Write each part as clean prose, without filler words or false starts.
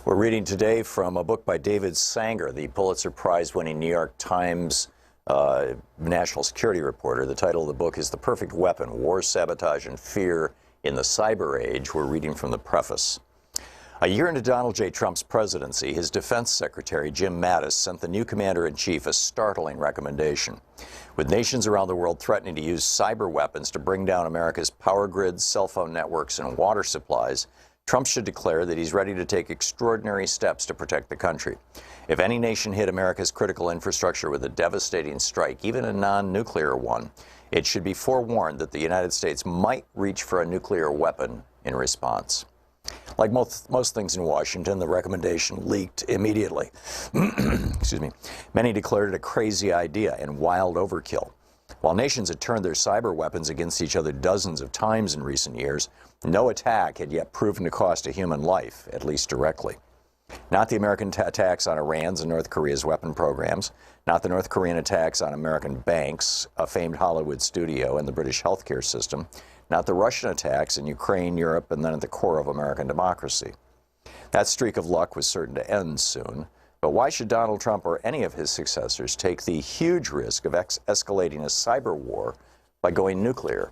We're reading today from a book by David Sanger, the Pulitzer Prize-winning New York Times national security reporter. The title of the book is The Perfect Weapon: War, Sabotage, and Fear in the Cyber Age. We're reading from the preface. A year into Donald J. Trump's presidency, his defense secretary, Jim Mattis, sent the new commander-in-chief a startling recommendation. With nations around the world threatening to use cyber weapons to bring down America's power grids, cell phone networks, and water supplies, Trump should declare that he's ready to take extraordinary steps to protect the country. If any nation hit America's critical infrastructure with a devastating strike, even a non-nuclear one, it should be forewarned that the United States might reach for a nuclear weapon in response. Like most things in Washington, the recommendation leaked immediately. Excuse me. Many declared it a crazy idea and wild overkill. While nations had turned their cyber weapons against each other dozens of times in recent years, no attack had yet proven to cost a human life, at least directly. Not the American attacks on Iran's and North Korea's weapon programs, not the North Korean attacks on American banks, a famed Hollywood studio, and the British healthcare system, not the Russian attacks in Ukraine, Europe, and then at the core of American democracy. That streak of luck was certain to end soon. But why should Donald Trump or any of his successors take the huge risk of escalating a cyber war by going nuclear?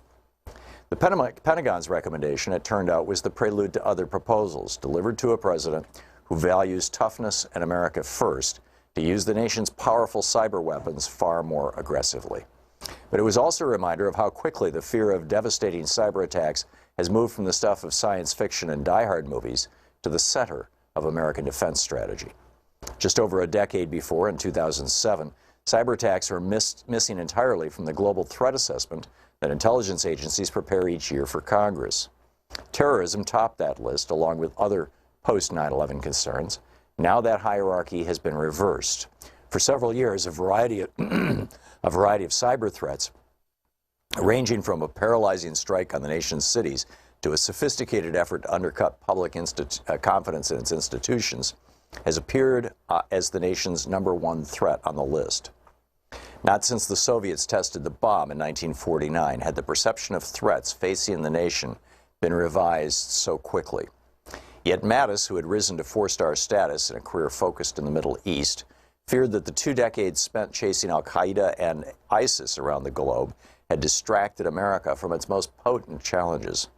The Pentagon's recommendation, it turned out, was the prelude to other proposals delivered to a president who values toughness and America first to use the nation's powerful cyber weapons far more aggressively. But it was also a reminder of how quickly the fear of devastating cyber attacks has moved from the stuff of science fiction and die-hard movies to the center of American defense strategy. Just over a decade before, in 2007, cyber attacks were missing entirely from the global threat assessment that intelligence agencies prepare each year for Congress. Terrorism topped that list, along with other post-9/11 concerns. Now that hierarchy has been reversed. For several years, a variety of cyber threats, ranging from a paralyzing strike on the nation's cities to a sophisticated effort to undercut public confidence in its institutions, has appeared as the nation's #1 threat on the list. Not since the Soviets tested the bomb in 1949 had the perception of threats facing the nation been revised so quickly. Yet Mattis, who had risen to 4-star status in a career focused in the Middle East, feared that the 2 decades spent chasing al-Qaeda and ISIS around the globe had distracted America from its most potent challenges.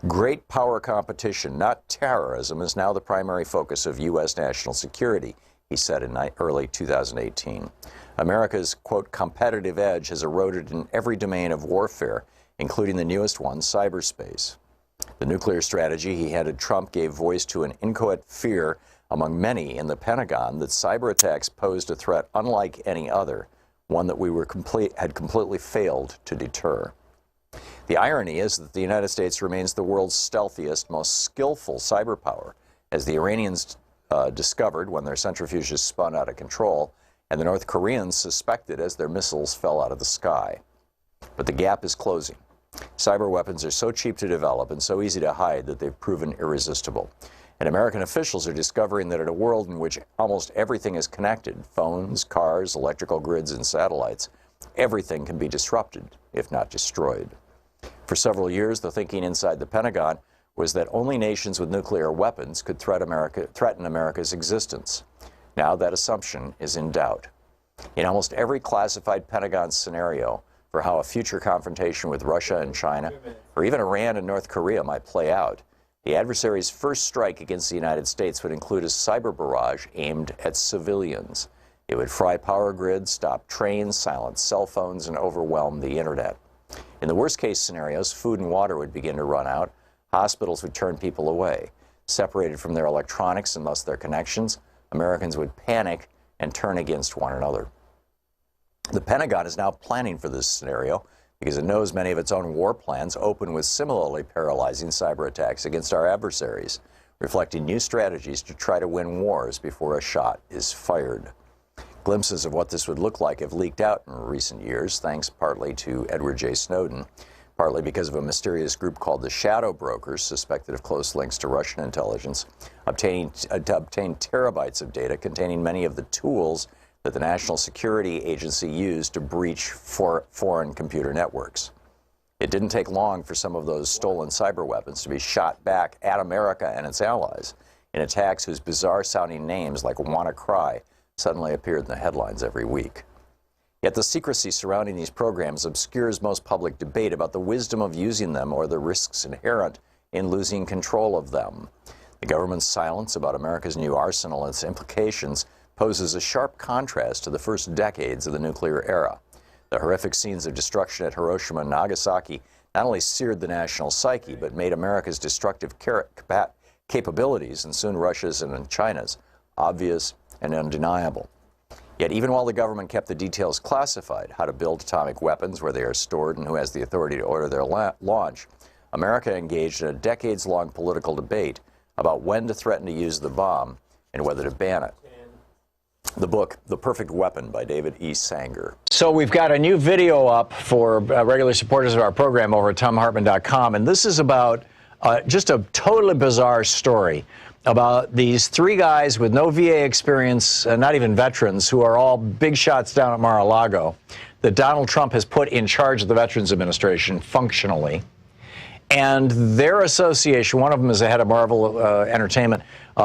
Great power competition, not terrorism, is now the primary focus of U.S. national security, he said in early 2018. America's, quote, competitive edge has eroded in every domain of warfare, including the newest one, cyberspace. The nuclear strategy he handed Trump gave voice to an inchoate fear among many in the Pentagon that cyber attacks posed a threat unlike any other, one that we had completely failed to deter. The irony is that the United States remains the world's stealthiest, most skillful cyber power, as the Iranians discovered when their centrifuges spun out of control, and the North Koreans suspected as their missiles fell out of the sky. But the gap is closing. Cyber weapons are so cheap to develop and so easy to hide that they've proven irresistible. And American officials are discovering that in a world in which almost everything is connected, phones, cars, electrical grids, and satellites, everything can be disrupted, if not destroyed. For several years, the thinking inside the Pentagon was that only nations with nuclear weapons could threaten America's existence. Now that assumption is in doubt. In almost every classified Pentagon scenario for how a future confrontation with Russia and China, or even Iran and North Korea might play out, the adversary's first strike against the United States would include a cyber barrage aimed at civilians. It would fry power grids, stop trains, silence cell phones, and overwhelm the internet. In the worst-case scenarios, food and water would begin to run out, hospitals would turn people away. Separated from their electronics and thus their connections, Americans would panic and turn against one another. The Pentagon is now planning for this scenario because it knows many of its own war plans open with similarly paralyzing cyber attacks against our adversaries, reflecting new strategies to try to win wars before a shot is fired. Glimpses of what this would look like have leaked out in recent years, thanks partly to Edward J. Snowden, partly because of a mysterious group called the Shadow Brokers, suspected of close links to Russian intelligence, to obtain terabytes of data containing many of the tools that the National Security Agency used to breach foreign computer networks. It didn't take long for some of those stolen cyber weapons to be shot back at America and its allies in attacks whose bizarre-sounding names, like WannaCry, suddenly appeared in the headlines every week. Yet the secrecy surrounding these programs obscures most public debate about the wisdom of using them or the risks inherent in losing control of them. The government's silence about America's new arsenal and its implications poses a sharp contrast to the first decades of the nuclear era. The horrific scenes of destruction at Hiroshima and Nagasaki not only seared the national psyche, but made America's destructive capabilities, and soon Russia's and China's, obvious and undeniable. Yet even while the government kept the details classified, how to build atomic weapons, where they are stored, and who has the authority to order their launch, America engaged in a decades-long political debate about when to threaten to use the bomb and whether to ban it. The book, The Perfect Weapon by David E. Sanger. So we've got a new video up for regular supporters of our program over at ThomHartmann.com, and this is about just a totally bizarre story about these three guys with no VA experience, not even veterans, who are all big shots down at Mar-a-Lago, that Donald Trump has put in charge of the Veterans Administration functionally. And their association, one of them is the head of Marvel Entertainment,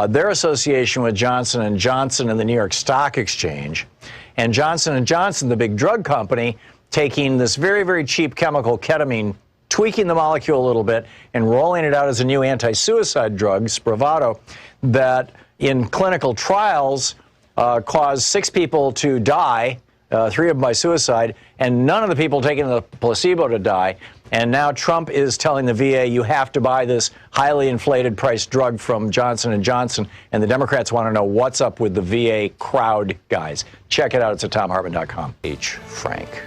their association with Johnson & Johnson and the New York Stock Exchange, and Johnson & Johnson, the big drug company, taking this very, very cheap chemical ketamine, tweaking the molecule a little bit, and rolling it out as a new anti-suicide drug, Spravato, that in clinical trials caused 6 people to die, 3 of them by suicide, and none of the people taking the placebo to die. And now Trump is telling the VA, you have to buy this highly inflated price drug from Johnson & Johnson, and the Democrats want to know what's up with the VA crowd guys. Check it out. It's at ThomHartmann.com. H. Frank.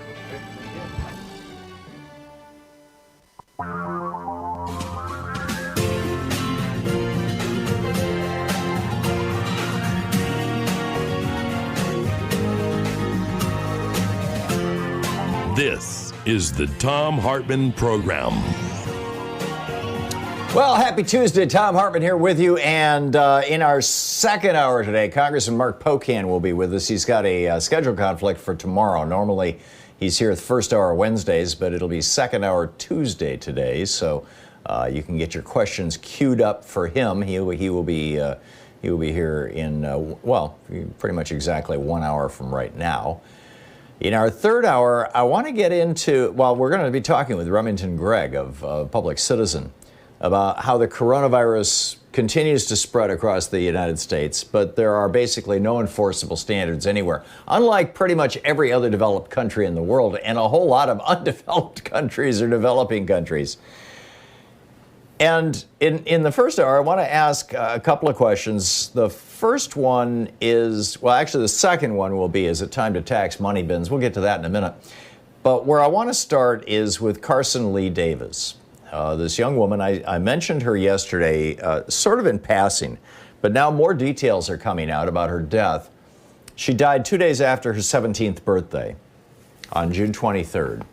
This is the Thom Hartmann Program. Well, happy Tuesday. Thom Hartmann here with you. And in our second hour today, Congressman Mark Pocan will be with us. He's got a schedule conflict for tomorrow. Normally, he's here at the first hour Wednesdays, but it'll be second hour Tuesday today. So you can get your questions queued up for him. He will be here in, well, pretty much exactly 1 hour from right now. In our third hour, I want to get into, well, we're going to be talking with Remington Gregg of Public Citizen about how the coronavirus continues to spread across the United States, but there are basically no enforceable standards anywhere, unlike pretty much every other developed country in the world, and a whole lot of undeveloped countries or developing countries. And in the first hour, I want to ask a couple of questions. The first one is, well, actually the second one will be, is it time to tax money bins? We'll get to that in a minute. But where I want to start is with Carsyn Leigh Davis. This young woman, I mentioned her yesterday, sort of in passing, but now more details are coming out about her death. She died 2 days after her 17th birthday, on June 23rd,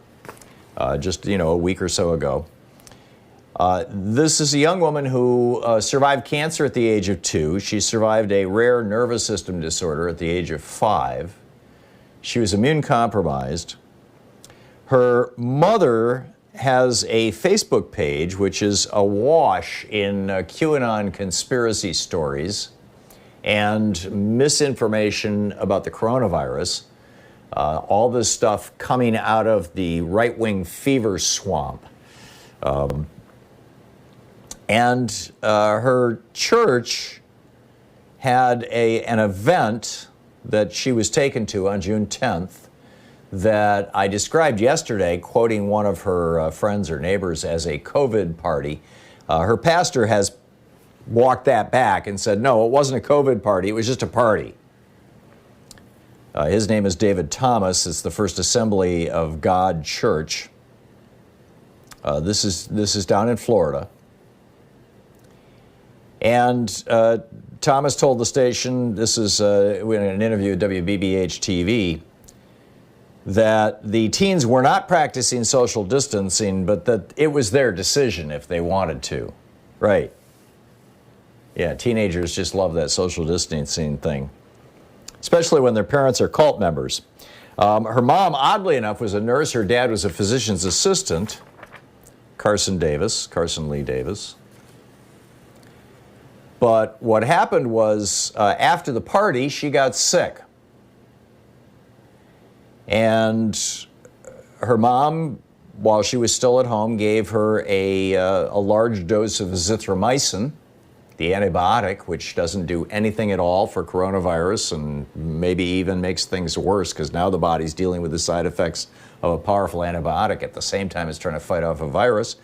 just, a week or so ago. This is a young woman who survived cancer at the age of 2. She survived a rare nervous system disorder at the age of 5. She was immune compromised. Her mother has a Facebook page which is awash in QAnon conspiracy stories and misinformation about the coronavirus. All this stuff coming out of the right-wing fever swamp. And her church had an event that she was taken to on June 10th that I described yesterday, quoting one of her friends or neighbors as a COVID party. Her pastor has walked that back and said, no, it wasn't a COVID party, it was just a party. His name is David Thomas. It's the First Assembly of God Church. This is down in Florida. And Thomas told the station, this is in an interview at WBBH-TV, that the teens were not practicing social distancing, but that it was their decision if they wanted to. Right. Yeah, teenagers just love that social distancing thing, especially when their parents are cult members. Her mom, oddly enough, was a nurse. Her dad was a physician's assistant. Carsyn Leigh Davis. But what happened was, after the party, she got sick. And her mom, while she was still at home, gave her a large dose of azithromycin, the antibiotic, which doesn't do anything at all for coronavirus and maybe even makes things worse because now the body's dealing with the side effects of a powerful antibiotic at the same time it's trying to fight off a virus.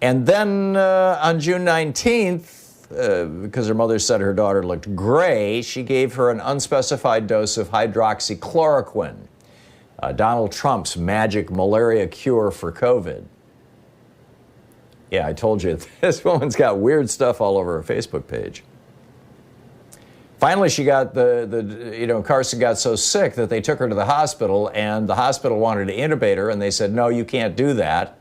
And then on June 19th, because her mother said her daughter looked gray, she gave her an unspecified dose of hydroxychloroquine, Donald Trump's magic malaria cure for COVID. Yeah, I told you, this woman's got weird stuff all over her Facebook page. Finally, she got Carsyn got so sick that they took her to the hospital, and the hospital wanted to intubate her, and they said, no, you can't do that.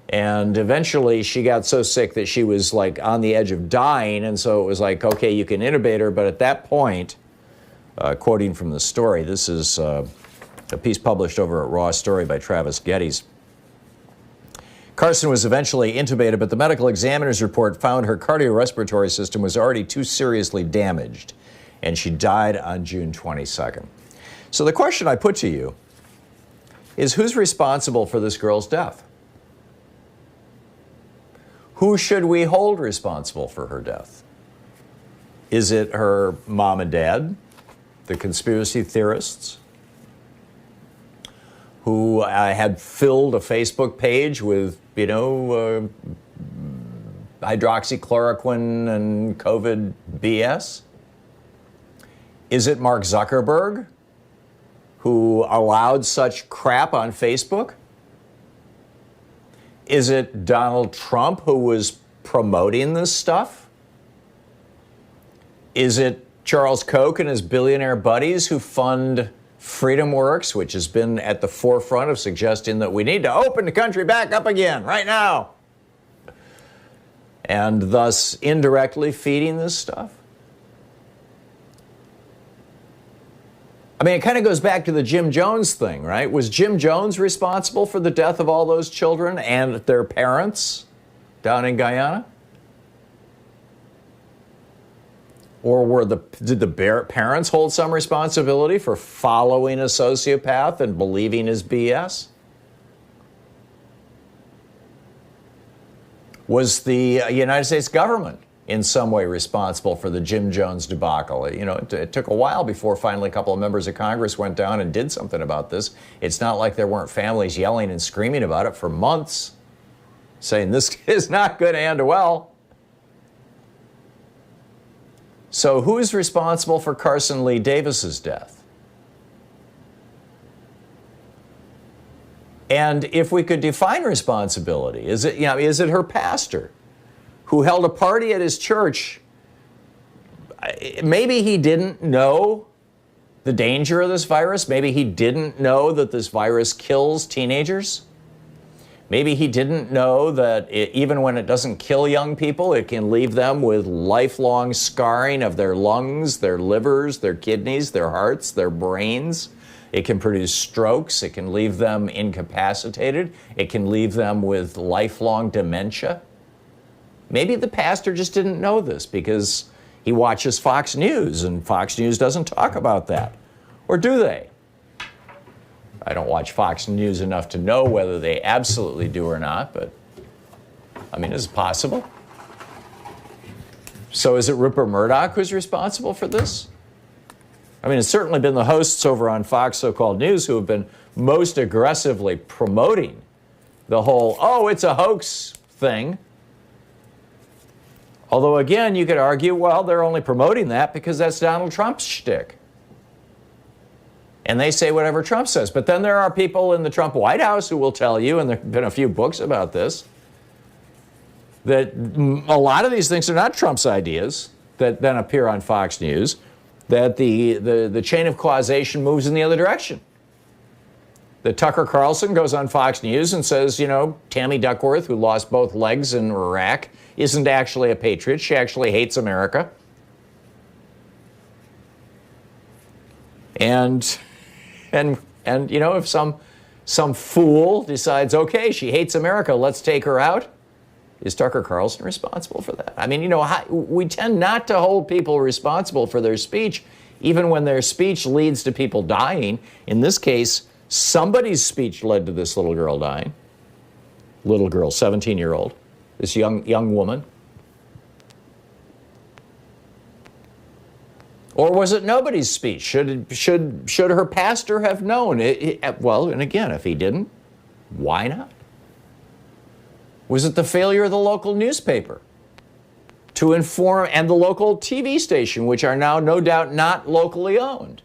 And eventually she got so sick that she was like on the edge of dying, and so it was like, okay, you can intubate her, but at that point, quoting from the story, this is a piece published over at Raw Story by Travis Geddes. Carsyn was eventually intubated, but the medical examiner's report found her cardiorespiratory system was already too seriously damaged, and she died on June 22nd. So the question I put to you is, who's responsible for this girl's death? Who should we hold responsible for her death? Is it her mom and dad, the conspiracy theorists, who had filled a Facebook page with, hydroxychloroquine and COVID BS? Is it Mark Zuckerberg, who allowed such crap on Facebook? Is it Donald Trump, who was promoting this stuff? Is it Charles Koch and his billionaire buddies who fund FreedomWorks, which has been at the forefront of suggesting that we need to open the country back up again right now, and thus indirectly feeding this stuff? I mean, it kind of goes back to the Jim Jones thing, right? Was Jim Jones responsible for the death of all those children and their parents down in Guyana? Or did the parents hold some responsibility for following a sociopath and believing his BS? Was the United States government in some way responsible for the Jim Jones debacle? It took a while before finally a couple of members of Congress went down and did something about this. It's not like there weren't families yelling and screaming about it for months, saying this is not going to end well. So who's responsible for Carsyn Leigh Davis's death? And if we could define responsibility, is it her pastor who held a party at his church? Maybe he didn't know the danger of this virus. Maybe he didn't know that this virus kills teenagers. Maybe he didn't know that even when it doesn't kill young people, it can leave them with lifelong scarring of their lungs, their livers, their kidneys, their hearts, their brains. It can produce strokes. It can leave them incapacitated. It can leave them with lifelong dementia. Maybe the pastor just didn't know this because he watches Fox News, and Fox News doesn't talk about that. Or do they? I don't watch Fox News enough to know whether they absolutely do or not, but is it possible? So is it Rupert Murdoch who's responsible for this? It's certainly been the hosts over on Fox so-called News who have been most aggressively promoting the whole, it's a hoax thing. Although, again, you could argue, well, they're only promoting that because that's Donald Trump's shtick. And they say whatever Trump says. But then there are people in the Trump White House who will tell you, and there have been a few books about this, that a lot of these things are not Trump's ideas that then appear on Fox News, that the chain of causation moves in the other direction. That Tucker Carlson goes on Fox News and says, Tammy Duckworth, who lost both legs in Iraq, isn't actually a patriot. She actually hates America. And if some some fool decides, okay, she hates America, let's take her out. Is Tucker Carlson responsible for that? I mean, we tend not to hold people responsible for their speech, even when their speech leads to people dying. In this case, somebody's speech led to this little girl dying. Little girl, 17-year-old, this young woman. Or was it nobody's speech? Should her pastor have known? Well, and again, if he didn't, why not? Was it the failure of the local newspaper to inform, and the local TV station, which are now no doubt not locally owned,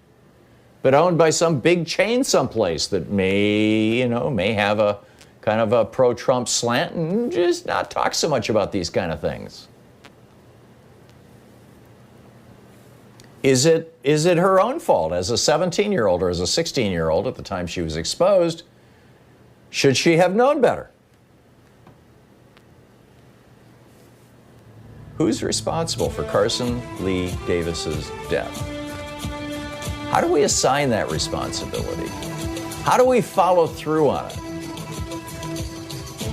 but owned by some big chain someplace that may have a kind of a pro-Trump slant and just not talk so much about these kind of things? Is it her own fault as a 17-year-old or as a 16-year-old at the time she was exposed? Should she have known better? Who's responsible for Carsyn Leigh Davis's death? How do we assign that responsibility? How do we follow through on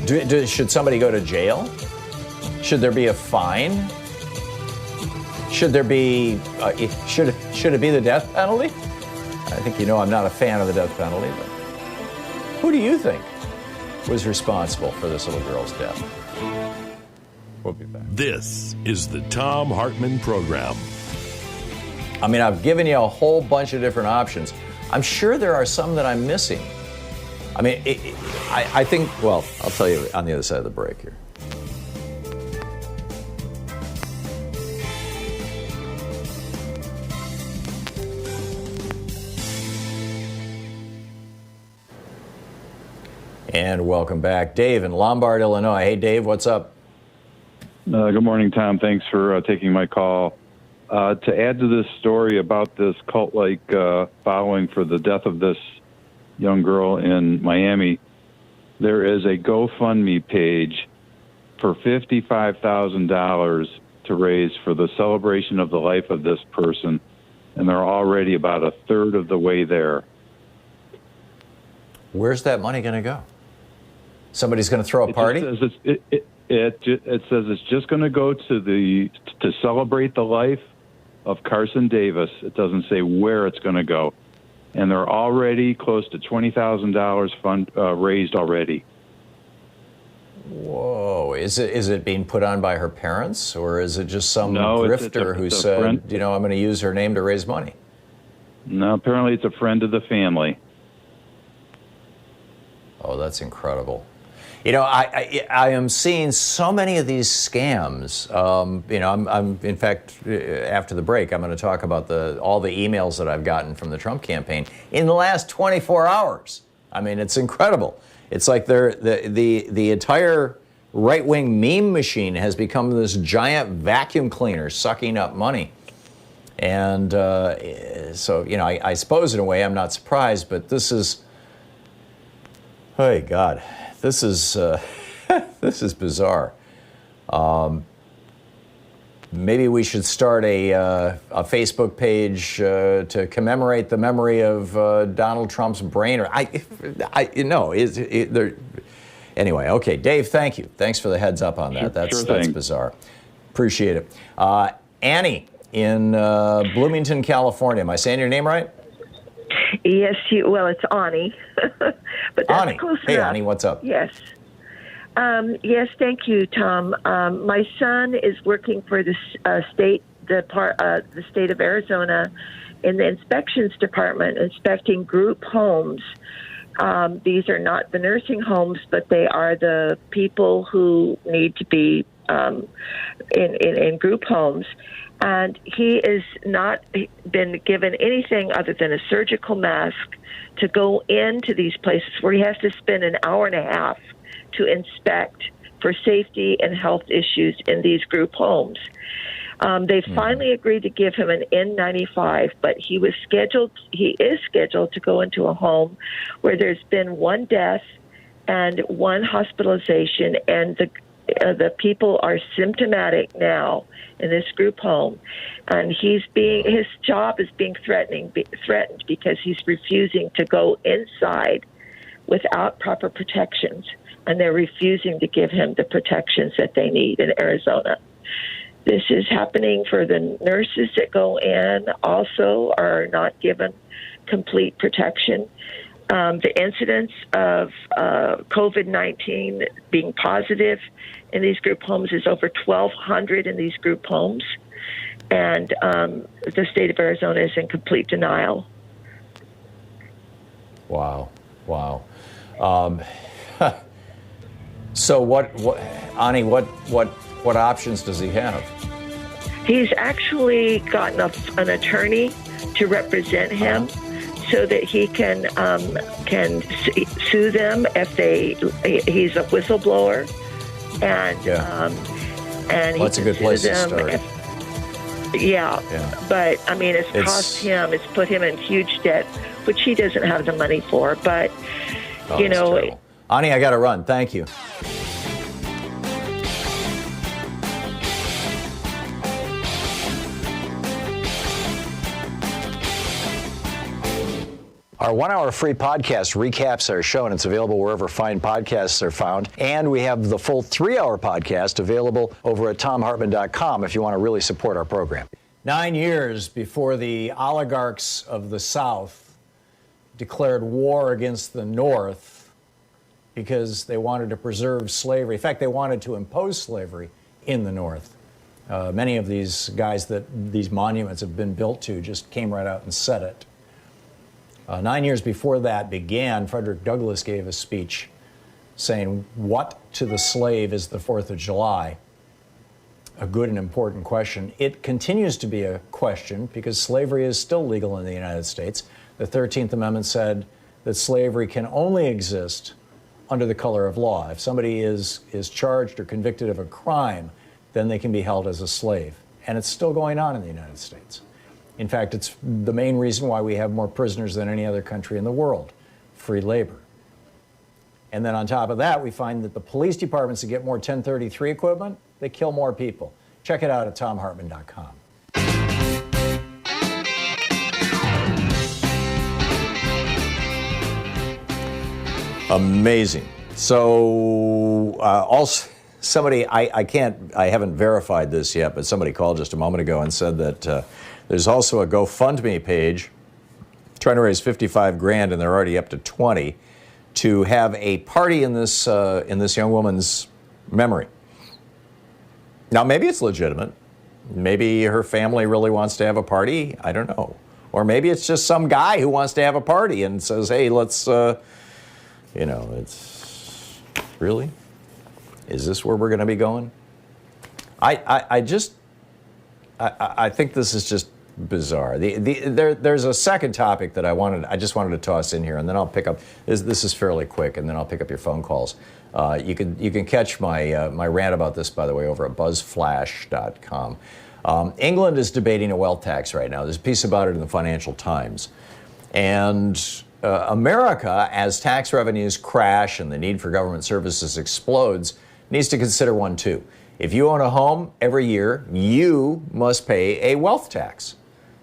it? Should somebody go to jail? Should there be a fine? Should there be, should it be the death penalty? I think I'm not a fan of the death penalty, but who do you think was responsible for this little girl's death? We'll be back. This is the Thom Hartmann Program. I mean, I've given you a whole bunch of different options. I'm sure there are some that I'm missing. I mean, I think, well, I'll tell you on the other side of the break here. And welcome back. Dave in Lombard, Illinois. Hey, Dave, what's up? Good morning, Tom. Thanks for taking my call. To add to this story about this cult-like following for the death of this young girl in Miami, there is a GoFundMe page for $55,000 to raise for the celebration of the life of this person, and they're already about a third of the way there. Where's that money going to go? Somebody's going to throw a party? It says it's just going to go to celebrate the life of Carsyn Davis. It doesn't say where it's going to go, and they're already close to $20,000 raised already. Whoa! Is it being put on by her parents, or is it just some grifter who said, friend. I'm going to use her name to raise money? No, apparently it's a friend of the family. Oh, that's incredible. I am seeing so many of these scams. I'm in fact, after the break, I'm going to talk about all the emails that I've gotten from the Trump campaign in the last 24 hours. I mean, it's incredible. It's like the entire right-wing meme machine has become this giant vacuum cleaner sucking up money. And so, I suppose in a way I'm not surprised, but this is, oh God. This is this is bizarre. Maybe we should start a Facebook page to commemorate the memory of Donald Trump's brain. Or anyway. Okay, Dave. Thank you. Thanks for the heads up on that. That's bizarre. Appreciate it. Annie in Bloomington, California. Am I saying your name right? Yes, it's Ani. But that's Ani. Close Hey, enough. Ani, what's up? Yes. Yes, thank you, Tom. My son is working for the state of Arizona in the inspections department, inspecting group homes. These are not the nursing homes, but they are the people who need to be in group homes. And he has not been given anything other than a surgical mask to go into these places where he has to spend an hour and a half to inspect for safety and health issues in these group homes. They finally agreed to give him an N95, but he is scheduled to go into a home where there's been one death and one hospitalization, and the people are symptomatic now in this group home, and his job is being threatened because he's refusing to go inside without proper protections, and they're refusing to give him the protections that they need in Arizona. This is happening for the nurses that go in, also are not given complete protection. The incidence of COVID-19 being positive in these group homes is over 1,200 in these group homes, and the state of Arizona is in complete denial. Wow. So what, Ani, what options does he have? He's actually gotten an attorney to represent him, so that he can sue them if he's a whistleblower, and well, that's a good place to start. But I mean, it's cost him. It's put him in huge debt, which he doesn't have the money for. But you know, terrible. Ani, I got to run. Thank you. Our 1 hour free podcast recaps our show, and it's available wherever fine podcasts are found. And we have the full 3 hour podcast available over at thomhartmann.com if you want to really support our program. 9 years before the oligarchs of the South declared war against the North because they wanted to preserve slavery. In fact, they wanted to impose slavery in the North. Many of these guys that these monuments have been built to just came right out and said it. 9 years before that began, Frederick Douglass gave a speech saying, "What to the slave is the 4th of July?" A good and important question. It continues to be a question because slavery is still legal in the United States. The 13th Amendment said that slavery can only exist under the color of law. If somebody is charged or convicted of a crime, then they can be held as a slave. And it's still going on in the United States. In fact, it's the main reason why we have more prisoners than any other country in the world, free labor. And then on top of that, we find that the police departments that get more 1033 equipment, they kill more people. Check it out at thomhartmann.com. Amazing. So also somebody, I haven't verified this yet, but somebody called just a moment ago and said that there's also a GoFundMe page trying to raise 55 grand, and they're already up to 20, to have a party in this young woman's memory. Now, maybe it's legitimate. Maybe her family really wants to have a party. I don't know. Or maybe it's just some guy who wants to have a party and says, hey, let's, it's really? Is this where we're going to be going? I think this is just bizarre. There's a second topic that I just wanted to toss in here, and then I'll pick up. This is fairly quick, and then I'll pick up your phone calls. You can catch my rant about this, by the way, over at buzzflash.com. England is debating a wealth tax right now. There's a piece about it in the Financial Times, and America, as tax revenues crash and the need for government services explodes, needs to consider one too. If you own a home, every year you must pay a wealth tax.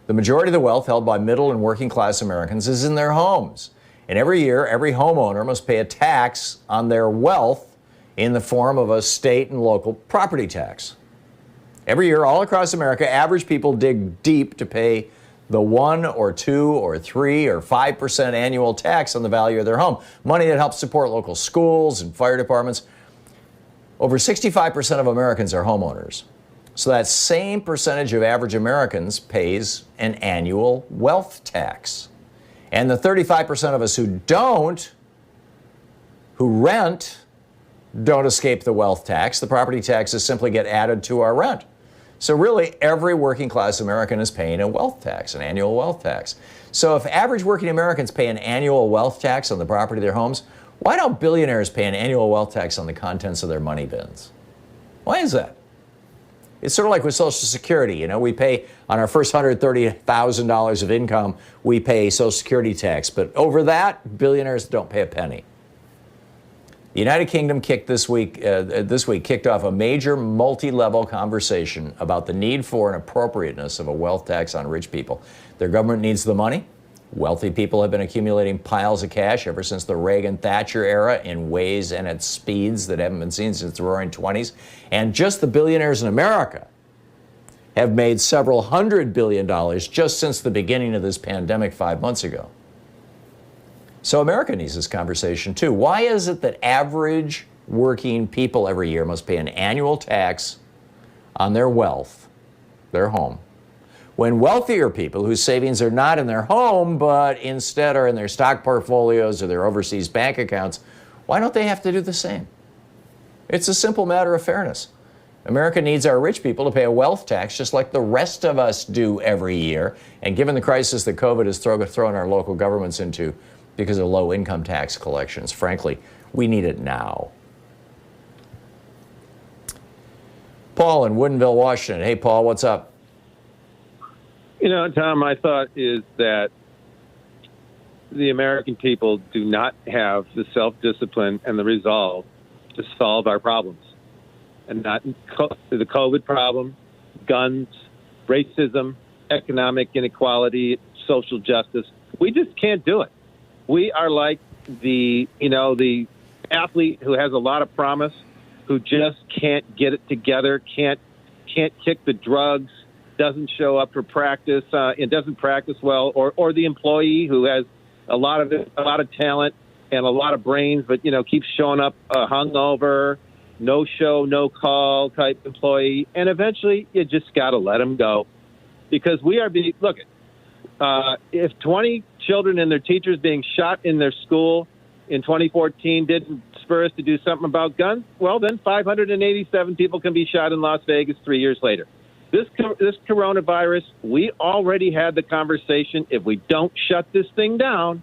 The majority of the wealth held by middle and working class Americans is in their homes. And every year, every homeowner must pay a tax on their wealth in the form of a state and local property tax. Every year, all across America, average people dig deep to pay the 1 or 2 or 3 or 5% annual tax on the value of their home, money that helps support local schools and fire departments. Over 65% of Americans are homeowners. So that same percentage of average Americans pays an annual wealth tax. And the 35% of us who rent, don't escape the wealth tax. The property taxes simply get added to our rent. So really, every working class American is paying a wealth tax, an annual wealth tax. So if average working Americans pay an annual wealth tax on the property of their homes, why don't billionaires pay an annual wealth tax on the contents of their money bins? Why is that? It's sort of like with Social Security. We pay on our first $130,000 of income, we pay Social Security tax. But over that, billionaires don't pay a penny. The United Kingdom kicked off a major multi-level conversation about the need for and appropriateness of a wealth tax on rich people. Their government needs the money. Wealthy people have been accumulating piles of cash ever since the Reagan-Thatcher era in ways and at speeds that haven't been seen since the Roaring '20s. And just the billionaires in America have made several $100 billion just since the beginning of this pandemic 5 months ago. So America needs this conversation too. Why is it that average working people every year must pay an annual tax on their wealth, their home, when wealthier people whose savings are not in their home but instead are in their stock portfolios or their overseas bank accounts, why don't they have to do the same? It's a simple matter of fairness. America needs our rich people to pay a wealth tax just like the rest of us do every year. And given the crisis that COVID has thrown our local governments into because of low income tax collections, frankly, we need it now. Paul in Woodinville, Washington. Hey, Paul, what's up? You know, Tom, my thought is that the American people do not have the self-discipline and the resolve to solve our problems. And not the COVID problem, guns, racism, economic inequality, social justice. We just can't do it. We are like the athlete who has a lot of promise, who just can't get it together, can't kick the drugs, doesn't show up for practice, and doesn't practice well, or the employee who has a lot of talent and a lot of brains, but keeps showing up hungover, no show, no call type employee, and eventually you just got to let them go, because we are being if 20 children and their teachers being shot in their school in 2014 didn't spur us to do something about guns, well, then 587 people can be shot in Las Vegas 3 years later. This coronavirus, we already had the conversation. If we don't shut this thing down,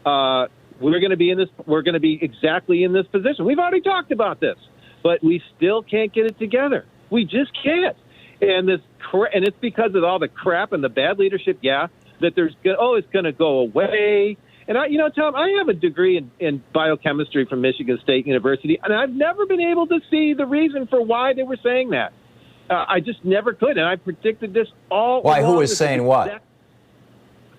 we're going to be exactly in this position. We've already talked about this, but we still can't get it together. We just can't. And it's because of all the crap and the bad leadership. Yeah, that it's going to go away. And Tom, I have a degree in biochemistry from Michigan State University, and I've never been able to see the reason for why they were saying that. I just never could, and I predicted this all. Why? Who was saying what?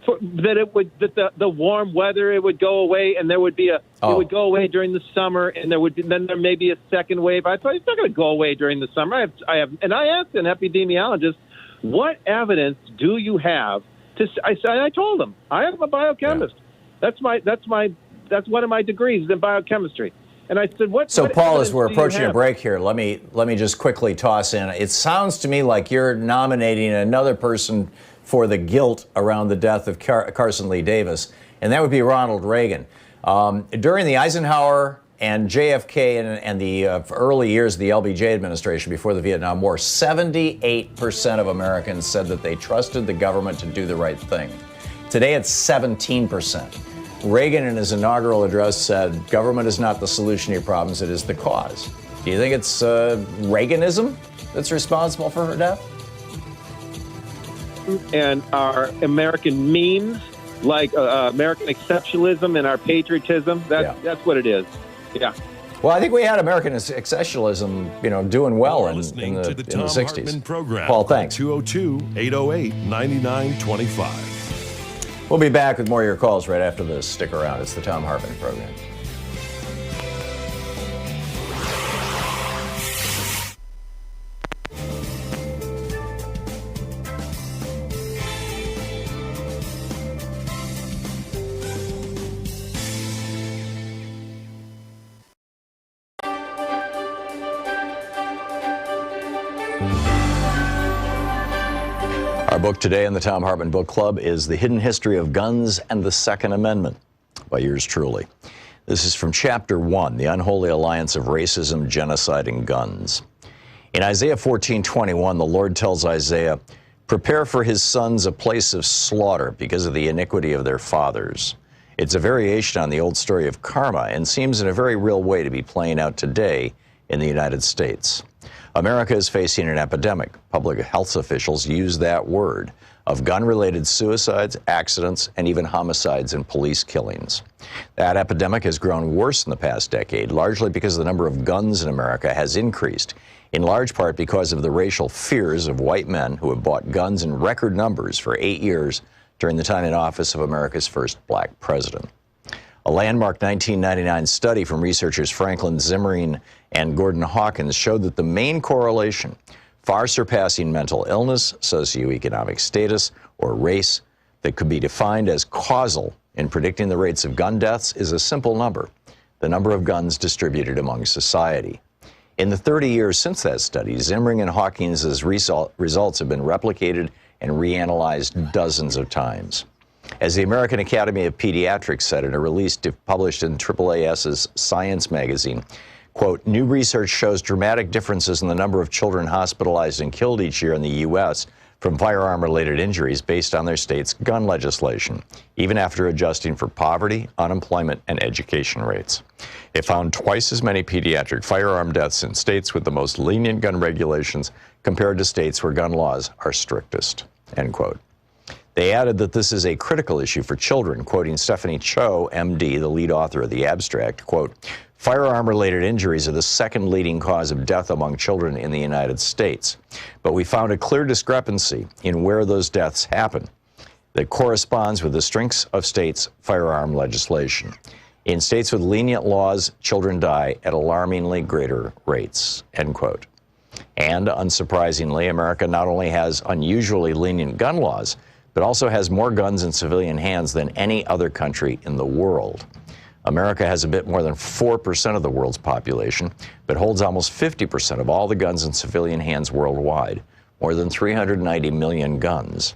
That the warm weather, it would go away, and there would be it would go away during the summer, and then there may be a second wave. I thought it's not going to go away during the summer. I asked an epidemiologist, what evidence do you have to? I told him I am a biochemist. Yeah. That's one of my degrees in biochemistry. And I said, what? So, what Paul, as we're approaching a break here, let me just quickly toss in. It sounds to me like you're nominating another person for the guilt around the death of Carsyn Leigh Davis, and that would be Ronald Reagan. During the Eisenhower and JFK and the early years of the LBJ administration before the Vietnam War, 78% of Americans said that they trusted the government to do the right thing. Today, it's 17%. Reagan, in his inaugural address, said, government is not the solution to your problems, it is the cause. Do you think it's Reaganism that's responsible for her death? And our American memes, like American exceptionalism and our patriotism, that's what it is. Yeah. Well, I think we had American exceptionalism, doing well in the 60s. Hartmann Program. Paul, thanks. 202-808-9925. We'll be back with more of your calls right after this. Stick around. It's the Thom Hartmann Program. Our book today in the Thom Hartmann Book Club is The Hidden History of Guns and the Second Amendment by yours truly. This is from Chapter 1, The Unholy Alliance of Racism, Genocide, and Guns. In Isaiah 14:21, the Lord tells Isaiah, "Prepare for his sons a place of slaughter because of the iniquity of their fathers." It's a variation on the old story of karma and seems in a very real way to be playing out today in the United States. America is facing an epidemic. Public health officials use that word of gun-related suicides, accidents, and even homicides and police killings. That epidemic has grown worse in the past decade, largely because the number of guns in America has increased, in large part because of the racial fears of white men who have bought guns in record numbers for 8 years during the time in office of America's first black president. A landmark 1999 study from researchers Franklin Zimmerman and Gordon Hawkins showed that the main correlation, far surpassing mental illness, socioeconomic status, or race, that could be defined as causal in predicting the rates of gun deaths is a simple number: the number of guns distributed among society. In the 30 years since that study, Zimmerman and Hawkins' results have been replicated and reanalyzed dozens of times. As the American Academy of Pediatrics said in a release published in AAAS's Science magazine, quote, "New research shows dramatic differences in the number of children hospitalized and killed each year in the U.S. from firearm-related injuries based on their state's gun legislation, even after adjusting for poverty, unemployment, and education rates. It found twice as many pediatric firearm deaths in states with the most lenient gun regulations compared to states where gun laws are strictest," end quote. They added that this is a critical issue for children, quoting Stephanie Cho, MD, the lead author of the abstract, quote, "Firearm-related injuries are the second leading cause of death among children in the United States. But we found a clear discrepancy in where those deaths happen that corresponds with the strengths of states' firearm legislation. In states with lenient laws, children die at alarmingly greater rates," end quote. And unsurprisingly, America not only has unusually lenient gun laws, but also has more guns in civilian hands than any other country in the world. America has a bit more than 4% of the world's population, but holds almost 50% of all the guns in civilian hands worldwide, more than 390 million guns.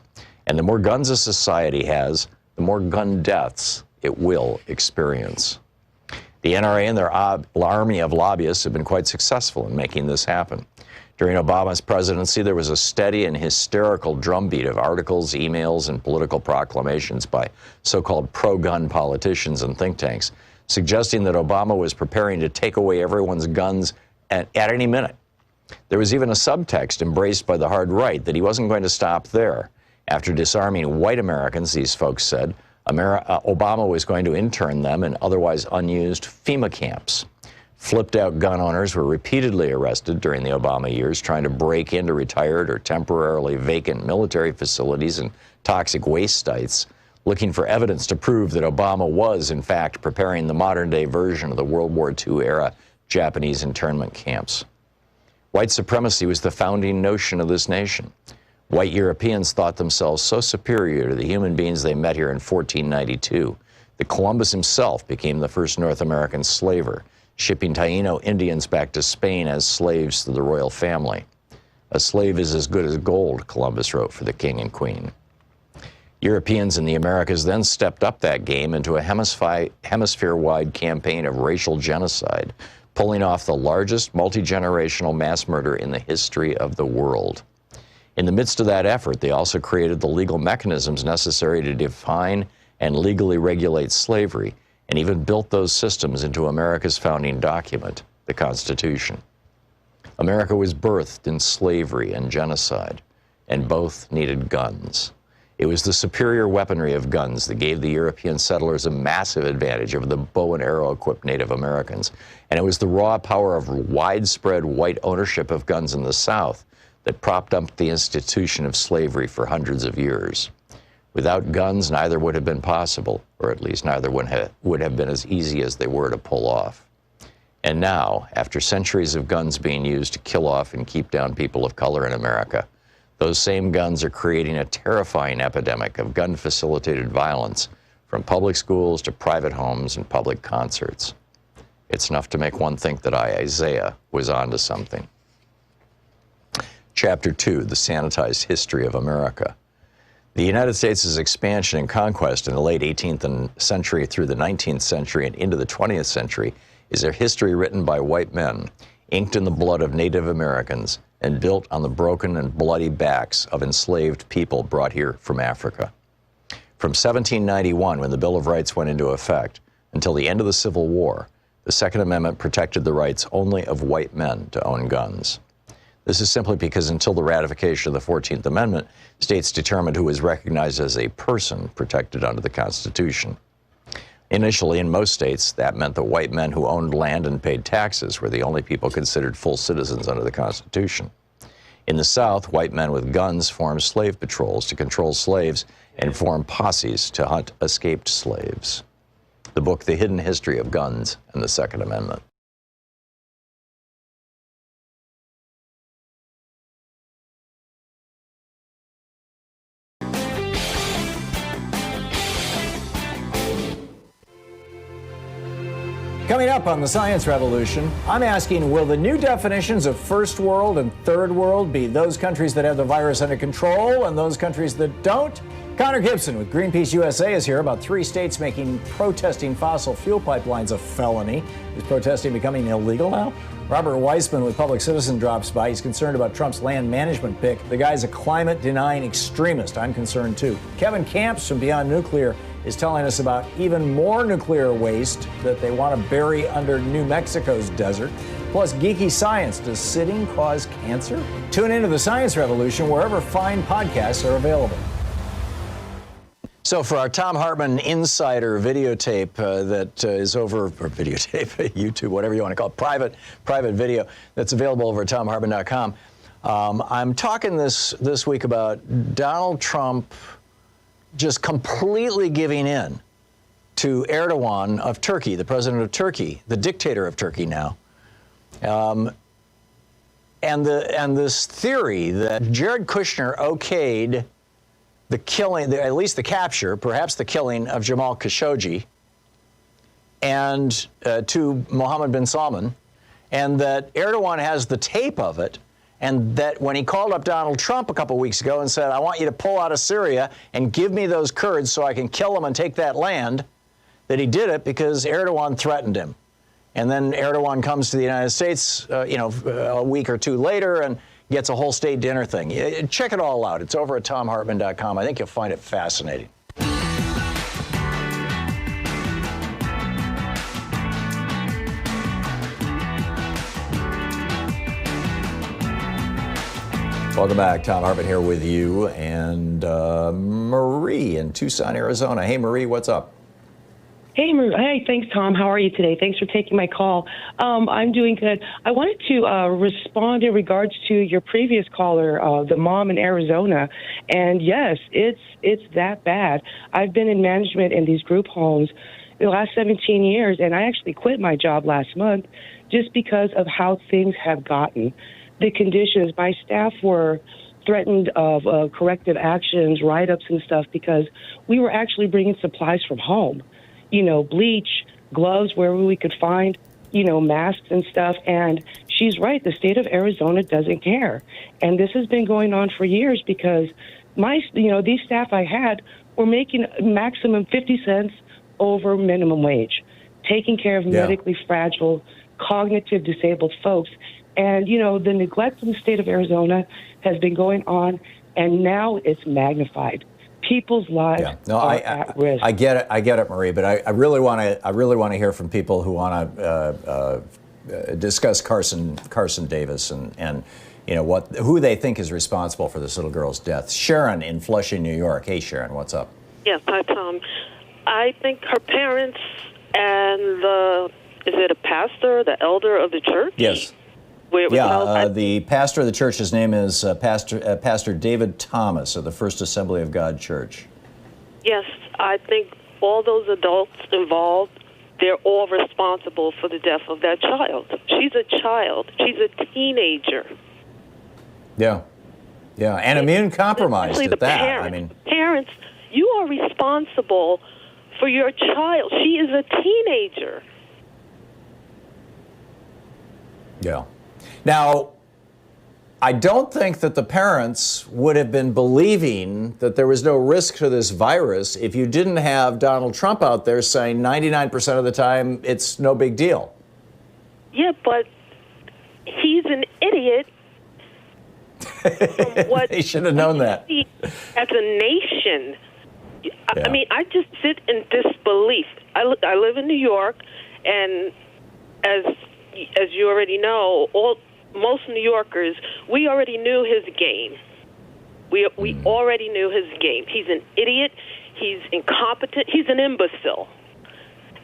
And the more guns a society has, the more gun deaths it will experience. The NRA and their army of lobbyists have been quite successful in making this happen. During Obama's presidency, there was a steady and hysterical drumbeat of articles, emails, and political proclamations by so-called pro-gun politicians and think tanks, suggesting that Obama was preparing to take away everyone's guns at any minute. There was even a subtext embraced by the hard right that he wasn't going to stop there. After disarming white Americans, these folks said, Obama was going to intern them in otherwise unused FEMA camps. Flipped-out gun owners were repeatedly arrested during the Obama years trying to break into retired or temporarily vacant military facilities and toxic waste sites, looking for evidence to prove that Obama was, in fact, preparing the modern-day version of the World War II-era Japanese internment camps. White supremacy was the founding notion of this nation. White Europeans thought themselves so superior to the human beings they met here in 1492 that Columbus himself became the first North American slaver, shipping Taino Indians back to Spain as slaves to the royal family. "A slave is as good as gold," Columbus wrote for the king and queen. Europeans in the Americas then stepped up that game into a hemisphere-wide campaign of racial genocide, pulling off the largest multi-generational mass murder in the history of the world. In the midst of that effort, they also created the legal mechanisms necessary to define and legally regulate slavery, and even built those systems into America's founding document, the Constitution. America was birthed in slavery and genocide, and both needed guns. It was the superior weaponry of guns that gave the European settlers a massive advantage over the bow and arrow-equipped Native Americans, and it was the raw power of widespread white ownership of guns in the South that propped up the institution of slavery for hundreds of years. Without guns, neither would have been possible, or at least neither would have been as easy as they were to pull off. And now, after centuries of guns being used to kill off and keep down people of color in America, those same guns are creating a terrifying epidemic of gun-facilitated violence, from public schools to private homes and public concerts. It's enough to make one think that Isaiah was onto something. Chapter 2, The Sanitized History of America. The United States' expansion and conquest in the late 18th century through the 19th century and into the 20th century is a history written by white men, inked in the blood of Native Americans, and built on the broken and bloody backs of enslaved people brought here from Africa. From 1791, when the Bill of Rights went into effect, until the end of the Civil War, the Second Amendment protected the rights only of white men to own guns. This is simply because until the ratification of the 14th Amendment, states determined who was recognized as a person protected under the Constitution. Initially, in most states, that meant that white men who owned land and paid taxes were the only people considered full citizens under the Constitution. In the South, white men with guns formed slave patrols to control slaves and formed posses to hunt escaped slaves. The book, The Hidden History of Guns and the Second Amendment. Coming up on the Science Revolution, I'm asking, will the new definitions of first world and third world be those countries that have the virus under control and those countries that don't? Connor Gibson with Greenpeace USA is here about 3 states making protesting fossil fuel pipelines a felony. Is protesting becoming illegal now? Robert Weissman with Public Citizen drops by. He's concerned about Trump's land management pick. The guy's a climate-denying extremist. I'm concerned, too. Kevin Camps from Beyond Nuclear is telling us about even more nuclear waste that they want to bury under New Mexico's desert. Plus, geeky science. Does sitting cause cancer? Tune into the Science Revolution wherever fine podcasts are available. So for our Thom Hartmann Insider videotape that is over, or videotape, YouTube, whatever you want to call it, private video that's available over at thomhartmann.com, I'm talking this week about Donald Trump just completely giving in to Erdogan of Turkey, the president of Turkey, the dictator of Turkey now. And this theory that Jared Kushner okayed the killing, at least the capture, perhaps the killing of Jamal Khashoggi and to Mohammed bin Salman, and that Erdogan has the tape of it, and that when he called up Donald Trump a couple weeks ago and said, I want you to pull out of Syria and give me those Kurds so I can kill them and take that land, that he did it because Erdogan threatened him. And then Erdogan comes to the United States, a week or two later and gets a whole state dinner thing. Check it all out. It's over at thomhartmann.com. I think you'll find it fascinating. Welcome back. Thom Hartmann here with you and Marie in Tucson, Arizona. Hey, Marie, what's up? Hey, hey, thanks, Tom. How are you today? Thanks for taking my call. I'm doing good. I wanted to respond in regards to your previous caller, the mom in Arizona. And yes, it's that bad. I've been in management in these group homes the last 17 years, and I actually quit my job last month just because of how things have gotten. The conditions, my staff were threatened of corrective actions, write-ups and stuff because we were actually bringing supplies from home. Bleach, gloves, wherever we could find, masks and stuff. And she's right. The state of Arizona doesn't care. And this has been going on for years because these staff I had were making maximum 50 cents over minimum wage, taking care of medically fragile, cognitive disabled folks. And, the neglect in the state of Arizona has been going on, and now it's magnified. People's lives are at risk. I get it, Marie. But I really want to hear from people who want to discuss Carsyn Davis and who they think is responsible for this little girl's death. Sharon in Flushing, New York. Hey, Sharon, what's up? Yes, hi, Tom. I think her parents and is it a pastor, the elder of the church? Yes. The pastor of the church, his name is Pastor David Thomas of the First Assembly of God Church. Yes, I think all those adults involved, they're all responsible for the death of that child. She's a child. She's a teenager. Yeah, and immune compromised at that. Parents, you are responsible for your child. She is a teenager. Yeah. Now, I don't think that the parents would have been believing that there was no risk to this virus if you didn't have Donald Trump out there saying 99% of the time it's no big deal. Yeah, but he's an idiot. They should have known that. As a nation, I just sit in disbelief. I live in New York, and as you already know, most New Yorkers, we already knew his game. We already knew his game. He's an idiot. He's incompetent. He's an imbecile.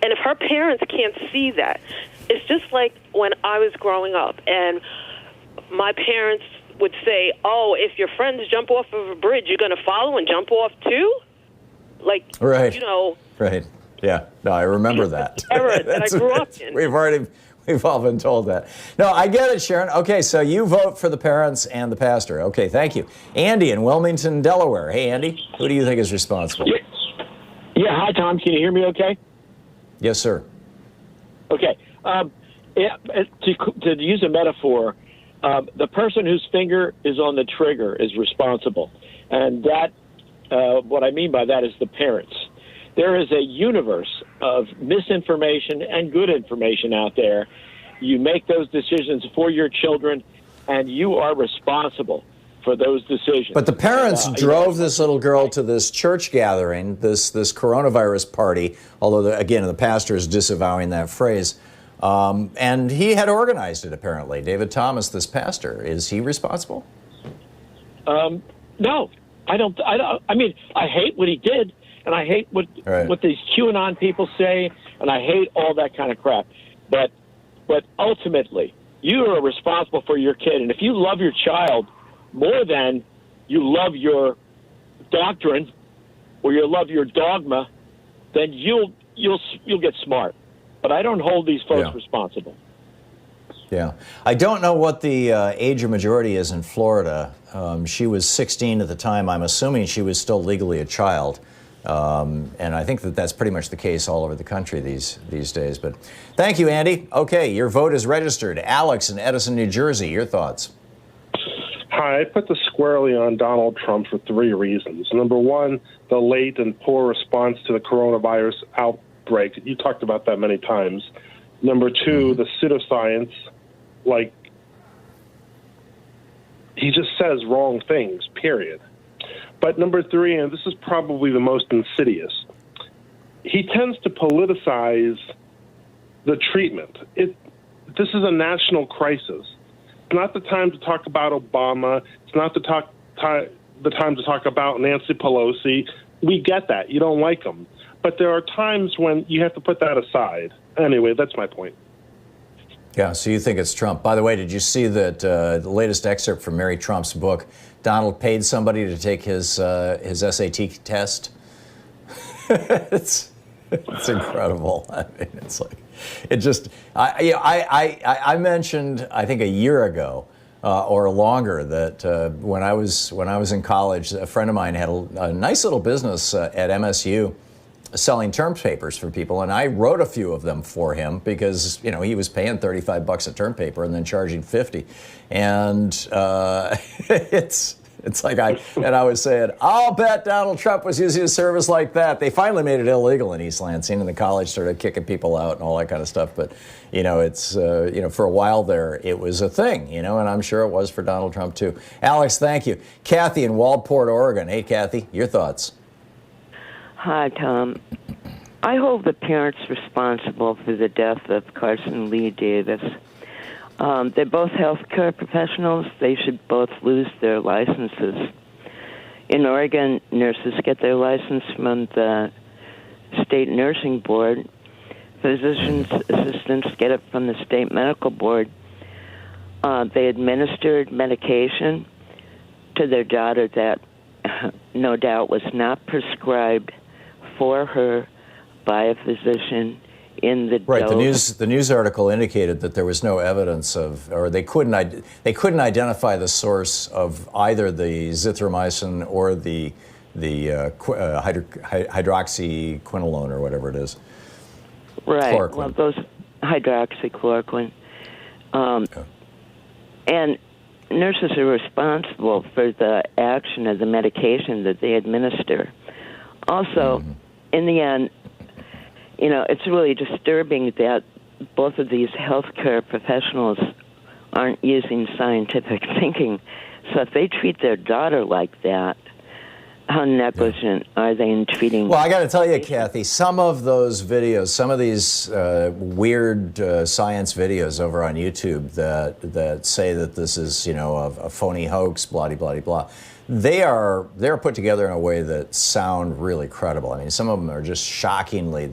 And if her parents can't see that, it's just like when I was growing up and my parents would say, "Oh, if your friends jump off of a bridge, you're going to follow and jump off too." Like, right. you know. Right. Yeah. No, I remember that. Era that I grew up in. We've all been told that. No, I get it, Sharon. Okay, so you vote for the parents and the pastor. Okay, thank you. Andy in Wilmington, Delaware. Hey, Andy, who do you think is responsible? Yeah, hi, Tom. Can you hear me okay? Yes, sir. Okay. To use a metaphor, the person whose finger is on the trigger is responsible. And that, what I mean by that is the parents. There is a universe of misinformation and good information out there. You make those decisions for your children, and you are responsible for those decisions. But the parents drove this little girl to this church gathering, this coronavirus party, although, again, the pastor is disavowing that phrase. And he had organized it, apparently. David Thomas, this pastor, is he responsible? No, I don't. I mean, I hate what he did. And I hate what these QAnon people say, and I hate all that kind of crap. But ultimately, you are responsible for your kid. And if you love your child more than you love your doctrine or you love your dogma, then you'll get smart. But I don't hold these folks responsible. Yeah. I don't know what the age of majority is in Florida. She was 16 at the time. I'm assuming she was still legally a child. And I think that's pretty much the case all over the country these days. But thank you, Andy. Okay, your vote is registered. Alex in Edison, New Jersey, your thoughts? Hi, I put the squarely on Donald Trump for 3 reasons. Number one, the late and poor response to the coronavirus outbreak. You talked about that many times. Number two, the pseudoscience, like he just says wrong things, period. But number 3, and this is probably the most insidious, he tends to politicize the treatment. This is a national crisis. It's not the time to talk about Obama. It's not the time to talk about Nancy Pelosi. We get that. You don't like them. But there are times when you have to put that aside. Anyway, that's my point. Yeah, so you think it's Trump. By the way, did you see that the latest excerpt from Mary Trump's book? Donald paid somebody to take his SAT test. It's incredible. I mean, it's like it just. I mentioned I think a year ago or longer that when I was in college, a friend of mine had a nice little business at MSU. Selling term papers for people, and I wrote a few of them for him because he was paying $35 a term paper and then charging $50, and it's like I was saying, I'll bet Donald Trump was using a service like that. They finally made it illegal in East Lansing, and the college started kicking people out and all that kind of stuff. But it's for a while there it was a thing, and I'm sure it was for Donald Trump too. Alex, thank you. Kathy in Waldport, Oregon. Hey, Kathy, your thoughts? Hi, Tom. I hold the parents responsible for the death of Carsyn Leigh Davis. They're both healthcare professionals. They should both lose their licenses. In Oregon, nurses get their license from the state nursing board. Physicians' assistants get it from the state medical board. They administered medication to their daughter that no doubt was not prescribed for her by a physician in the right. The news article indicated that there was no evidence of, or they couldn't identify the source of either the zithromycin or the hydroxyquinolone or whatever it is. Right. Chloroquine. Well, those hydroxychloroquine, and nurses are responsible for the action of the medication that they administer. Also, in the end, it's really disturbing that both of these healthcare professionals aren't using scientific thinking. So if they treat their daughter like that, how negligent are they in treating? Well, I got to tell you, Kathy, some of those videos, some of these weird science videos over on YouTube that say that this is, a phony hoax, blah, blah, blah, blah. They're put together in a way that sound really credible. I mean, some of them are just shockingly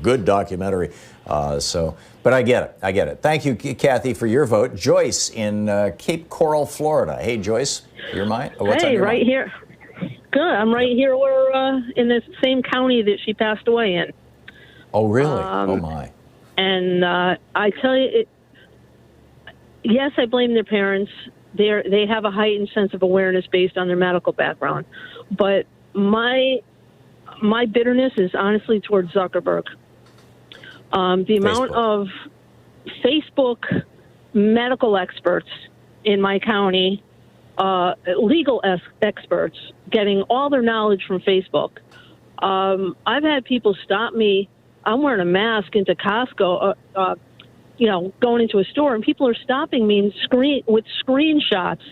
good documentary. But But I get it. Thank you, Kathy, for your vote. Joyce in Cape Coral, Florida. Hey, Joyce, your mind? What's on your mind? Here. Good. I'm right here where in the same county that she passed away in. Oh, really? Oh, my. And I tell you, yes, I blame their parents. They have a heightened sense of awareness based on their medical background. But my bitterness is honestly towards Zuckerberg. The amount of Facebook medical experts in my county, legal experts, getting all their knowledge from Facebook. I've had people stop me. I'm wearing a mask into Costco, going into a store, and people are stopping me with screenshots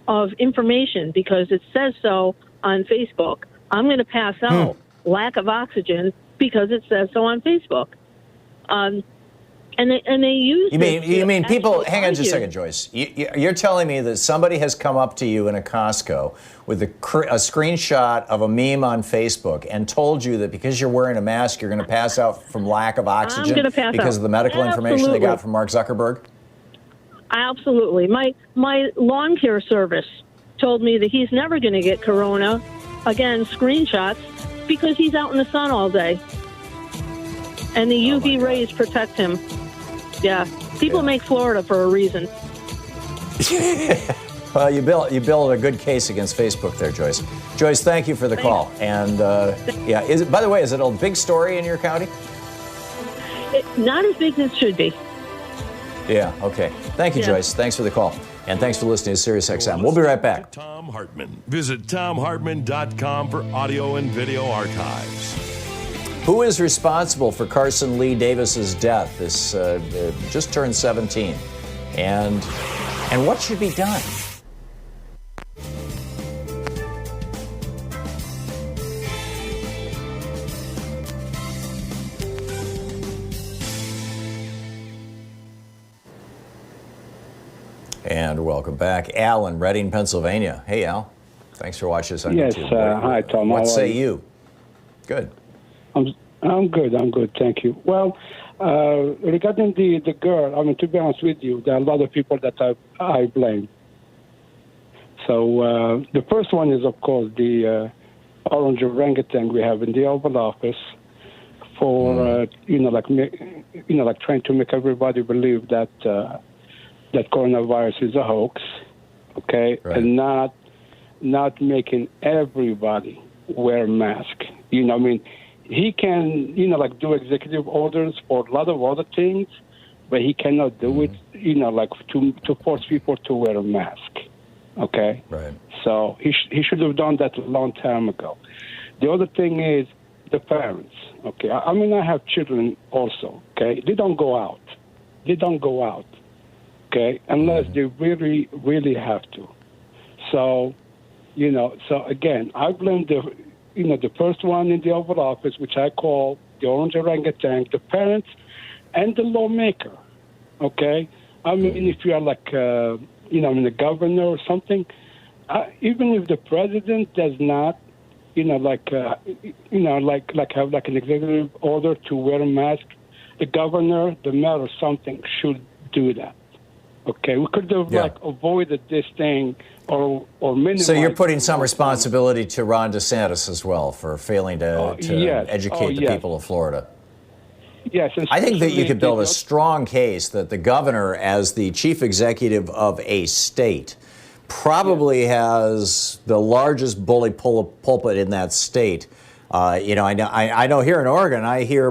of information because it says so on Facebook. I'm going to pass out, lack of oxygen, because it says so on Facebook. And they use. You mean people? Hang on just a second, Joyce. You're telling me that somebody has come up to you in a Costco with a screenshot of a meme on Facebook and told you that because you're wearing a mask, you're going to pass out from lack of oxygen because of the medical information they got from Mark Zuckerberg? Absolutely. My lawn care service told me that he's never going to get corona. Again, screenshots, because he's out in the sun all day. And the UV rays protect him. Yeah. People make Florida for a reason. Well, you build a good case against Facebook there, Joyce. Joyce, thank you for the call. And, by the way, is it a big story in your county? Not as big as it should be. Yeah, okay. Thank you, Joyce. Thanks for the call. And thanks for listening to SiriusXM. We'll be right back. Thom Hartmann. Visit ThomHartmann.com for audio and video archives. Who is responsible for Carsyn Leigh Davis's death? This just turned 17. And what should be done? And welcome back. Al in Reading, Pennsylvania. Hey, Al. Thanks for watching us on YouTube. Yes, hi, Tom. What say you? Good. I'm good, thank you. Well, regarding the girl, to be honest with you, there are a lot of people that I blame. So the first one is, of course, the orange orangutan we have in the Oval Office for, trying to make everybody believe that that coronavirus is a hoax, okay, right. And not making everybody wear a mask. He can, do executive orders for a lot of other things, but he cannot do it, to force people to wear a mask. Okay? Right. So he should have done that a long time ago. The other thing is the parents. Okay? I have children also. Okay? They don't go out. Okay? Unless they really, really have to. So, again, I blame the first one in the Oval Office, which I call the orange orangutan, the parents, and the lawmaker, okay? If you are the governor or something, even if the president does not, have an executive order to wear a mask, the governor, the mayor or something should do that. Okay, we could have avoided this thing or minimized. So you're putting some responsibility to Ron DeSantis as well for failing to educate the people of Florida. Yes, I think that you could build a strong case that the governor, as the chief executive of a state, probably has the largest bully pulpit in that state. I know here in Oregon, I hear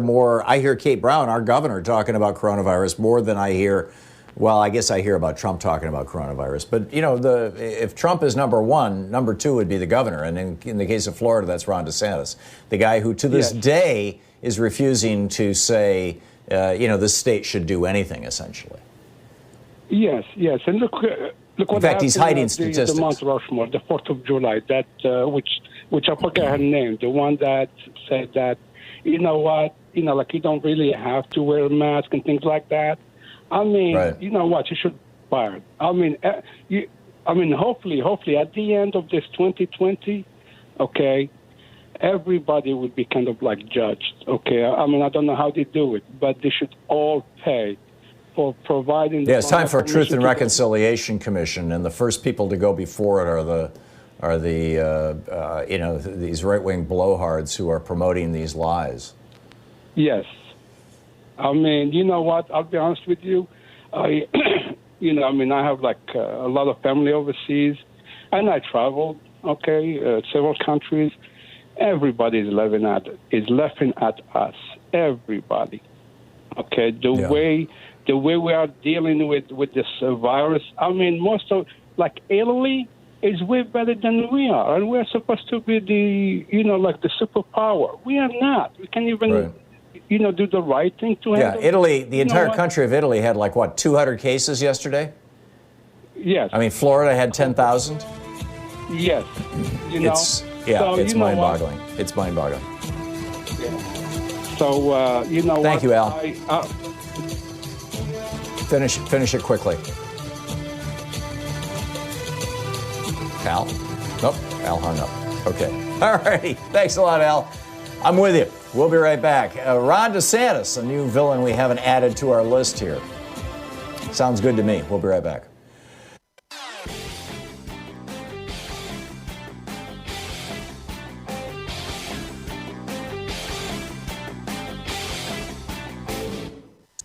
Kate Brown, our governor, talking about coronavirus more than I hear. Well, I guess I hear about Trump talking about coronavirus. But, if Trump is number one, number two would be the governor. And in the case of Florida, that's Ron DeSantis, the guy who to this day is refusing to say, this state should do anything, essentially. Yes. And look what in fact, he's hiding statistics. The Mount Rushmore, the 4th of July, that which I forget her name, the one that said that, you don't really have to wear a mask and things like that. Right. You know what? You should fire. Hopefully, at the end of this 2020, okay, everybody would be kind of judged. Okay, I don't know how they do it, but they should all pay for providing. Yeah, it's time for a Truth and information to Reconciliation Commission, and the first people to go before it are these right-wing blowhards who are promoting these lies. Yes. I mean, you know what? I'll be honest with you. I have like a lot of family overseas, and I traveled, several countries. Everybody is laughing at us. Everybody. Okay, the way we are dealing with this virus. I mean, most of like Italy is way better than we are, and we're supposed to be the superpower. We are not. We can't even do the right thing to handle. Yeah, Italy. The entire country of Italy had 200 cases yesterday. Yes. I mean, Florida had 10,000. Yes. It's mind-boggling. It's mind-boggling. Yeah. So Thank you, Al. Finish it quickly. Al? Nope. Al hung up. Okay. All righty. Thanks a lot, Al. I'm with you. We'll be right back. Ron DeSantis, a new villain we haven't added to our list here. Sounds good to me. We'll be right back.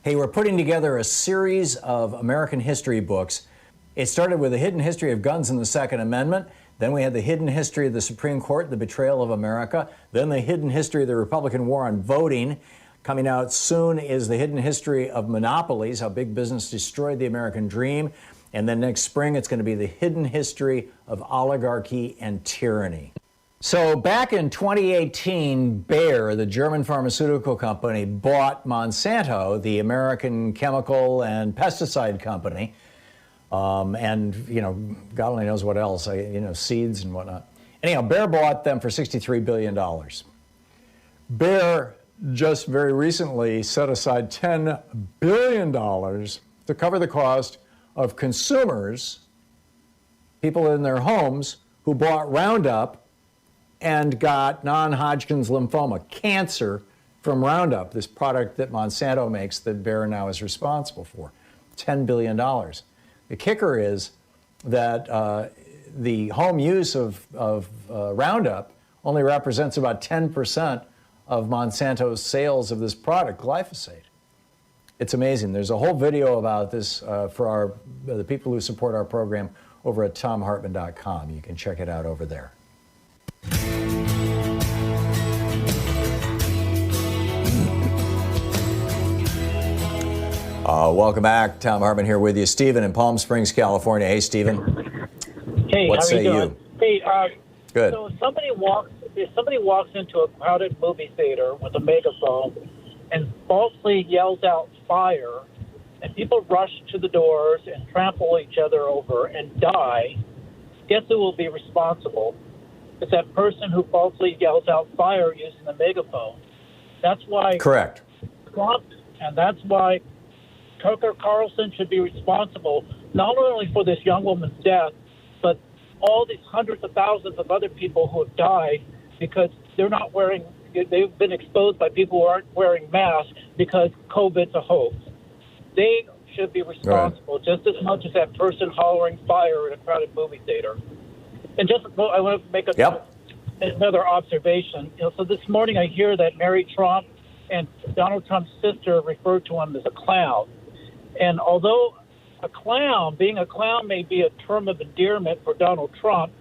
Hey, we're putting together a series of American history books. It started with the hidden history of guns and the Second Amendment. Then we had the hidden history of the Supreme Court, the betrayal of America. Then the hidden history of the Republican war on voting. Coming out soon is the hidden history of monopolies, how big business destroyed the American dream. And then next spring, it's going to be the hidden history of oligarchy and tyranny. So back in 2018, Bayer, the German pharmaceutical company, bought Monsanto, the American chemical and pesticide company. And, God only knows what else, seeds and whatnot. Anyhow, Bayer bought them for $63 billion. Bayer just very recently set aside $10 billion to cover the cost of consumers, people in their homes, who bought Roundup and got non-Hodgkin's lymphoma, cancer, from Roundup, this product that Monsanto makes that Bayer now is responsible for. $10 billion. The kicker is that the home use of Roundup only represents about 10% of Monsanto's sales of this product, glyphosate. It's amazing. There's a whole video about this for the people who support our program over at thomhartmann.com. You can check it out over there. Welcome back. Thom Hartmann here with you. Stephen in Palm Springs, California. Hey, Stephen. Hey, what how say are you doing? Hey, good. So if somebody walks into a crowded movie theater with a megaphone and falsely yells out fire, and people rush to the doors and trample each other over and die, guess who will be responsible? It's that person who falsely yells out fire using the megaphone. That's why. Correct. Trump, and that's why Tucker Carlson should be responsible not only for this young woman's death, but all these hundreds of thousands of other people who have died because they've been exposed by people who aren't wearing masks because COVID's a hoax. They should be responsible just as much as that person hollering fire in a crowded movie theater. And I want to make another observation. So this morning I hear that Mary Trump and Donald Trump's sister referred to him as a clown. And although being a clown may be a term of endearment for Donald Trump,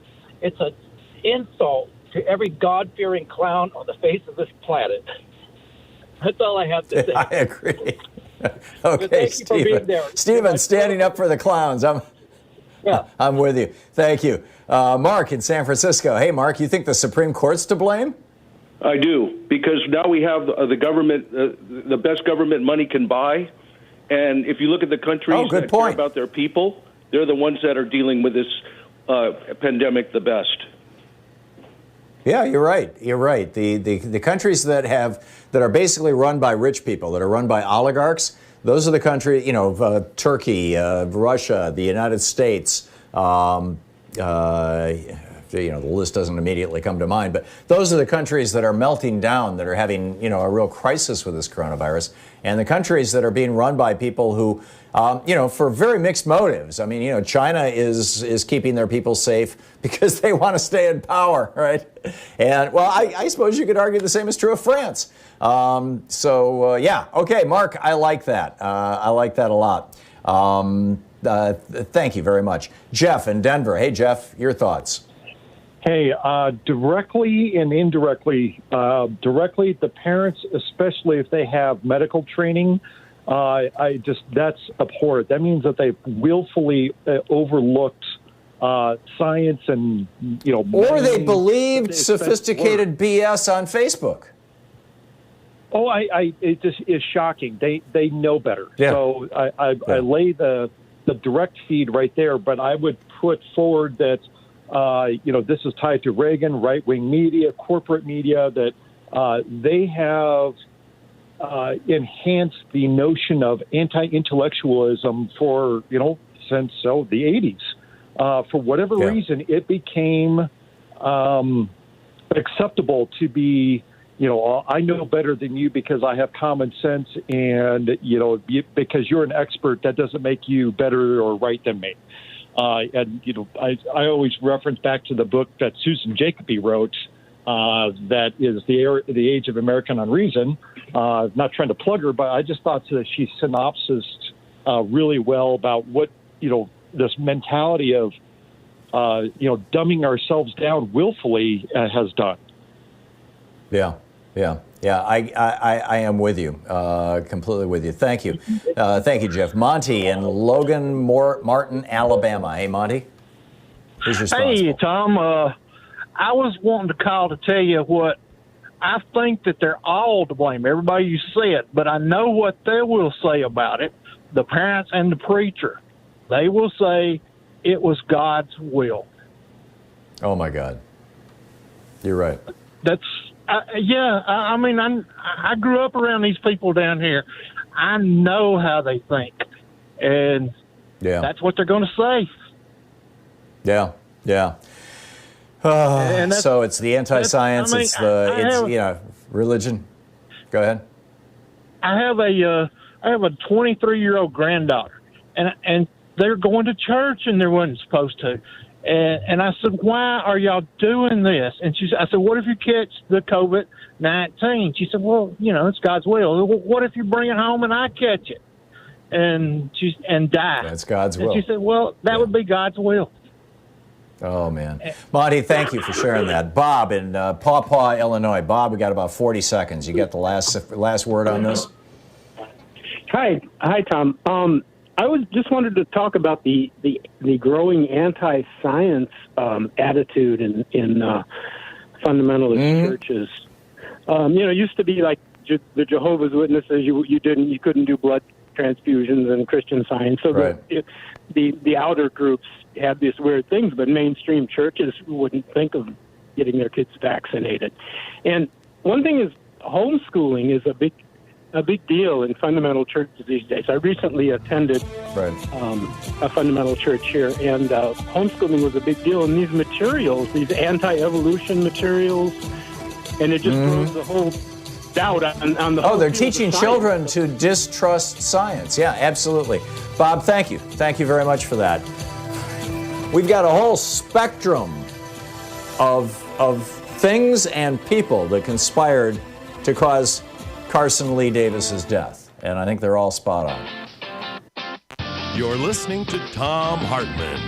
it's an insult to every God-fearing clown on the face of this planet. That's all I have to say. I agree. Okay, Stephen, standing up for the clowns. I'm with you. Thank you. Mark in San Francisco. Hey, Mark, you think the Supreme Court's to blame? I do, because now we have the government, the best government money can buy. And if you look at the countries that care about their people, they're the ones that are dealing with this pandemic the best. Yeah, you're right. You're right. The countries that are basically run by rich people, that are run by oligarchs, those are the countries, Turkey, Russia, the United States, the list doesn't immediately come to mind, but those are the countries that are melting down, that are having, a real crisis with this coronavirus, and the countries that are being run by people who, for very mixed motives. I mean, China is keeping their people safe because they want to stay in power, right? And, well, I suppose you could argue the same is true of France. Okay, Mark, I like that. I like that a lot. Thank you very much. Jeff in Denver. Hey, Jeff, your thoughts. Hey, directly and indirectly, directly, the parents, especially if they have medical training, that's abhorrent. That means that they've willfully overlooked science and, or they believed sophisticated BS on Facebook. Oh, it just is shocking. They know better. Yeah. So I lay the direct feed right there, but I would put forward that, this is tied to Reagan, right-wing media, corporate media, that they have enhanced the notion of anti-intellectualism since the 80s. For whatever reason, it became acceptable to be, I know better than you because I have common sense, and, because you're an expert, that doesn't make you better or right than me. I always reference back to the book that Susan Jacoby wrote, that is the Age of American Unreason. Not trying to plug her, but I just thought that she synopsised really well about what, this mentality of, dumbing ourselves down willfully has done. Yeah. I am with you, completely with you. Thank you. Thank you, Jeff. Monty in Logan Martin, Alabama. Hey, Monty. Who's responsible? Hey, Tom. I was wanting to call to tell you what I think that they're all to blame. Everybody you said, but I know what they will say about it. The parents and the preacher. They will say it was God's will. Oh, my God. You're right. I grew up around these people down here. I know how they think, and that's what they're going to say. Yeah. So it's the anti-science. It's religion. Go ahead. I have a 23-year-old granddaughter, and they're going to church and they weren't supposed to. And I said, why are y'all doing this? And I said, what if you catch the COVID-19? She said, well, it's God's will. What if you bring it home and I catch it and die? That's God's will. And she said, well, that would be God's will. Oh, man. Monty, thank you for sharing that. Bob in Paw Paw, Illinois. Bob, we got about 40 seconds. You got the last word on this? Hi, Tom. I just wanted to talk about the growing anti-science attitude in fundamentalist churches. It used to be like the Jehovah's Witnesses. You couldn't do blood transfusions and Christian Science. So the outer groups had these weird things, but mainstream churches wouldn't think of getting their kids vaccinated. And one thing is, homeschooling is a big deal in fundamental churches these days. I recently attended a fundamental church here, and homeschooling was a big deal. And these materials, these anti-evolution materials, and it just throws the whole doubt on the whole they're teaching children to distrust science. Yeah, absolutely. Bob, thank you. Thank you very much for that. We've got a whole spectrum of things and people that conspired to cause Carsyn Leigh Davis's death, and I think they're all spot on. You're listening to Thom Hartmann.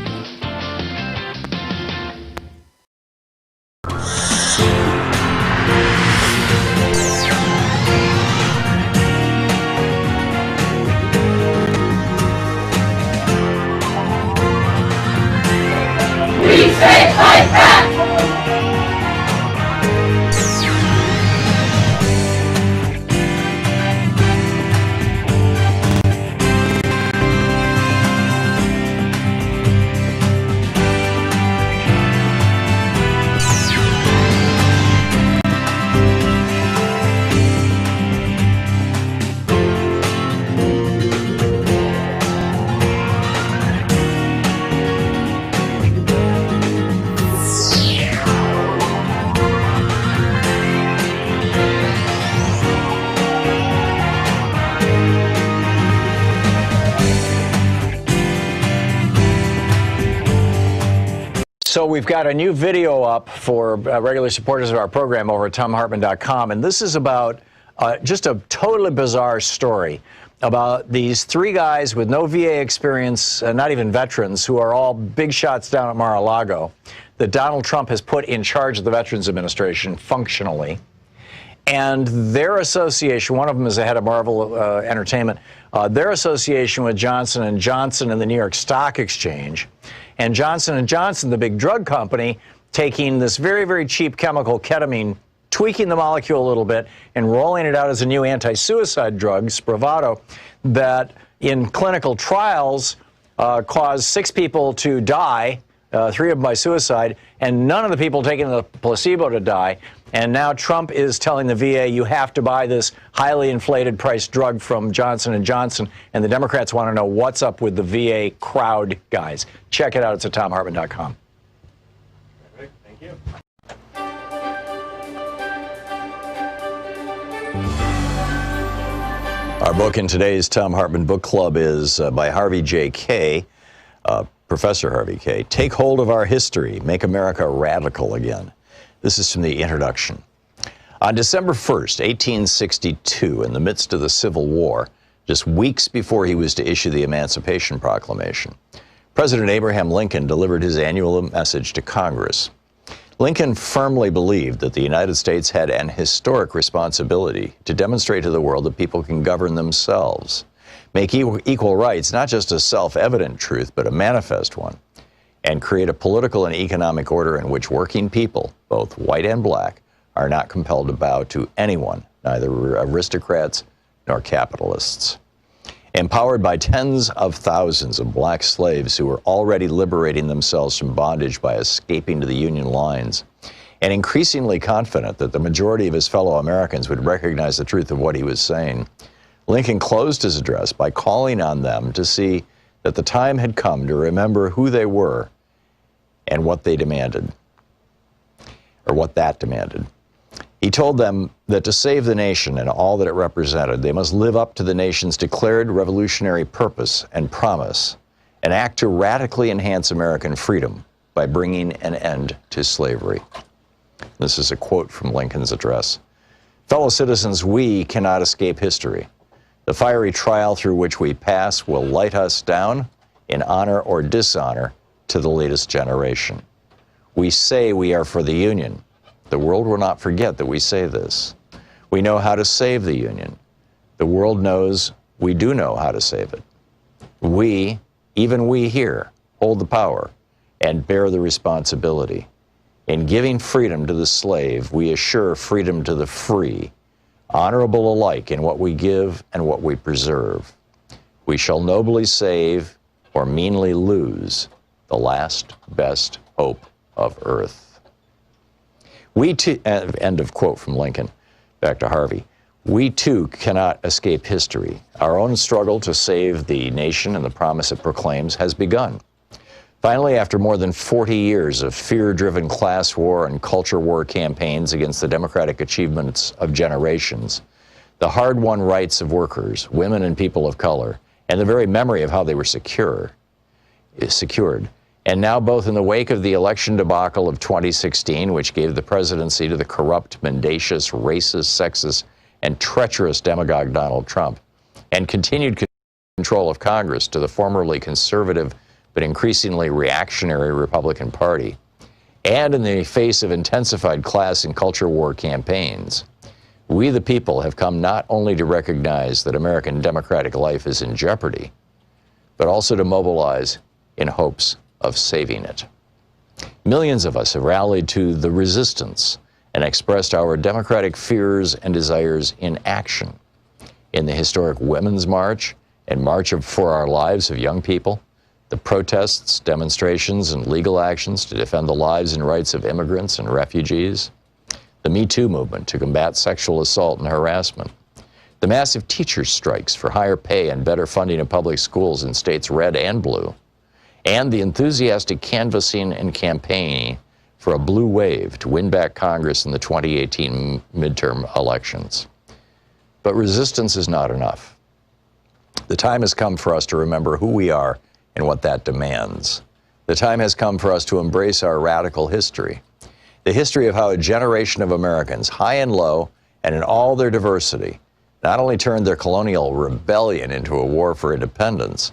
We say fight back! So we've got a new video up for regular supporters of our program over at ThomHartmann.com, and this is about just a totally bizarre story about these three guys with no VA experience, not even veterans, who are all big shots down at Mar-a-Lago, that Donald Trump has put in charge of the Veterans Administration functionally. And their association, one of them is the head of Marvel Entertainment, their association with Johnson & Johnson and the New York Stock Exchange, and Johnson & Johnson, the big drug company, taking this very, very cheap chemical, ketamine, tweaking the molecule a little bit and rolling it out as a new anti-suicide drug, Spravato, that in clinical trials caused 6 people to die, 3 of them by suicide, and none of the people taking the placebo to die. And now Trump is telling the VA, you have to buy this highly inflated price drug from Johnson & Johnson, and the Democrats want to know what's up with the VA crowd guys. Check it out. It's at ThomHartmann.com. Thank you. Our book in today's Thom Hartmann Book Club is by Harvey J. Kaye, Professor Harvey Kaye. Take Hold of Our History, Make America Radical Again. This is from the introduction. On December 1st, 1862, in the midst of the Civil War, just weeks before he was to issue the Emancipation Proclamation, President Abraham Lincoln delivered his annual message to Congress. Lincoln firmly believed that the United States had an historic responsibility to demonstrate to the world that people can govern themselves, make equal rights not just a self-evident truth, but a manifest one, and create a political and economic order in which working people, both white and black, are not compelled to bow to anyone, neither aristocrats nor capitalists. Empowered by tens of thousands of black slaves who were already liberating themselves from bondage by escaping to the Union lines, and increasingly confident that the majority of his fellow Americans would recognize the truth of what he was saying, Lincoln closed his address by calling on them to see that the time had come to remember who they were and what they demanded, or what that demanded. He told them that to save the nation and all that it represented, they must live up to the nation's declared revolutionary purpose and promise, and act to radically enhance American freedom by bringing an end to slavery. This is a quote from Lincoln's address. Fellow citizens, we cannot escape history. The fiery trial through which we pass will light us down in honor or dishonor to the latest generation. We say we are for the Union. The world will not forget that we say this. We know how to save the Union. The world knows we do know how to save it. We, even we here, hold the power and bear the responsibility. In giving freedom to the slave, we assure freedom to the free, honorable alike in what we give and what we preserve. We shall nobly save or meanly lose the last best hope of earth. We too, end of quote from Lincoln. Back to Harvey. We too cannot escape history. Our own struggle to save the nation and the promise it proclaims has begun. Finally, after more than 40 years of fear-driven class war and culture war campaigns against the democratic achievements of generations, the hard-won rights of workers, women and people of color, and the very memory of how they were secured, and now both in the wake of the election debacle of 2016, which gave the presidency to the corrupt, mendacious, racist, sexist, and treacherous demagogue Donald Trump, and continued control of Congress to the formerly conservative but increasingly reactionary Republican Party, and in the face of intensified class and culture war campaigns, we the people have come not only to recognize that American democratic life is in jeopardy, but also to mobilize in hopes of saving it. Millions of us have rallied to the resistance and expressed our democratic fears and desires in action. In the historic Women's March and March for Our Lives of young people, the protests, demonstrations, and legal actions to defend the lives and rights of immigrants and refugees, the Me Too movement to combat sexual assault and harassment, the massive teachers' strikes for higher pay and better funding of public schools in states red and blue, and the enthusiastic canvassing and campaigning for a blue wave to win back Congress in the 2018 midterm elections. But resistance is not enough. The time has come for us to remember who we are and what that demands. The time has come for us to embrace our radical history. The history of how a generation of Americans, high and low, and in all their diversity, not only turned their colonial rebellion into a war for independence,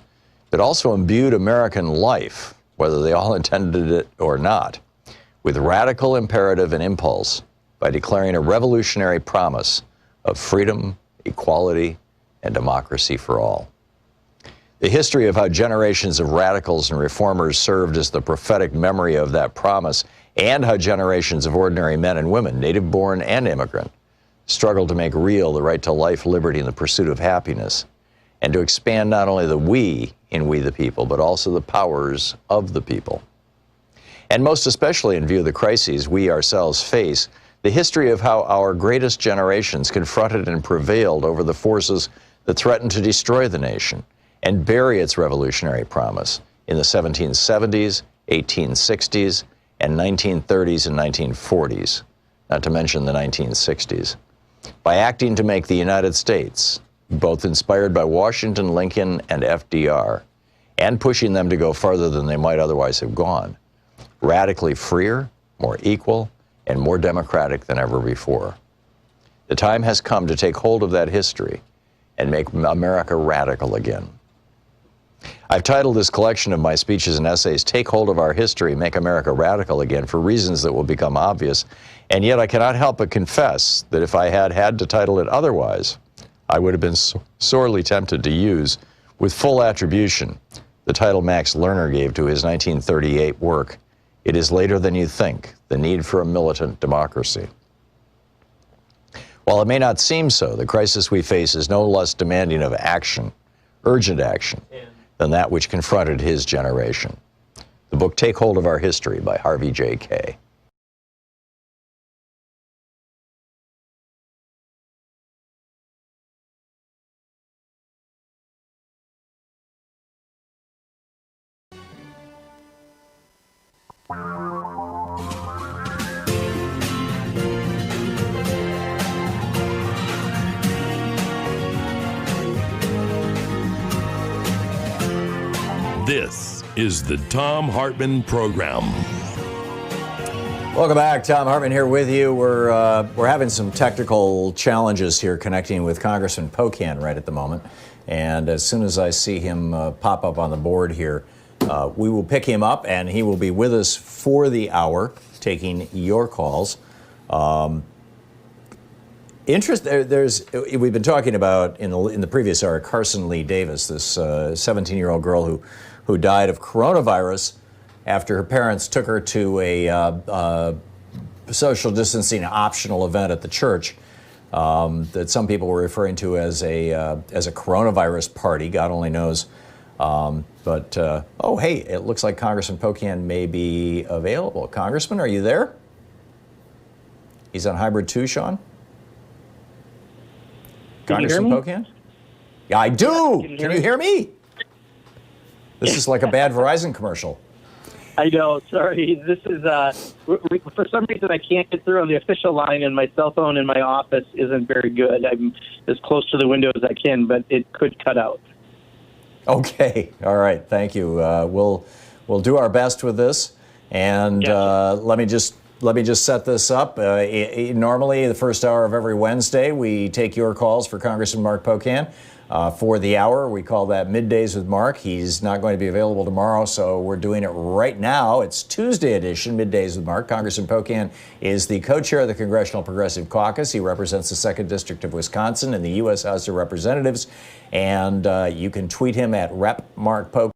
but also imbued American life, whether they all intended it or not, with radical imperative and impulse by declaring a revolutionary promise of freedom, equality, and democracy for all. The history of how generations of radicals and reformers served as the prophetic memory of that promise, and how generations of ordinary men and women, native-born and immigrant, struggled to make real the right to life, liberty, and the pursuit of happiness, and to expand not only the we in We the People, but also the powers of the people. And most especially in view of the crises we ourselves face, the history of how our greatest generations confronted and prevailed over the forces that threatened to destroy the nation and bury its revolutionary promise in the 1770s, 1860s, and 1930s and 1940s, not to mention the 1960s, by acting to make the United States, both inspired by Washington, Lincoln, and FDR, and pushing them to go farther than they might otherwise have gone, radically freer, more equal, and more democratic than ever before. The time has come to take hold of that history and make America radical again. I've titled this collection of my speeches and essays, Take Hold of Our History, Make America Radical Again, for reasons that will become obvious, and yet I cannot help but confess that if I had had to title it otherwise, I would have been sorely tempted to use, with full attribution, the title Max Lerner gave to his 1938 work, It Is Later Than You Think, The Need for a Militant Democracy. While it may not seem so, the crisis we face is no less demanding of action, urgent action, than that which confronted his generation. The book Take Hold of Our History by Harvey J. Kaye. This is the Thom Hartmann Program. Welcome back. Thom Hartmann here with you. We're having some technical challenges here connecting with Congressman Pocan right at the moment. And as soon as I see him pop up on the board here, we will pick him up and he will be with us for the hour, taking your calls. We've been talking about in the previous hour, Carsyn Leigh Davis, this 17-year-old girl who died of coronavirus after her parents took her to a social distancing optional event at the church that some people were referring to as a coronavirus party. God only knows. Oh, hey, it looks like Congressman Pocan may be available. Congressman, are you there? He's on hybrid 2, Sean? Congressman Pocan? Yeah, I do. Can you hear me? This is like a bad Verizon commercial. I know. Sorry. This is, for some reason, I can't get through on the official line, and my cell phone in my office isn't very good. I'm as close to the window as I can, but it could cut out. Okay. All right. Thank you. We'll do our best with this. And let me just set this up. Normally, the first hour of every Wednesday, we take your calls for Congressman Mark Pocan. For the hour, we call that Middays with Mark. He's not going to be available tomorrow, so we're doing it right now. It's Tuesday edition, Middays with Mark. Congressman Pocan is the co-chair of the Congressional Progressive Caucus. He represents the 2nd District of Wisconsin in the U.S. House of Representatives. And you can tweet him at Rep. Mark Pocan.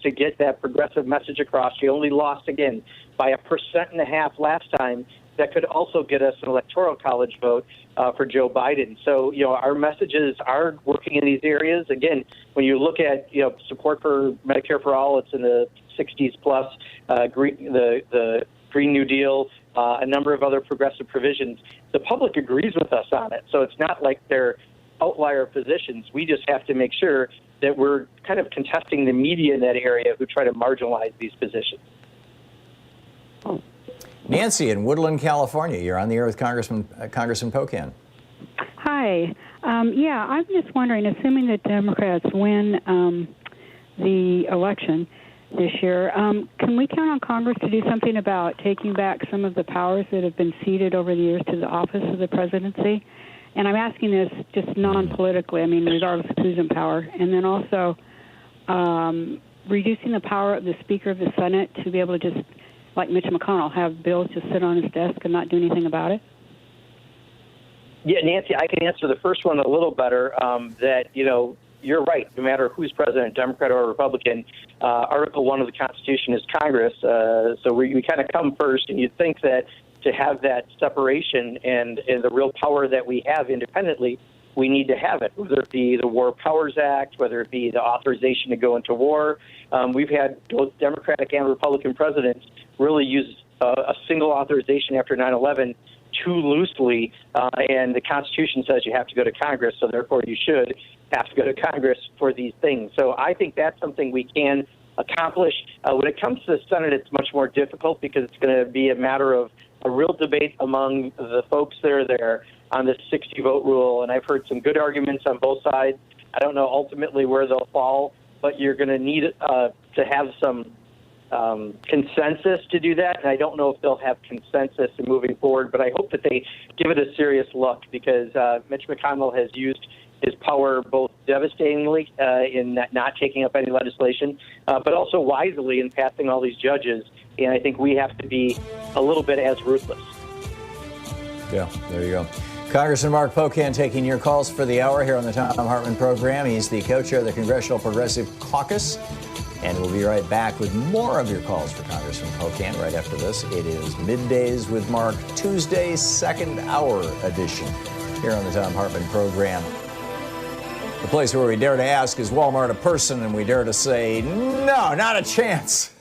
to get that progressive message across. She only lost, again, by 1.5% last time. That could also get us an electoral college vote for Joe Biden. So, our messages are working in these areas. Again, when you look at, support for Medicare for all, it's in the 60s plus, the Green New Deal, a number of other progressive provisions. The public agrees with us on it. So it's not like they're outlier positions. We just have to make sure that we're kind of contesting the media in that area who try to marginalize these positions. Nancy in Woodland, California. You're on the air with Congressman Pocan. Hi. I'm just wondering, assuming that Democrats win the election this year, can we count on Congress to do something about taking back some of the powers that have been ceded over the years to the office of the presidency? And I'm asking this just non-politically, regardless of who's in power. And then also reducing the power of the Speaker of the Senate to be able to just, like Mitch McConnell, have bills just sit on his desk and not do anything about it? Yeah, Nancy, I can answer the first one a little better, that, you're right. No matter who's president, Democrat or Republican, Article 1 of the Constitution is Congress. So we kind of come first, and you'd think that to have that separation and the real power that we have independently, we need to have it, whether it be the War Powers Act, whether it be the authorization to go into war. We've had both Democratic and Republican presidents really use a single authorization after 9/11 too loosely, and the Constitution says you have to go to Congress, so therefore you should have to go to Congress for these things. So I think that's something we can accomplish. When it comes to the Senate, it's much more difficult because it's going to be a matter of a real debate among the folks that are there on this 60-vote rule, and I've heard some good arguments on both sides. I don't know ultimately where they'll fall, but you're going to need to have some consensus to do that, and I don't know if they'll have consensus in moving forward, but I hope that they give it a serious look because Mitch McConnell has used his power both devastatingly in not taking up any legislation, but also wisely in passing all these judges, and I think we have to be a little bit as ruthless. Yeah, there you go. Congressman Mark Pocan taking your calls for the hour here on the Thom Hartmann Program. He's the co-chair of the Congressional Progressive Caucus. And we'll be right back with more of your calls for Congressman Pocan right after this. It is Middays with Mark, Tuesday, second hour edition here on the Thom Hartmann Program. The place where we dare to ask, is Walmart a person? And we dare to say, no, not a chance.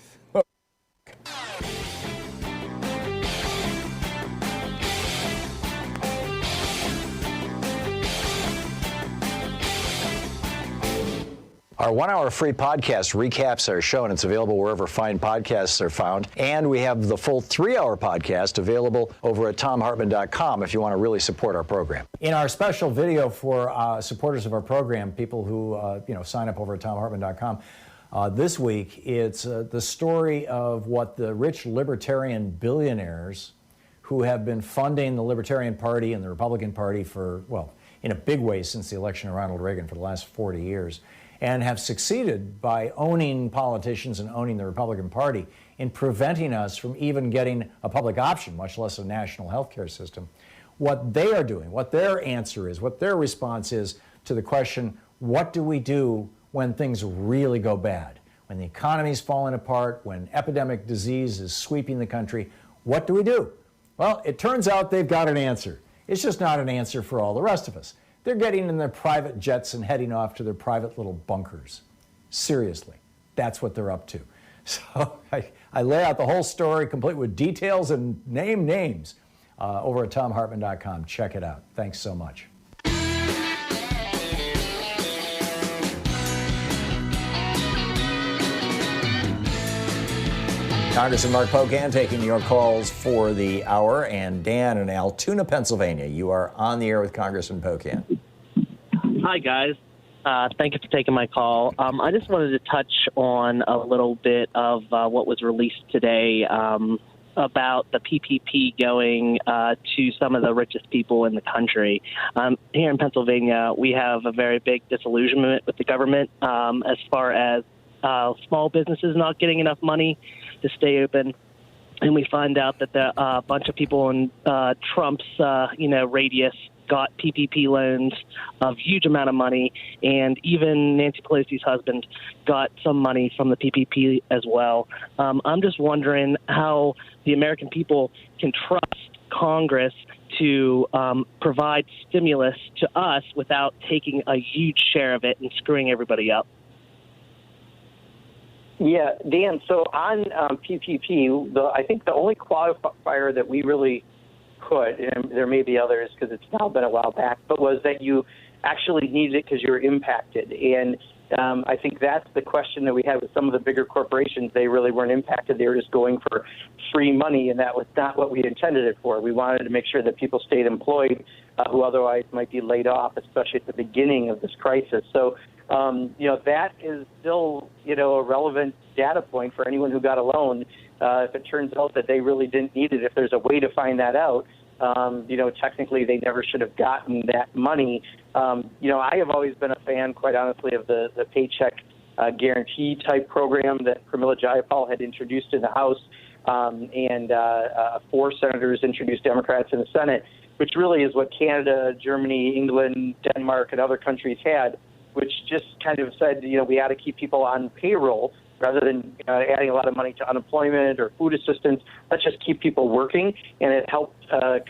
Our 1 hour free podcast recaps our show, and it's available wherever fine podcasts are found. And we have the full 3 hour podcast available over at thomhartmann.com if you want to really support our program. In our special video for supporters of our program, people who sign up over at thomhartmann.com, this week it's the story of what the rich libertarian billionaires who have been funding the Libertarian Party and the Republican Party for, well, in a big way since the election of Ronald Reagan for the last 40 years, and have succeeded by owning politicians and owning the Republican Party in preventing us from even getting a public option, much less a national health care system. What they are doing, what their answer is, what their response is to the question, what do we do when things really go bad? When the economy's falling apart, when epidemic disease is sweeping the country, what do we do? Well, it turns out they've got an answer. It's just not an answer for all the rest of us. They're getting in their private jets and heading off to their private little bunkers. Seriously, that's what they're up to. So I lay out the whole story, complete with details and names, over at thomhartmann.com. Check it out. Thanks so much. Congressman Mark Pocan taking your calls for the hour, and Dan in Altoona, Pennsylvania. You are on the air with Congressman Pocan. Hi, guys. Thank you for taking my call. I just wanted to touch on a little bit of what was released today about the PPP going to some of the richest people in the country. Here in Pennsylvania, we have a very big disillusionment with the government as far as small businesses not getting enough money to stay open, and we find out that a bunch of people in Trump's radius got PPP loans of huge amount of money, and even Nancy Pelosi's husband got some money from the PPP as well. I'm just wondering how the American people can trust Congress to provide stimulus to us without taking a huge share of it and screwing everybody up. Yeah, Dan, so on PPP, I think the only qualifier that we really put, and there may be others because it's now been a while back, but was that you actually needed it because you were impacted. And I think that's the question that we had with some of the bigger corporations. They really weren't impacted. They were just going for free money, and that was not what we intended it for. We wanted to make sure that people stayed employed who otherwise might be laid off, especially at the beginning of this crisis. So, that is still, a relevant data point for anyone who got a loan. If it turns out that they really didn't need it, if there's a way to find that out, technically they never should have gotten that money. I have always been a fan, quite honestly, of the paycheck guarantee type program that Pramila Jayapal had introduced in the House, and 4 senators introduced, Democrats in the Senate, which really is what Canada, Germany, England, Denmark, and other countries had, which just kind of said, we ought to keep people on payroll rather than adding a lot of money to unemployment or food assistance. Let's just keep people working, and it helped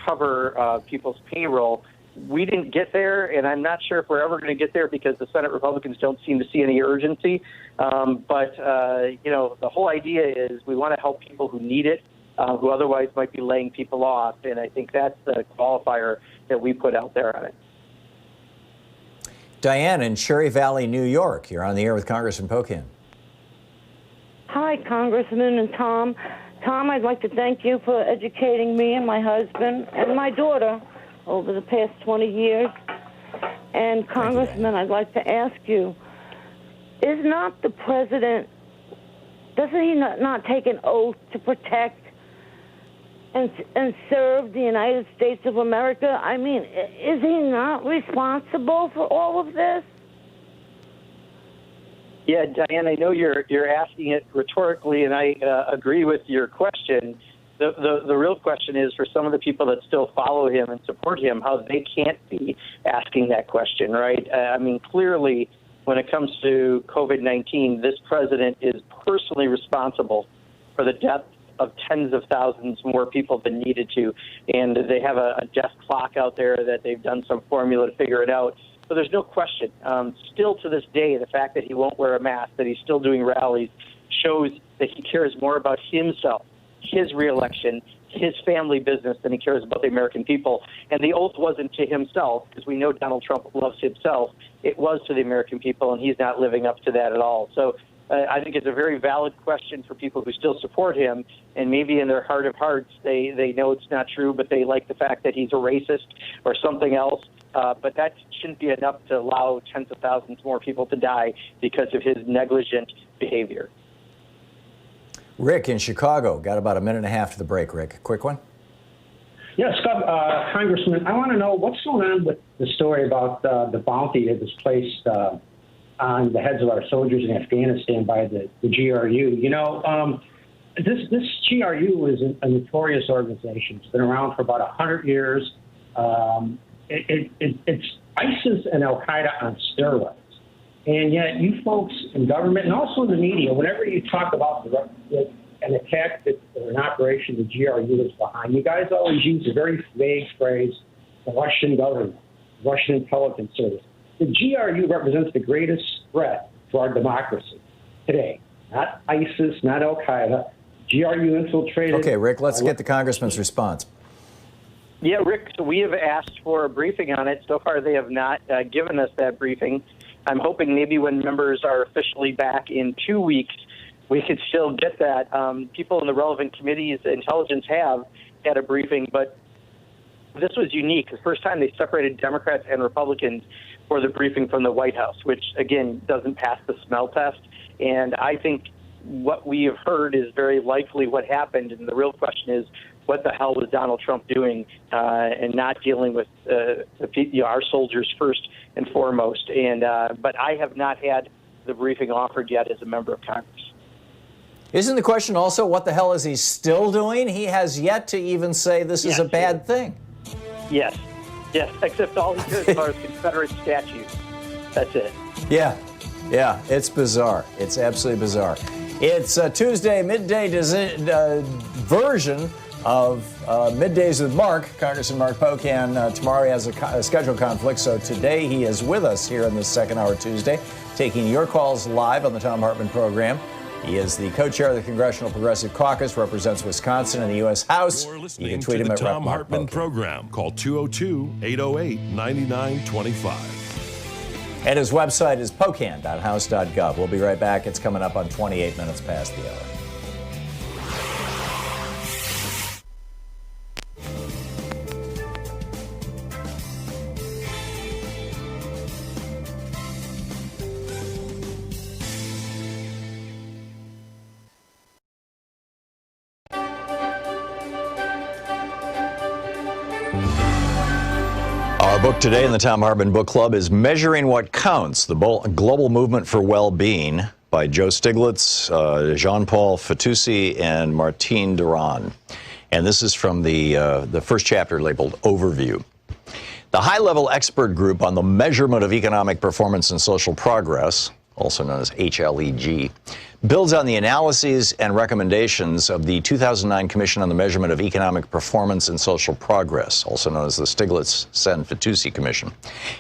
cover people's payroll. We didn't get there, and I'm not sure if we're ever going to get there because the Senate Republicans don't seem to see any urgency. But the whole idea is we want to help people who need it, who otherwise might be laying people off, and I think that's the qualifier that we put out there on it. Diane in Cherry Valley, New York. You're on the air with Congressman Pocan. Hi, Congressman and Tom. Tom, I'd like to thank you for educating me and my husband and my daughter over the past 20 years. And Congressman, I'd like to ask you, is not the president, doesn't he not take an oath to protect and serve the United States of America? I mean, is he not responsible for all of this? Yeah, Diane, I know you're asking it rhetorically, and I agree with your question. The real question is for some of the people that still follow him and support him, how they can't be asking that question, right? I mean, clearly, when it comes to COVID-19, this president is personally responsible for the death of tens of thousands more people than needed to. And they have a death clock out there that they've done some formula to figure it out. So there's no question. Still to this day, the fact that he won't wear a mask, that he's still doing rallies, shows that he cares more about himself, his reelection, his family business than he cares about the American people. And the oath wasn't to himself, because we know Donald Trump loves himself. It was to the American people, and he's not living up to that at all. So I think it's a very valid question for people who still support him, and maybe in their heart of hearts they know it's not true, but they like the fact that he's a racist or something else. But that shouldn't be enough to allow tens of thousands more people to die because of his negligent behavior. Rick in Chicago. Got about a minute and a half to the break, Rick. Quick one. Yes, Congressman, I want to know what's going on with the story about the bounty that was placed on the heads of our soldiers in Afghanistan by the GRU. This GRU is a notorious organization. It's been around for about 100 years. It's ISIS and Al-Qaeda on steroids. And yet you folks in government and also in the media, whenever you talk about an attack or an operation the GRU is behind, you guys always use a very vague phrase, the Russian government, Russian intelligence service. The GRU represents the greatest threat to our democracy today. Not ISIS, not Al-Qaeda. GRU infiltrated. Okay, Rick, let's get the congressman's response. Yeah, Rick, so we have asked for a briefing on it. So far, they have not given us that briefing. I'm hoping maybe when members are officially back in 2 weeks, we could still get that. People in the relevant committees, intelligence have had a briefing, but this was unique. The first time they separated Democrats and Republicans for the briefing from the White House, which, again, doesn't pass the smell test. And I think what we have heard is very likely what happened. And the real question is, what the hell was Donald Trump doing and not dealing with our soldiers first and foremost? And but I have not had the briefing offered yet as a member of Congress. Isn't the question also, what the hell is he still doing? He has yet to even say this is a bad thing. Yes. Yes, except all he cares about is Confederate statues. That's it. Yeah, it's bizarre. It's absolutely bizarre. It's Tuesday midday version of Middays with Mark, Congressman Mark Pocan. Tomorrow he has a schedule conflict, so today he is with us here in this second hour Tuesday, taking your calls live on the Thom Hartmann Program. He is the co-chair of the Congressional Progressive Caucus, represents Wisconsin in the U.S. House. You can tweet him at Thom Mark Hartmann Pocan. Program. Call 202-808-9925. And his website is pocan.house.gov. We'll be right back. It's coming up on 28 minutes past the hour. Our book today in the Thom Hartmann Book Club is Measuring What Counts, the Global Movement for Well-Being by Joe Stiglitz, Jean-Paul Fitoussi, and Martine Duran. And this is from the first chapter labeled Overview. The high-level expert group on the measurement of economic performance and social progress, also known as HLEG, builds on the analyses and recommendations of the 2009 Commission on the Measurement of Economic Performance and Social Progress, also known as the Stiglitz-Sen-Fitoussi Commission,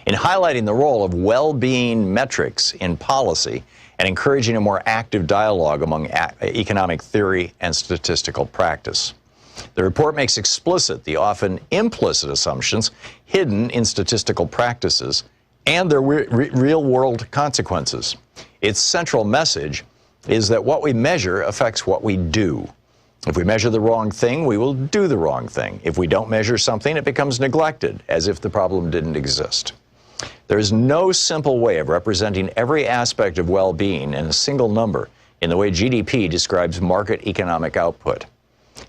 in highlighting the role of well-being metrics in policy and encouraging a more active dialogue among economic theory and statistical practice. The report makes explicit the often implicit assumptions hidden in statistical practices and their real-world consequences. Its central message is that what we measure affects what we do. If we measure the wrong thing, we will do the wrong thing. If we don't measure something, it becomes neglected, as if the problem didn't exist. There is no simple way of representing every aspect of well-being in a single number in the way GDP describes market economic output.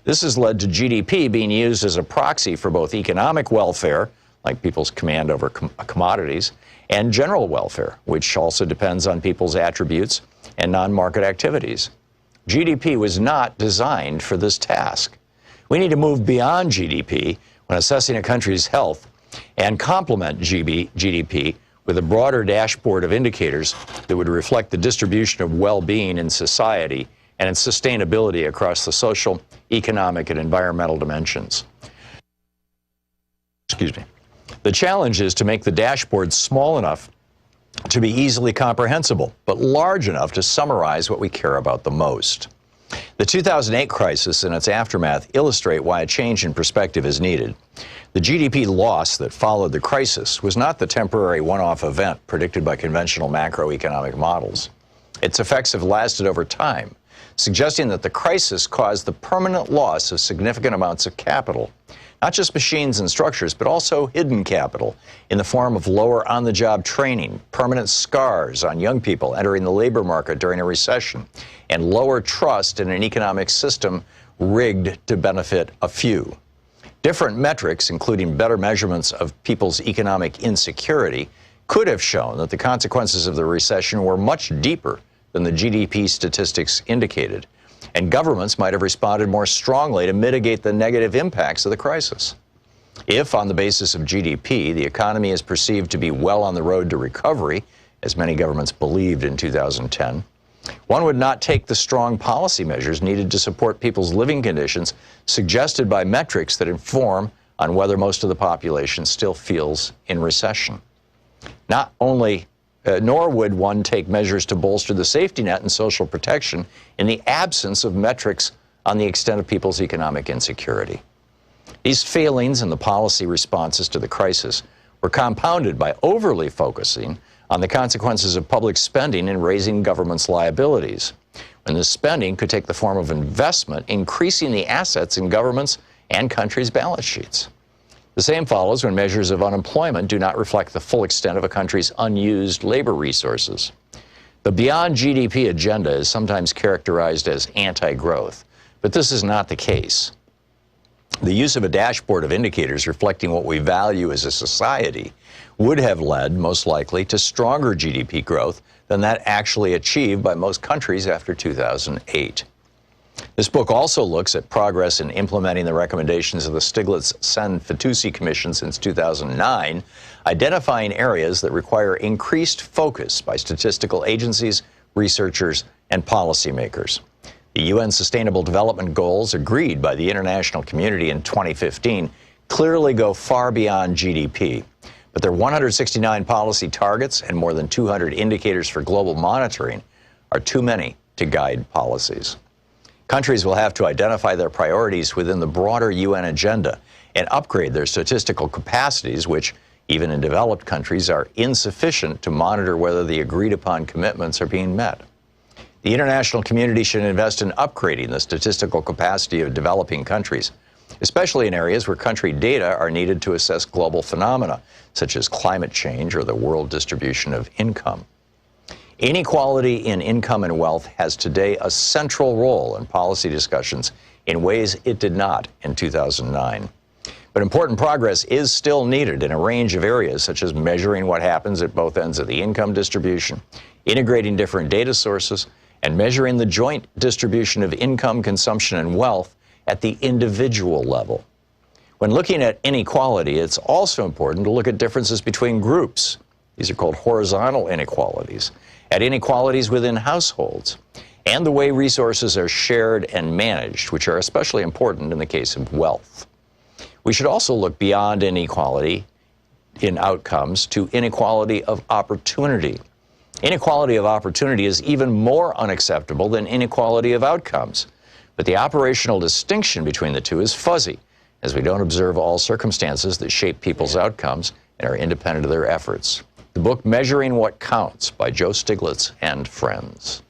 This has led to GDP being used as a proxy for both economic welfare, like people's command over commodities, and general welfare, which also depends on people's attributes and non-market activities. GDP was not designed for this task. We need to move beyond GDP when assessing a country's health and complement GDP with a broader dashboard of indicators that would reflect the distribution of well-being in society and its sustainability across the social, economic, and environmental dimensions. Excuse me. The challenge is to make the dashboard small enough to be easily comprehensible, but large enough to summarize what we care about the most. The 2008 crisis and its aftermath illustrate why a change in perspective is needed. The GDP loss that followed the crisis was not the temporary one-off event predicted by conventional macroeconomic models. Its effects have lasted over time, suggesting that the crisis caused the permanent loss of significant amounts of capital. Not just machines and structures, but also hidden capital in the form of lower on-the-job training, permanent scars on young people entering the labor market during a recession, and lower trust in an economic system rigged to benefit a few. Different metrics, including better measurements of people's economic insecurity, could have shown that the consequences of the recession were much deeper than the GDP statistics indicated, and governments might have responded more strongly to mitigate the negative impacts of the crisis. If, on the basis of GDP, the economy is perceived to be well on the road to recovery, as many governments believed in 2010, one would not take the strong policy measures needed to support people's living conditions suggested by metrics that inform on whether most of the population still feels in recession. Nor would one take measures to bolster the safety net and social protection in the absence of metrics on the extent of people's economic insecurity. These failings in the policy responses to the crisis were compounded by overly focusing on the consequences of public spending and raising government's liabilities, when this spending could take the form of investment, increasing the assets in governments and countries' balance sheets. The same follows when measures of unemployment do not reflect the full extent of a country's unused labor resources. The beyond GDP agenda is sometimes characterized as anti-growth, but this is not the case. The use of a dashboard of indicators reflecting what we value as a society would have led, most likely, to stronger GDP growth than that actually achieved by most countries after 2008. This book also looks at progress in implementing the recommendations of the Stiglitz-Sen-Fitoussi Commission since 2009, identifying areas that require increased focus by statistical agencies, researchers, and policymakers. The UN Sustainable Development Goals, agreed by the international community in 2015, clearly go far beyond GDP. But their 169 policy targets and more than 200 indicators for global monitoring are too many to guide policies. Countries will have to identify their priorities within the broader UN agenda and upgrade their statistical capacities, which, even in developed countries, are insufficient to monitor whether the agreed-upon commitments are being met. The international community should invest in upgrading the statistical capacity of developing countries, especially in areas where country data are needed to assess global phenomena, such as climate change or the world distribution of income. Inequality in income and wealth has today a central role in policy discussions in ways it did not in 2009. But important progress is still needed in a range of areas, such as measuring what happens at both ends of the income distribution, integrating different data sources, and measuring the joint distribution of income, consumption, and wealth at the individual level. When looking at inequality, it's also important to look at differences between groups. These are called horizontal inequalities, at inequalities within households, and the way resources are shared and managed, which are especially important in the case of wealth. We should also look beyond inequality in outcomes to inequality of opportunity. Inequality of opportunity is even more unacceptable than inequality of outcomes. But the operational distinction between the two is fuzzy, as we don't observe all circumstances that shape people's outcomes and are independent of their efforts. The book Measuring What Counts by Joe Stiglitz and Friends.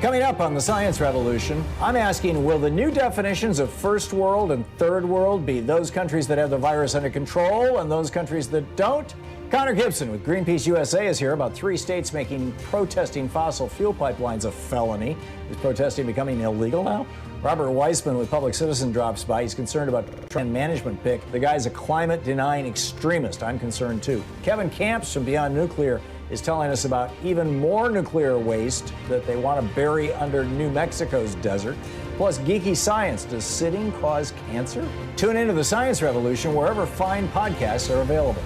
Coming up on the Science Revolution, I'm asking, will the new definitions of first world and third world be those countries that have the virus under control and those countries that don't? Connor Gibson with Greenpeace USA is here about 3 states making protesting fossil fuel pipelines a felony. Is protesting becoming illegal now? Robert Weissman with Public Citizen drops by. He's concerned about trend management pick. The guy's a climate-denying extremist. I'm concerned too. Kevin Camps from Beyond Nuclear is telling us about even more nuclear waste that they want to bury under New Mexico's desert. Plus, geeky science. Does sitting cause cancer? Tune into the Science Revolution wherever fine podcasts are available.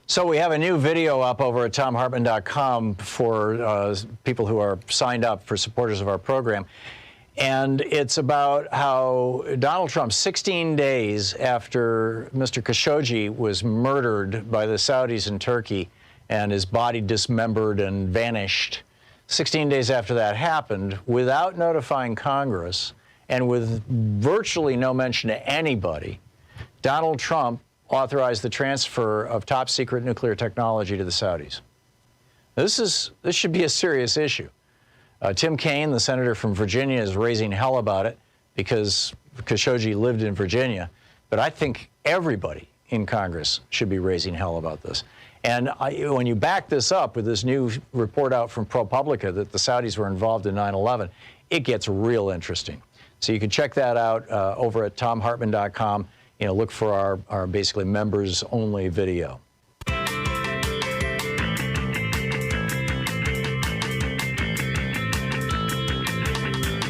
So we have a new video up over at thomhartmann.com for people who are signed up for supporters of our program. And it's about how Donald Trump, 16 days after Mr. Khashoggi was murdered by the Saudis in Turkey and his body dismembered and vanished, 16 days after that happened, without notifying Congress and with virtually no mention to anybody, Donald Trump authorized the transfer of top secret nuclear technology to the Saudis. This should be a serious issue. Tim Kaine, the senator from Virginia, is raising hell about it because Khashoggi lived in Virginia. But I think everybody in Congress should be raising hell about this. And when you back this up with this new report out from ProPublica that the Saudis were involved in 9/11, it gets real interesting. So you can check that out over at thomhartmann.com. You know, look for our basically members-only video.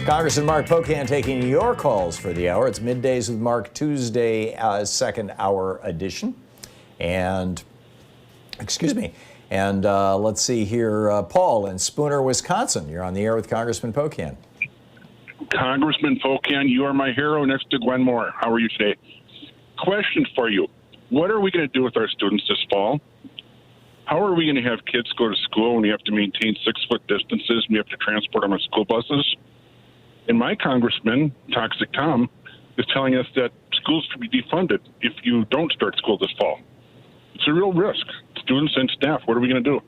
Congressman Mark Pocan taking your calls for the hour. It's Middays with Mark, Tuesday, second hour edition. And, excuse me, and let's see here, Paul in Spooner, Wisconsin. You're on the air with Congressman Pocan. Congressman Pocan, you are my hero next to Gwen Moore. How are you today? Question for you. What are we going to do with our students this fall? How are we going to have kids go to school when we have to maintain 6-foot distances and we have to transport them on school buses? And my congressman, Toxic Tom, is telling us that schools could be defunded if you don't start school this fall. It's a real risk. Students and staff, what are we going to do?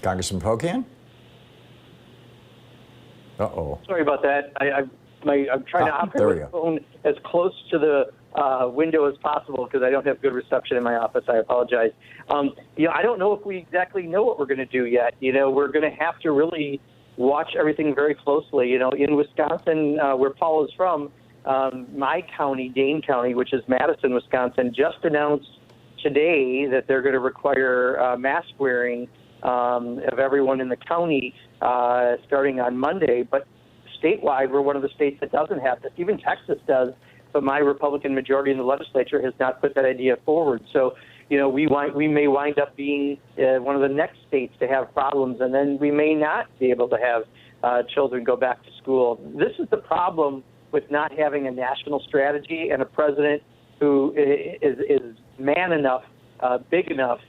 Congressman Pocan? Uh-oh. Sorry about that. I'm trying to operate the phone as close to the window as possible because I don't have good reception in my office. I apologize. I don't know if we exactly know what we're going to do yet. We're going to have to really watch everything very closely. In Wisconsin, where Paul is from, my county, Dane County, which is Madison, Wisconsin, just announced today that they're going to require mask wearing of everyone in the county starting on Monday. But statewide, we're one of the states that doesn't have this. Even Texas does, but my Republican majority in the legislature has not put that idea forward. So, we may wind up being one of the next states to have problems, and then we may not be able to have children go back to school. This is the problem with not having a national strategy and a president who is man enough, big enough,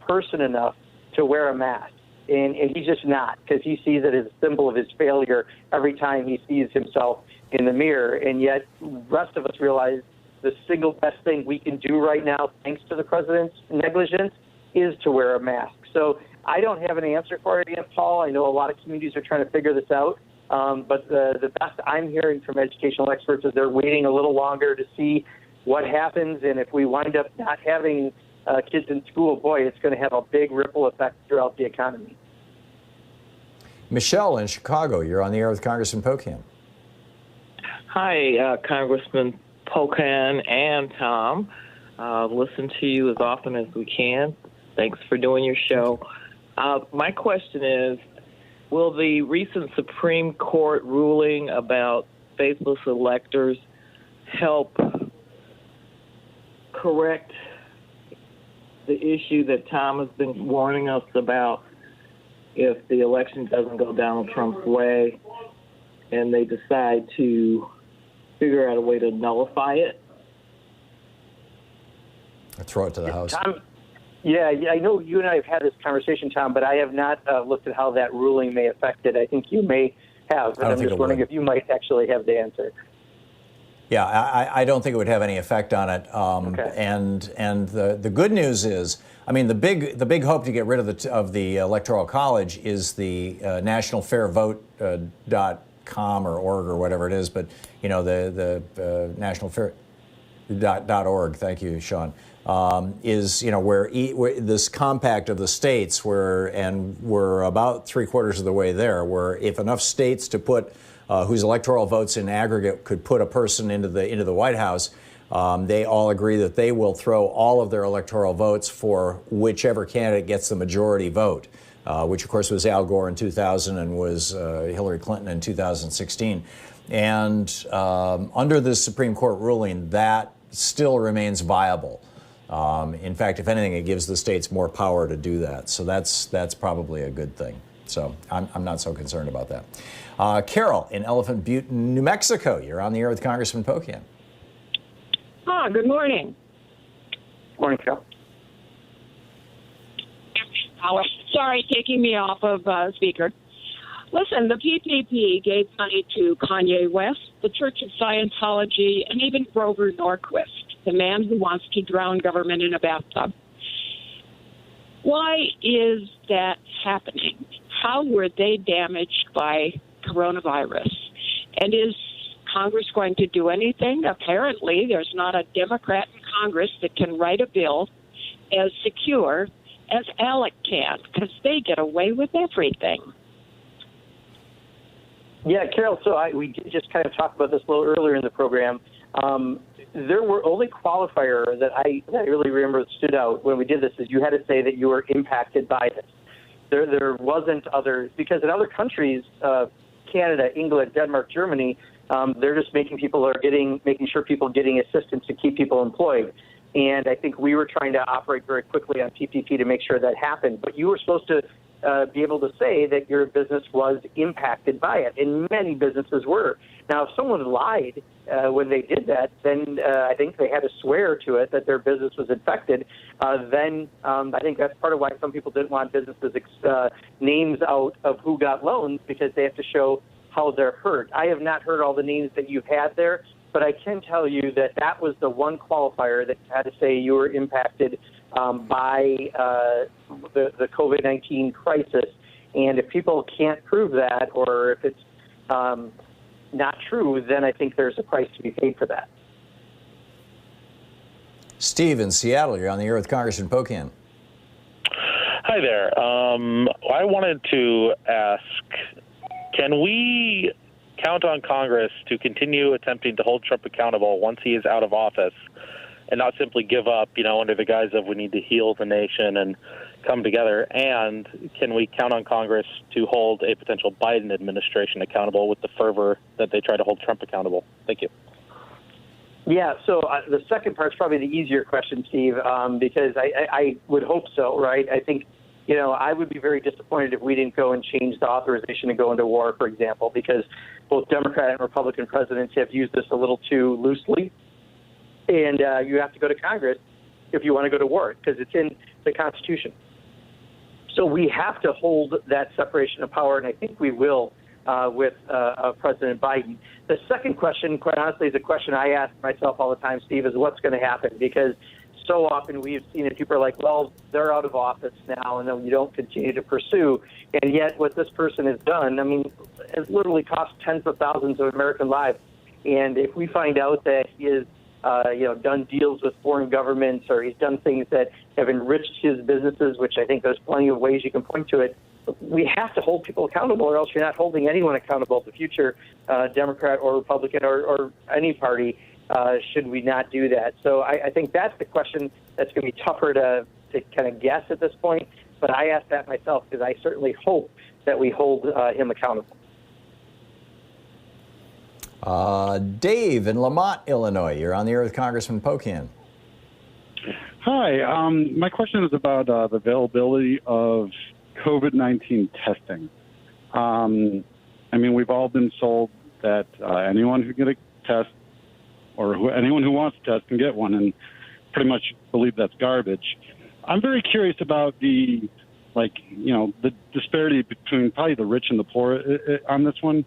person enough to wear a mask. And he's just not, because he sees it as a symbol of his failure every time he sees himself in the mirror. And yet the rest of us realize the single best thing we can do right now, thanks to the president's negligence, is to wear a mask. So I don't have an answer for it yet, Paul. I know a lot of communities are trying to figure this out. But the best I'm hearing from educational experts is they're waiting a little longer to see what happens. And if we wind up not having kids in school, boy, it's going to have a big ripple effect throughout the economy. Michelle in Chicago, you're on the air with Congressman Pocan. Hi, Congressman Pocan and Tom. Listen to you as often as we can. Thanks for doing your show. My question is, will the recent Supreme Court ruling about faithless electors help correct the issue that Tom has been warning us about if the election doesn't go Donald Trump's way and they decide to figure out a way to nullify it? Throw it to the House. Tom, yeah, I know you and I have had this conversation, Tom, but I have not looked at how that ruling may affect it. I think you may have, and I'm just wondering if you might actually have the answer. Yeah, I don't think it would have any effect on it. Okay. And the good news is, I mean, the big hope to get rid of the Electoral College is the nationalfairvote.com or org or whatever it is, but the nationalfair.org. Thank you, Sean. Is where this compact of the states we're about 3/4 of the way there, where if enough states to put whose electoral votes in aggregate could put a person into the White House, they all agree that they will throw all of their electoral votes for whichever candidate gets the majority vote, which of course was Al Gore in 2000 and was Hillary Clinton in 2016. And under this Supreme Court ruling, that still remains viable. In fact, if anything, it gives the states more power to do that. So that's probably a good thing. So I'm not so concerned about that. Carol in Elephant Butte, New Mexico. You're on the air with Congressman Pocan. Good morning. Morning, Carol. Sorry, taking me off of speaker. Listen, the PPP gave money to Kanye West, the Church of Scientology, and even Grover Norquist, the man who wants to drown government in a bathtub. Why is that happening? How were they damaged by coronavirus? And is Congress going to do anything? Apparently, there's not a Democrat in Congress that can write a bill as secure as ALEC can, because they get away with everything. Yeah, Carol, so we did just kind of talk about this a little earlier in the program. There were only qualifier that I really remember that stood out when we did this is you had to say that you were impacted by this. There wasn't others, because in other countries, Canada, England, Denmark, Germany, they're just making sure people are getting assistance to keep people employed. And I think we were trying to operate very quickly on PPP to make sure that happened. But you were supposed to be able to say that your business was impacted by it, and many businesses were. Now, if someone lied when they did that, then I think they had to swear to it that their business was infected. Then I think that's part of why some people didn't want businesses names out of who got loans, because they have to show how they're hurt. I have not heard all the names that you've had there, but I can tell you that was the one qualifier that had to say you were impacted by the COVID-19 crisis. And if people can't prove that, or if it's not true, then I think there's a price to be paid for that. Steve in Seattle, you're on the air with Congressman Pocan. Hi there. I wanted to ask, can we count on Congress to continue attempting to hold Trump accountable once he is out of office and not simply give up, under the guise of we need to heal the nation and come together? And can we count on Congress to hold a potential Biden administration accountable with the fervor that they try to hold Trump accountable? Thank you. Yeah, so the second part's probably the easier question, Steve, because I would hope so, right? I think, I would be very disappointed if we didn't go and change the authorization to go into war, for example, because both Democrat and Republican presidents have used this a little too loosely. And you have to go to Congress if you want to go to war, because it's in the Constitution. So we have to hold that separation of power, and I think we will with President Biden. The second question, quite honestly, is a question I ask myself all the time, Steve, is what's going to happen? Because so often we've seen it, people are like, well, they're out of office now, and then you don't continue to pursue. And yet what this person has done, it's literally cost tens of thousands of American lives. And if we find out that he has done deals with foreign governments, or he's done things that have enriched his businesses, which I think there's plenty of ways you can point to it, we have to hold people accountable, or else you're not holding anyone accountable. The future Democrat or Republican or any party, should we not do that? So I think that's the question that's going to be tougher to kind of guess at this point. But I ask that myself because I certainly hope that we hold him accountable. Dave in Lamont, Illinois. You're on the air with Congressman Pocan. Hi. My question is about the availability of COVID-19 testing. We've all been sold that anyone who can get a test, or anyone who wants to test can get one, and pretty much believe that's garbage. I'm very curious about the disparity between probably the rich and the poor on this one.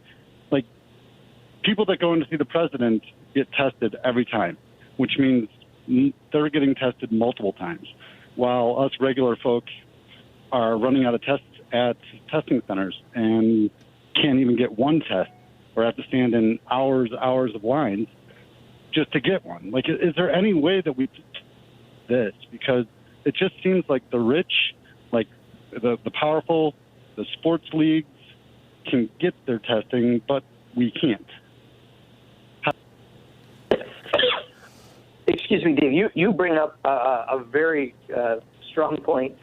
People that go in to see the president get tested every time, which means they're getting tested multiple times, while us regular folk are running out of tests at testing centers and can't even get one test, or have to stand in hours of lines just to get one. Is there any way that we do this? Because it just seems like the rich, the powerful, the sports leagues can get their testing, but we can't. Excuse me, Dave, you bring up a very strong point.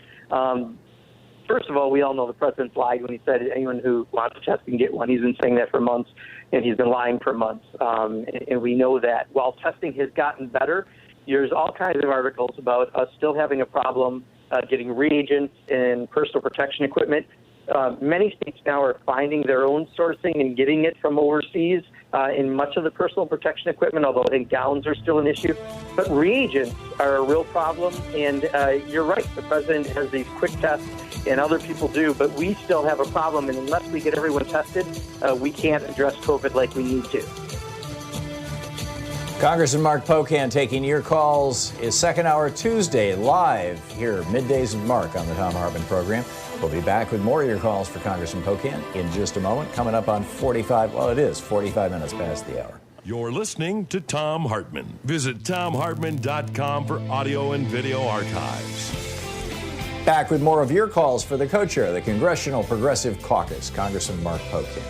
First of all, we all know the president's lied when he said anyone who wants to test can get one. He's been saying that for months, and he's been lying for months. And we know that. While testing has gotten better, there's all kinds of articles about us still having a problem getting reagents and personal protection equipment. Many states now are finding their own sourcing and getting it from overseas in much of the personal protection equipment, although I think gowns are still an issue. But reagents are a real problem, and you're right, the president has these quick tests, and other people do, but we still have a problem, and unless we get everyone tested, we can't address COVID like we need to. Congressman Mark Pocan taking your calls is Second Hour Tuesday live here, middays with Mark on the Thom Hartmann Program. We'll be back with more of your calls for Congressman Pocan in just a moment. Coming up on 45 minutes past the hour. You're listening to Thom Hartmann. Visit ThomHartmann.com for audio and video archives. Back with more of your calls for the co-chair of the Congressional Progressive Caucus, Congressman Mark Pocan.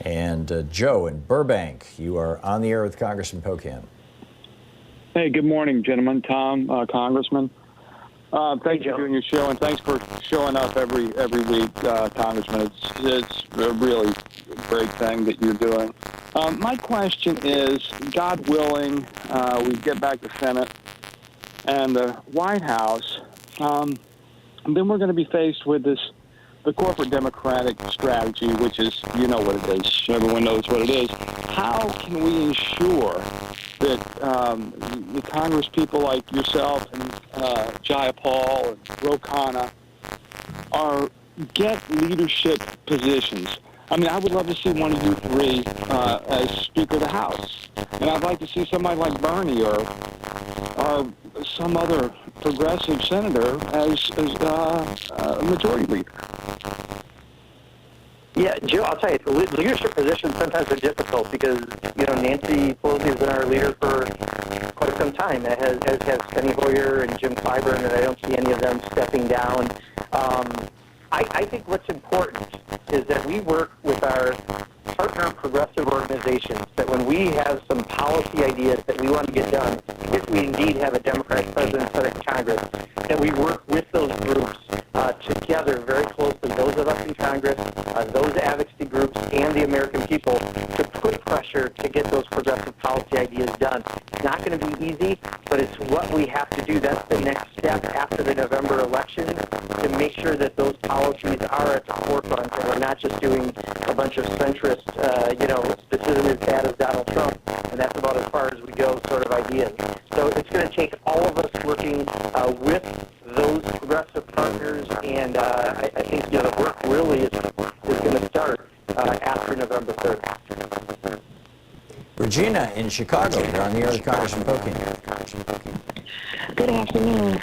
And Joe in Burbank, you are on the air with Congressman Pocan. Hey, good morning, gentlemen. Tom, Congressman. Thanks for doing your show, and thanks for showing up every week, Congressman. It's a really great thing that you're doing. My question is, God willing, we get back to Senate and the White House, and then we're going to be faced with the corporate Democratic strategy, which is, you know what it is. Everyone knows what it is. How can we ensure that the Congress people like yourself and Jayapal and Ro Khanna get leadership positions? I would love to see one of you three as Speaker of the House. And I'd like to see somebody like Bernie or some other progressive senator as majority leader. Yeah, Joe, I'll tell you, leadership positions sometimes are difficult because, Nancy Pelosi has been our leader for quite some time, as has Steny Hoyer and Jim Clyburn, and I don't see any of them stepping down. I think what's important is that we work with our partner progressive organizations, that when we have some policy ideas that we want to get done, if we indeed have a Democratic president, Senate, and Congress, that we work with those groups together very closely, those of us in Congress, those advocacy groups, and the American people, to put pressure to get those progressive policy ideas done. It's not going to be easy, but it's what we have to do. That's the next step after the November election, to make sure that those policies are at the forefront, and we're not just doing a bunch of centrist, this isn't as bad as Donald Trump, and that's about as far as we go sort of ideas. So it's going to take all of us working with those progressive partners, and I think the work really is going to start after November 3rd. Regina in Chicago, you're on the air with Congressman Pocan. Good afternoon.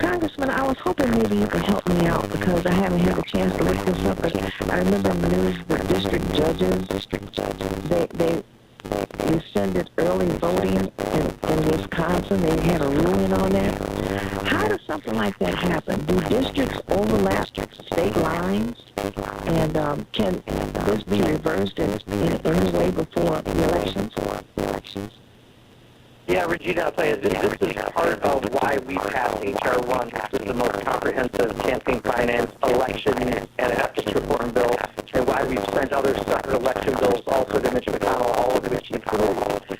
Congressman, I was hoping maybe you could help me out because I haven't had a chance to look this up, but I remember in the news the district judges, they rescinded early voting in Wisconsin. They had a ruling on that. How does something like that happen? Do districts overlap state lines? And can this be reversed in any way before the elections? Yeah, Regina, I'll tell you, this is part of why we passed H.R. 1, which is the most comprehensive campaign finance, election, and ethics reform bill, and why we've sent other separate election bills also to Mitch McConnell, all of which he's approved in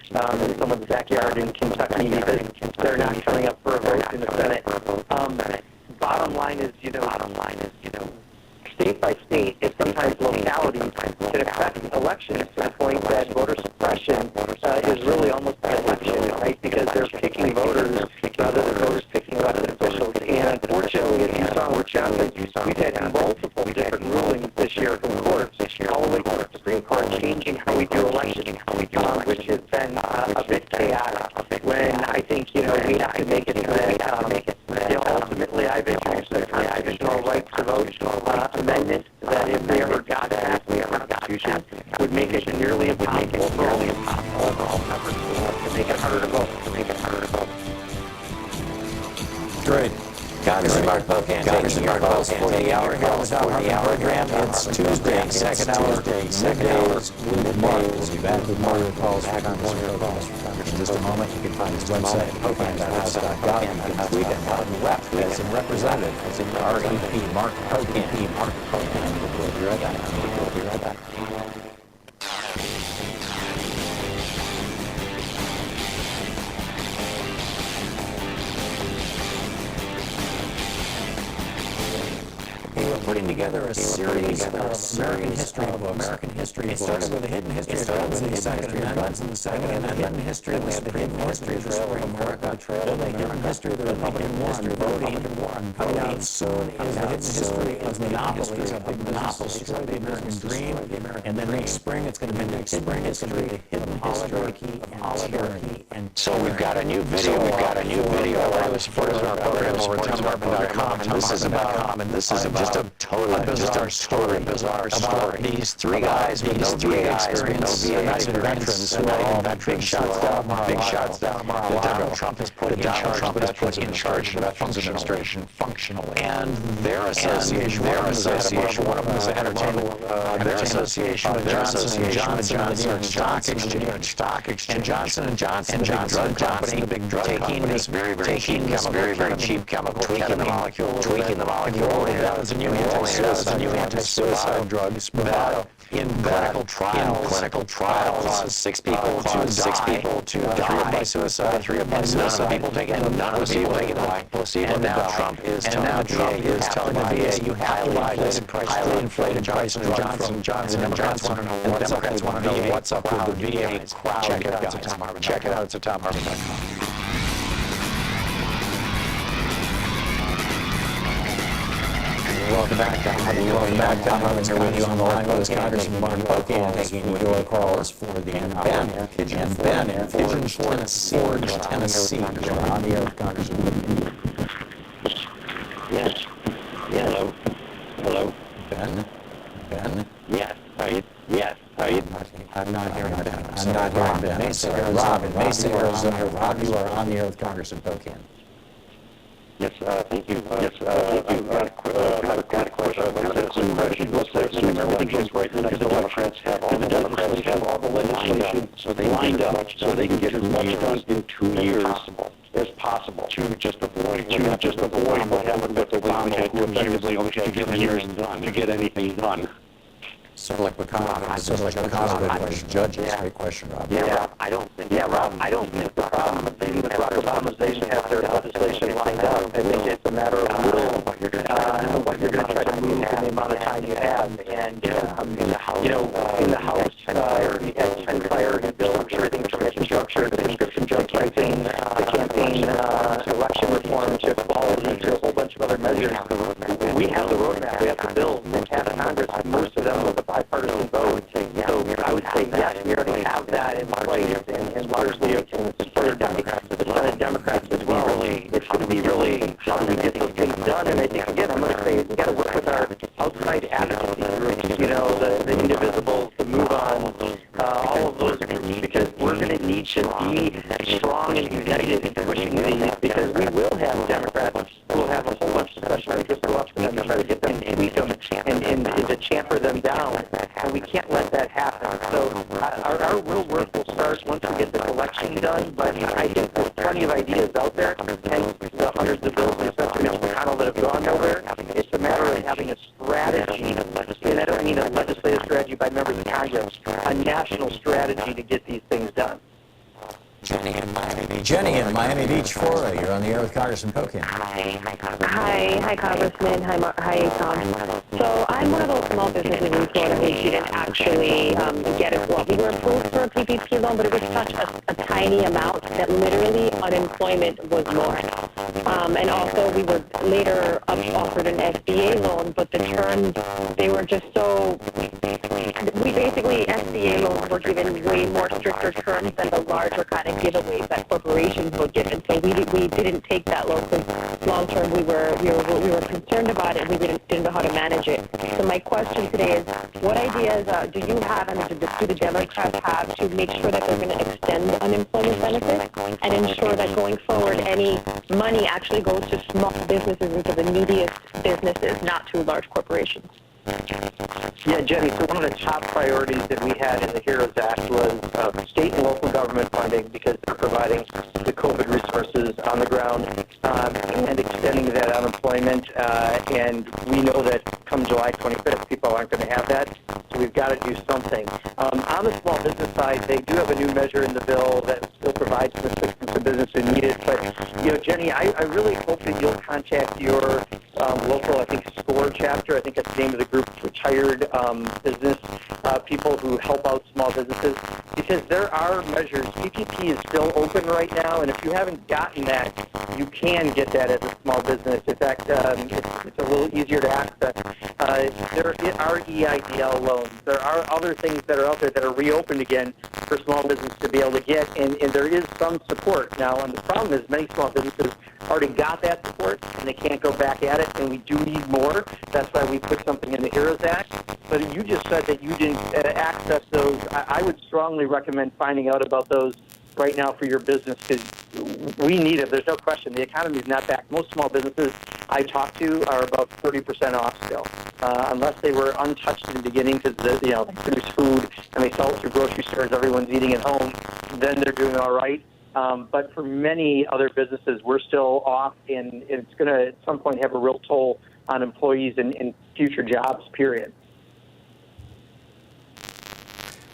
someone's backyard in Kentucky because they're not coming up for a vote in the Senate. Bottom line is, state by state, and sometimes localities can affect elections to the point that voter suppression is really almost an election, right? Because they're picking voters rather than voters picking elected officials. And unfortunately, as you saw in Wisconsin, we've had multiple different rulings this year from courts, all the way to the Supreme Court, changing how we do elections, which has been a bit chaotic. When I think, we have to make it so that ultimately I've introduced the constitutional right to vote amendment that if they ever got passed in the Constitution would make it nearly impossible for all members to make it harder to vote. Great. Congressman Mark Pocan, taking your calls for the hour here on the Thom Hartmann Program. It's Tuesday, second hour, middays with Mark. We'll be back with more of your calls for Congressman Pocan. In just a moment, you can find his website, pocan.house.gov. You can tweet him on the left as a representative, as in REP, Mark Pocan. We'll be right back. We're putting together a series of American history books. It started with the hidden history of guns and the Second Amendment, and the hidden history of the Supreme history of America, then the hidden history of the Republican War on voting. Coming out soon is the hidden history of monopolies, of big monopolies, destroy the American dream. And then next spring, it's going to be the hidden history, the hidden oligarchy and so we've got a new video. Regular supporters of our program over at ThomHartmann.com, and this is about just a totally bizarre story about these three guys with no VA experience. They're not even veterans. They're not even veterans. Big shots down that Donald Trump has put in charge of the Veterans Administration functionally. And their association, one of them is the entertainment, their association with Johnson & Johnson, the New York Stock Exchange, and Johnson & Johnson, the big drug company, taking this very cheap chemical, tweaking the molecule, rolling it out as a new anti-suicide drug, Spravato. In clinical trials, caused six people to die by suicide. None of the people taking it. Placebo. And now Trump is telling the VA you have to buy this highly inflated Johnson & Johnson. And the Democrats want to know what's up with the VA crowd. Check it out. It's at ThomHartmann.com. Welcome Welcome back. Thom Hartmann here with you on the line with us, Congressman Mark Pocan, taking your calls for the Ben in Pigeon Forge, Tennessee. You're on the air with Congressman Pocan. Yes. Hello. Hello. Ben. Yes. Are you? Yes. Are you? I'm not hearing Ben. I'm not hearing Ben. Rob in Mesa, Arizona. Rob, you are on the air with Congressman Pocan. Yes, thank you. Yes, thank you. Got a quick question. Right now, the Democrats have all the legislation, so they lined up, so they can get as much done in 2 years as possible to just avoid what happened with Obama, who effectively only had 2 years to get anything done. Sort of like McConnell, judges. Great question, Rob. Rob, I don't think the problem with Barack Obama is they have their legislation lined up. I think it's a matter of will, what you're going to try to move in the amount of time you have. And, in the House, we had 10 priority bills, everything from infrastructure to prescription drug pricing, the campaign, election reform to quality to a whole bunch of other measures. We have the roadmap. We have the bills. We have Congress, most of them with a bipartisan vote. So I would say yes, we already have that in place, and largely it's for Senate Democrats as well. It's going to be really how do we get those things done? And I think again, I'm going to say we got to work with our outside advocacy groups, the Indivisible, the Move On, all of those groups, because we're going to need to be strong and united in pushing these, because we will have Democrats who will have a whole bunch of special interests go up to them to try to get them to tweak them and to chamfer them down, and we can't let that happen. So our real work will start once we get this election done, but I think there's plenty of ideas out there, and the hundreds of bills and stuff Mitch McConnell that have gone nowhere. It's a matter of having a strategy, and I don't mean a legislative strategy by members of Congress, a national strategy to get these things done. Jenny in Miami Beach, Florida. You're on the air with Congressman Pocan. Hi, Congressman. Hi, Tom. So I'm one of those small businesses in Florida who didn't actually get it. Well, we were approved for a PPP loan, but it was such a tiny amount that literally unemployment was more. And also we were later offered an SBA loan, but the terms, they were just so... We basically, SBA loans were given way more stricter terms than the larger kind of giveaways that corporations were given. So we didn't take that loan because long term we were concerned about it and we didn't know how to manage it. So my question today is, what ideas do you have and do the Democrats have to make sure that they're going to extend unemployment benefits and ensure that going forward any money actually goes to small businesses and to the neediest businesses, not to large corporations? Yeah, Jenny, so one of the top priorities that we had in the HEROES Act was state and local government funding, because they're providing the COVID resources on the ground and extending that unemployment. And we know that come July 25th, people aren't going to have that, so we've got to do something. On the small business side, they do have a new measure in the bill that still provides some assistance to business who need it. But, Jenny, I really hope that you'll contact your local, I think, SCORE chapter. I think that's the name of the group, retired business people who help out small businesses, because there are measures. PPP is still open right now, and if you haven't gotten that, you can get that as a small business. In fact, it's a little easier to access. There are EIDL loans. There are other things that are out there that are reopened again for small business to be able to get, and there is some support. Now, and the problem is many small businesses already got that support, and they can't go back at it, and we do need more. That's why we put something in the HEROES Act. But you just said that you didn't access those. I would strongly recommend finding out about those right now for your business, because we need it. There's no question. The economy is not back. Most small businesses I talk to are about 30% off still, unless they were untouched in the beginning because they produce food and they sell it through grocery stores. Everyone's eating at home. Then they're doing all right. But for many other businesses, we're still off, and it's going to at some point have a real toll on employees and future jobs, period.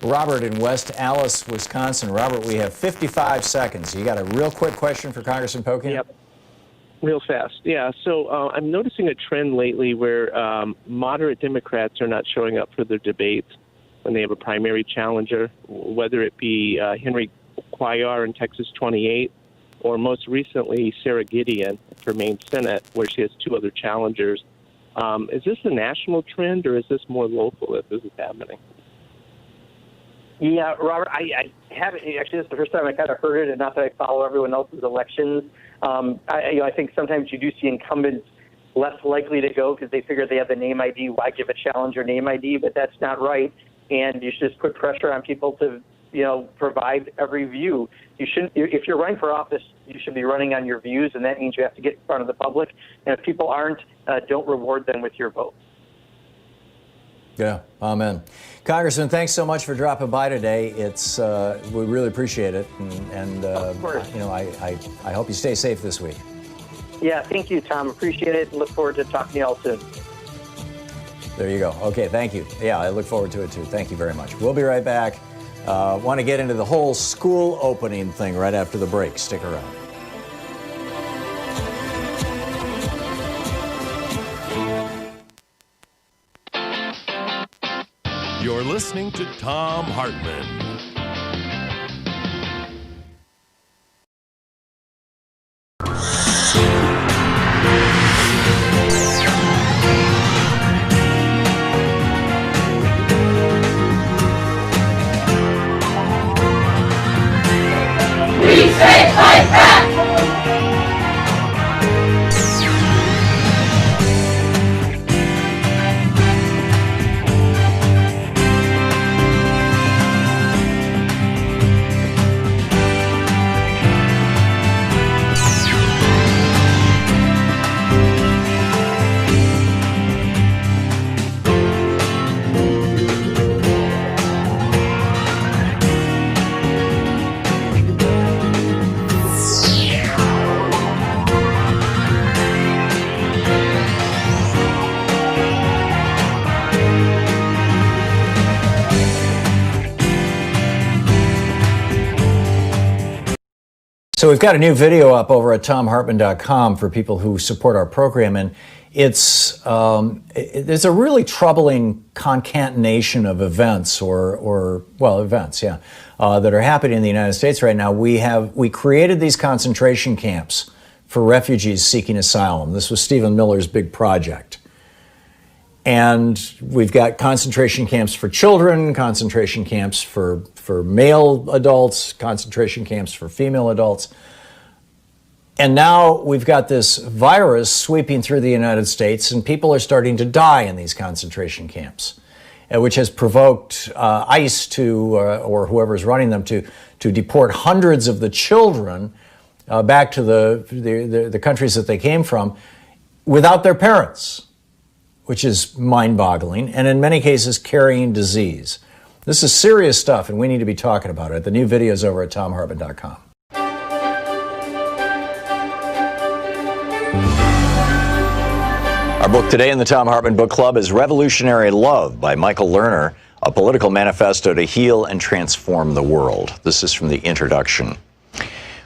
Robert in West Allis, Wisconsin. Robert, we have 55 seconds. You got a real quick question for Congressman Pocan? Yep. Real fast. Yeah, so I'm noticing a trend lately where moderate Democrats are not showing up for their debates when they have a primary challenger, whether it be Henry Cuellar in Texas 28, or most recently Sarah Gideon for Maine Senate, where she has two other challengers. Is this a national trend, or is this more local that this is happening? Yeah, Robert, I haven't actually. This is the first time I kind of heard it, and not that I follow everyone else's elections. I think sometimes you do see incumbents less likely to go because they figure they have the name ID. Why give a challenger name ID? But that's not right, and you should just put pressure on people to, provide every view. You shouldn't. If you're running for office, you should be running on your views, and that means you have to get in front of the public. And if people aren't, don't reward them with your vote. Yeah, amen. Congressman, thanks so much for dropping by today. It's we really appreciate it, and of course. I hope you stay safe this week. Yeah, thank you, Tom. Appreciate it. Look forward to talking to you all soon. There you go. Okay, thank you. Yeah, I look forward to it too. Thank you very much. We'll be right back. Want to get into the whole school opening thing right after the break. Stick around. You're listening to Thom Hartmann. We say fight back! So we've got a new video up over at thomhartmann.com for people who support our program, and there's a really troubling concatenation of events that are happening in the United States right now. We created these concentration camps for refugees seeking asylum. This was Stephen Miller's big project. And we've got concentration camps for children, concentration camps for male adults, concentration camps for female adults. And now we've got this virus sweeping through the United States, and people are starting to die in these concentration camps, which has provoked ICE or whoever's running them to deport hundreds of the children back to the countries that they came from without their parents, which is mind-boggling, and in many cases carrying disease. This is serious stuff, and we need to be talking about it. The new video is over at thomhartmann.com. Our book today in the Thom Hartmann Book Club is Revolutionary Love by Michael Lerner, a political manifesto to heal and transform the world. This is from the introduction.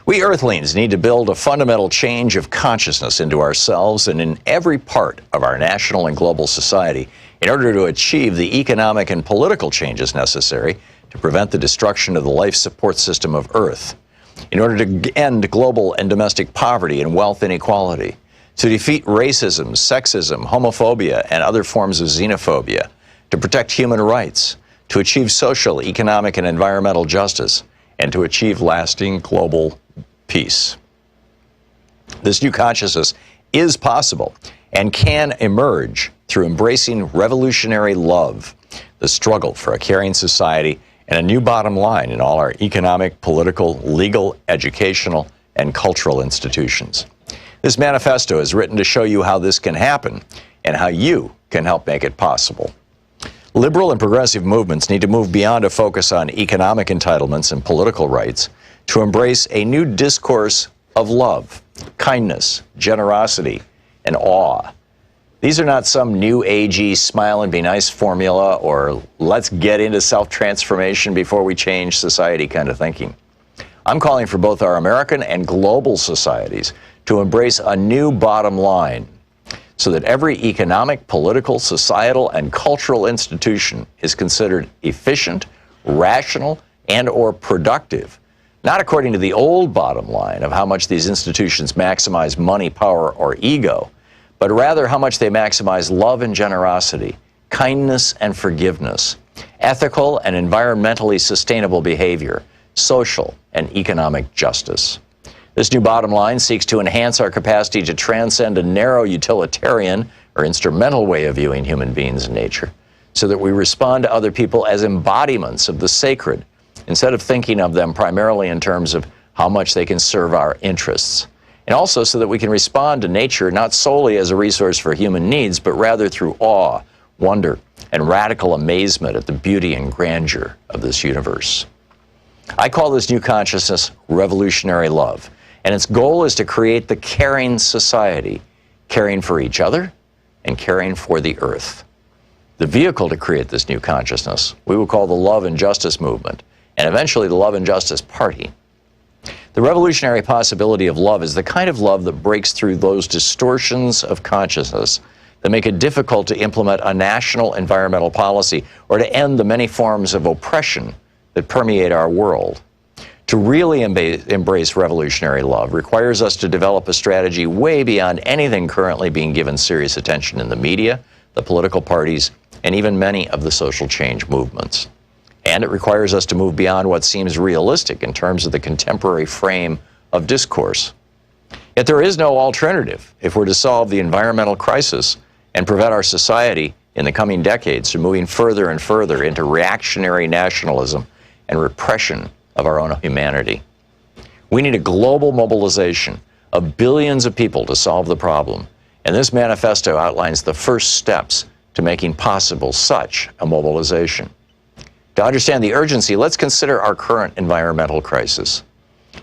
We Earthlings need to build a fundamental change of consciousness into ourselves and in every part of our national and global society in order to achieve the economic and political changes necessary to prevent the destruction of the life support system of Earth, in order to end global and domestic poverty and wealth inequality, to defeat racism, sexism, homophobia, and other forms of xenophobia, to protect human rights, to achieve social, economic, and environmental justice, and to achieve lasting global peace. This new consciousness is possible and can emerge through embracing revolutionary love, the struggle for a caring society, and a new bottom line in all our economic, political, legal, educational, and cultural institutions. This manifesto is written to show you how this can happen and how you can help make it possible. Liberal and progressive movements need to move beyond a focus on economic entitlements and political rights to embrace a new discourse of love, kindness, generosity, and awe. These are not some new agey smile and be nice formula or let's get into self-transformation before we change society kind of thinking. I'm calling for both our American and global societies to embrace a new bottom line so that every economic, political, societal, and cultural institution is considered efficient, rational, and or productive, not according to the old bottom line of how much these institutions maximize money, power, or ego, but rather how much they maximize love and generosity, kindness and forgiveness, ethical and environmentally sustainable behavior, social and economic justice. This new bottom line seeks to enhance our capacity to transcend a narrow utilitarian or instrumental way of viewing human beings and nature, so that we respond to other people as embodiments of the sacred, instead of thinking of them primarily in terms of how much they can serve our interests. And also so that we can respond to nature not solely as a resource for human needs, but rather through awe, wonder, and radical amazement at the beauty and grandeur of this universe. I call this new consciousness revolutionary love, and its goal is to create the caring society, caring for each other and caring for the earth. The vehicle to create this new consciousness we will call the Love and Justice Movement, and eventually the Love and Justice Party. The revolutionary possibility of love is the kind of love that breaks through those distortions of consciousness that make it difficult to implement a national environmental policy or to end the many forms of oppression that permeate our world. To really embrace revolutionary love requires us to develop a strategy way beyond anything currently being given serious attention in the media, the political parties, and even many of the social change movements. And it requires us to move beyond what seems realistic in terms of the contemporary frame of discourse. Yet there is no alternative if we're to solve the environmental crisis and prevent our society in the coming decades from moving further and further into reactionary nationalism and repression of our own humanity. We need a global mobilization of billions of people to solve the problem, and this manifesto outlines the first steps to making possible such a mobilization. To understand the urgency, let's consider our current environmental crisis.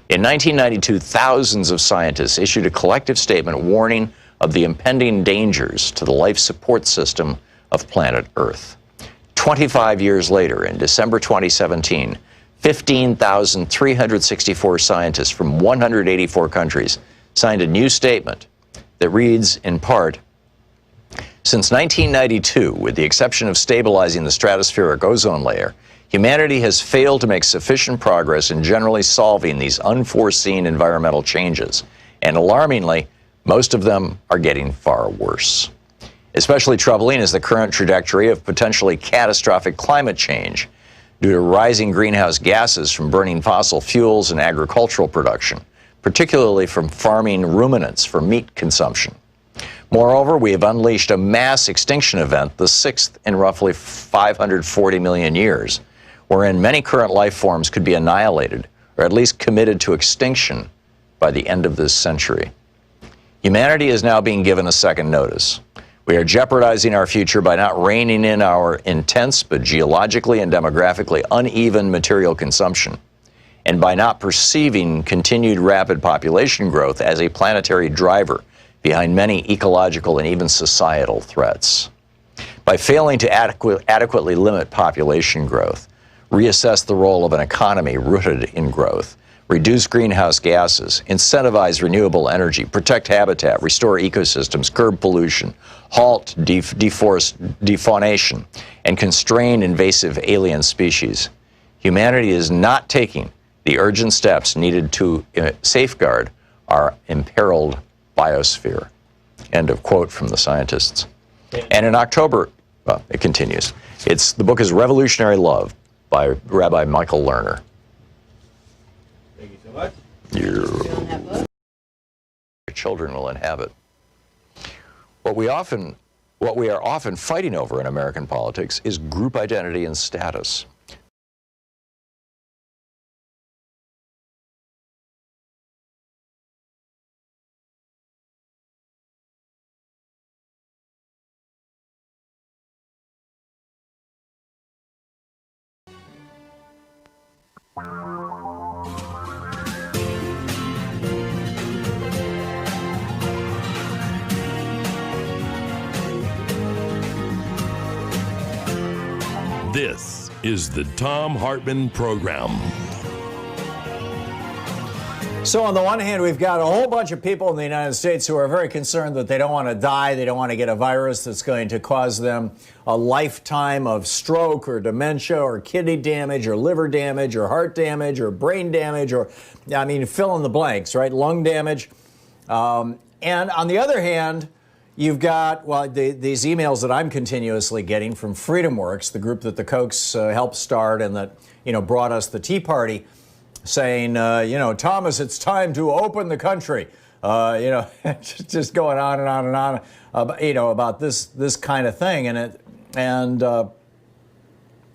In 1992, thousands of scientists issued a collective statement warning of the impending dangers to the life support system of planet Earth. 25 years later, in December 2017, 15,364 scientists from 184 countries signed a new statement that reads, in part, "Since 1992, with the exception of stabilizing the stratospheric ozone layer, humanity has failed to make sufficient progress in generally solving these unforeseen environmental changes, and alarmingly, most of them are getting far worse. Especially troubling is the current trajectory of potentially catastrophic climate change due to rising greenhouse gases from burning fossil fuels and agricultural production, particularly from farming ruminants for meat consumption. Moreover, we have unleashed a mass extinction event, the sixth in roughly 540 million years, wherein many current life forms could be annihilated or at least committed to extinction by the end of this century. Humanity is now being given a second notice. We are jeopardizing our future by not reining in our intense but geologically and demographically uneven material consumption, and by not perceiving continued rapid population growth as a planetary driver behind many ecological and even societal threats. By failing to adequately limit population growth, reassess the role of an economy rooted in growth, reduce greenhouse gases, incentivize renewable energy, protect habitat, restore ecosystems, curb pollution, halt defaunation, and constrain invasive alien species, humanity is not taking the urgent steps needed to safeguard our imperiled biosphere." End of quote from the scientists. And in October, well, it continues. The book is Revolutionary Love by Rabbi Michael Lerner. Thank you so much. Your children will inhabit. What we are often fighting over in American politics is group identity and status. This is the Thom Hartmann Program. So on the one hand, we've got a whole bunch of people in the United States who are very concerned that they don't want to die, they don't want to get a virus that's going to cause them a lifetime of stroke or dementia or kidney damage or liver damage or heart damage or brain damage or, fill in the blanks, right? Lung damage. And on the other hand, You've got, well, these emails that I'm continuously getting from FreedomWorks, the group that the Kochs helped start and that, brought us the Tea Party, saying, Thomas, it's time to open the country. Just going on and on and on, about this kind of thing. And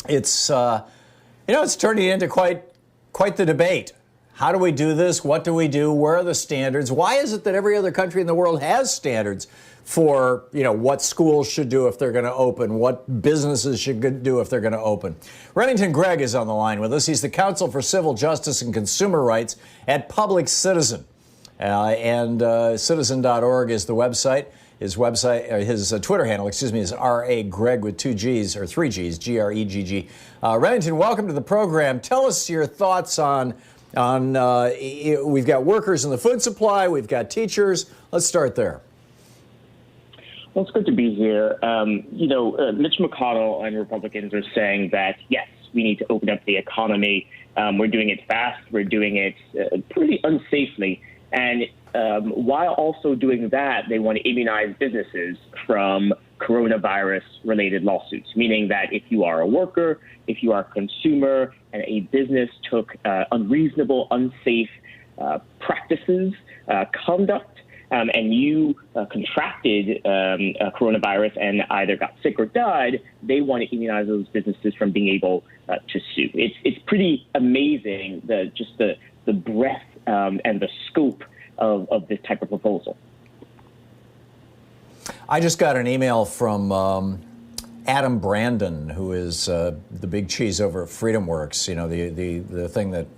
it's turning into quite the debate. How do we do this? What do we do? Where are the standards? Why is it that every other country in the world has standards for, what schools should do if they're going to open, what businesses should do if they're going to open? Remington Gregg is on the line with us. He's the Counsel for Civil Justice and Consumer Rights at Public Citizen. Citizen.org is the website. His Twitter handle, is R.A. Gregg with 2 G's or 3 G's, Gregg. Remington, welcome to the program. Tell us your thoughts on we've got workers in the food supply, we've got teachers. Let's start there. Well, it's good to be here. Mitch McConnell and Republicans are saying that, yes, we need to open up the economy. We're doing it fast. We're doing it pretty unsafely. And while also doing that, they want to immunize businesses from coronavirus-related lawsuits, meaning that if you are a worker, if you are a consumer, and a business took unreasonable, unsafe practices, conduct, and you contracted coronavirus and either got sick or died, they want to immunize those businesses from being able to sue. It's pretty amazing, the breadth and the scope of this type of proposal. I just got an email from Adam Brandon, who is the big cheese over at FreedomWorks, the thing that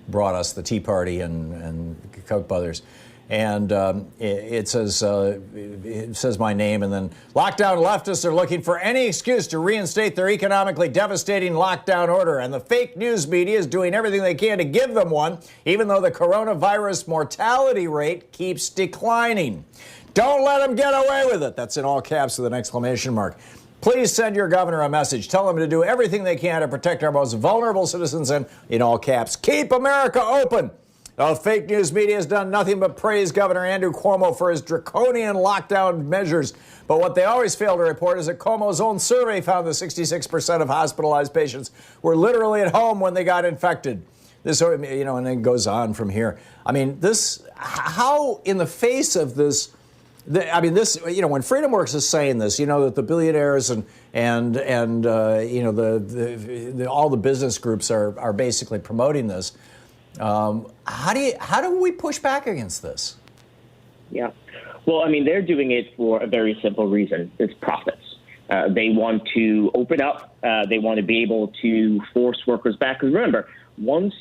brought us the Tea Party and Koch brothers. And it says my name, and then lockdown leftists are looking for any excuse to reinstate their economically devastating lockdown order, and the fake news media is doing everything they can to give them one, even though the coronavirus mortality rate keeps declining. Don't let them get away with it. That's in all caps with an exclamation mark. Please send your governor a message. Tell him to do everything they can to protect our most vulnerable citizens and, in all caps, keep America open. The fake news media has done nothing but praise Governor Andrew Cuomo for his draconian lockdown measures. But what they always fail to report is that Cuomo's own survey found that 66% of hospitalized patients were literally at home when they got infected. This, and then goes on from here. I mean, how in the face of this, when FreedomWorks is saying this, that the billionaires and all the business groups are basically promoting this. How do we push back against this? Yeah. Well, they're doing it for a very simple reason. It's profits. They want to open up. They want to be able to force workers back. Because remember, once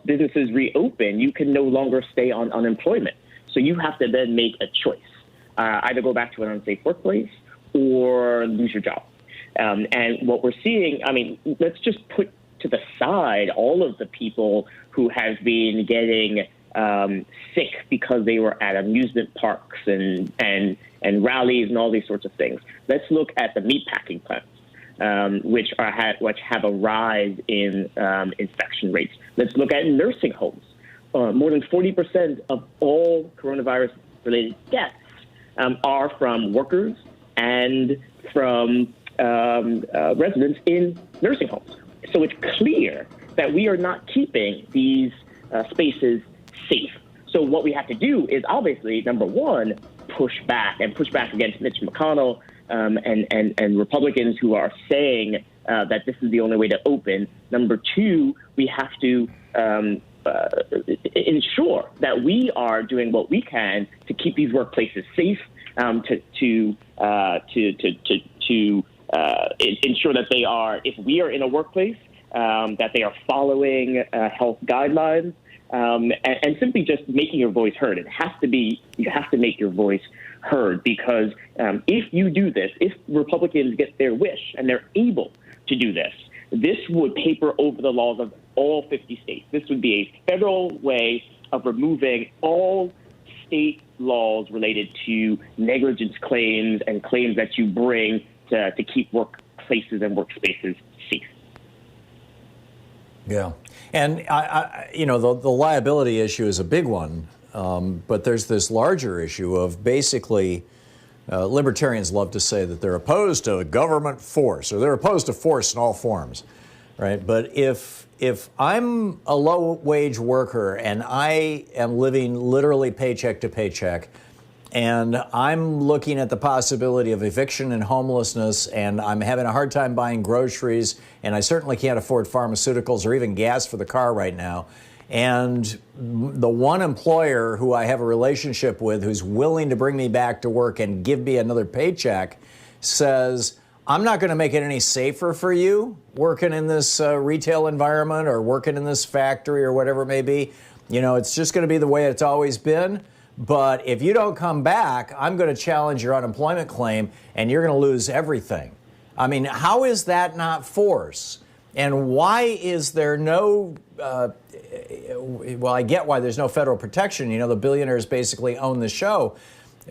businesses reopen, you can no longer stay on unemployment. So you have to then make a choice. Either go back to an unsafe workplace or lose your job. And what we're seeing, let's just put to the side all of the people who have been getting sick because they were at amusement parks and rallies and all these sorts of things. Let's look at the meatpacking plants, which have a rise in infection rates. Let's look at nursing homes. More than 40% of all coronavirus-related deaths are from workers and from residents in nursing homes. So it's clear that we are not keeping these spaces safe. So what we have to do is obviously, number one, push back against Mitch McConnell and Republicans who are saying that this is the only way to open. Number two, we have to ensure that we are doing what we can to keep these workplaces safe, to ensure that they are, if we are in a workplace, that they are following health guidelines, and simply just making your voice heard. You have to make your voice heard, because if you do this, if Republicans get their wish and they're able to do this, this would paper over the laws of all 50 states. This would be a federal way of removing all state laws related to negligence claims and claims that you bring to keep workplaces and workspaces safe. Yeah. And, the liability issue is a big one But there's this larger issue of basically, libertarians love to say that they're opposed to government force, or they're opposed to force in all forms, right? But if I'm a low-wage worker and I am living literally paycheck to paycheck, and I'm looking at the possibility of eviction and homelessness, and I'm having a hard time buying groceries, and I certainly can't afford pharmaceuticals or even gas for the car right now, and the one employer who I have a relationship with who's willing to bring me back to work and give me another paycheck says, I'm not going to make it any safer for you working in this retail environment or working in this factory or whatever it may be. You know, it's just going to be the way it's always been. But if you don't come back, I'm going to challenge your unemployment claim and you're going to lose everything. I mean, how is that not force? And why is there no, well, I get why there's no federal protection. You know, the billionaires basically own the show.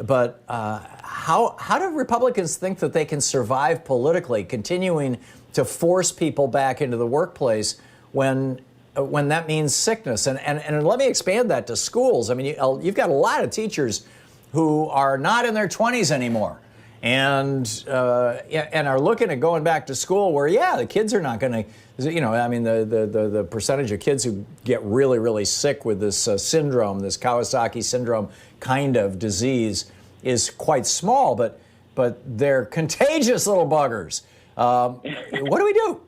But how do Republicans think that they can survive politically, continuing to force people back into the workplace when that means sickness? And let me expand that to schools. I mean, you've got a lot of teachers who are not in their 20s anymore and are looking at going back to school where, yeah, the kids are not going to, you know, I mean, the percentage of kids who get really, really sick with this syndrome, this Kawasaki syndrome kind of disease is quite small, but they're contagious little buggers. What do we do?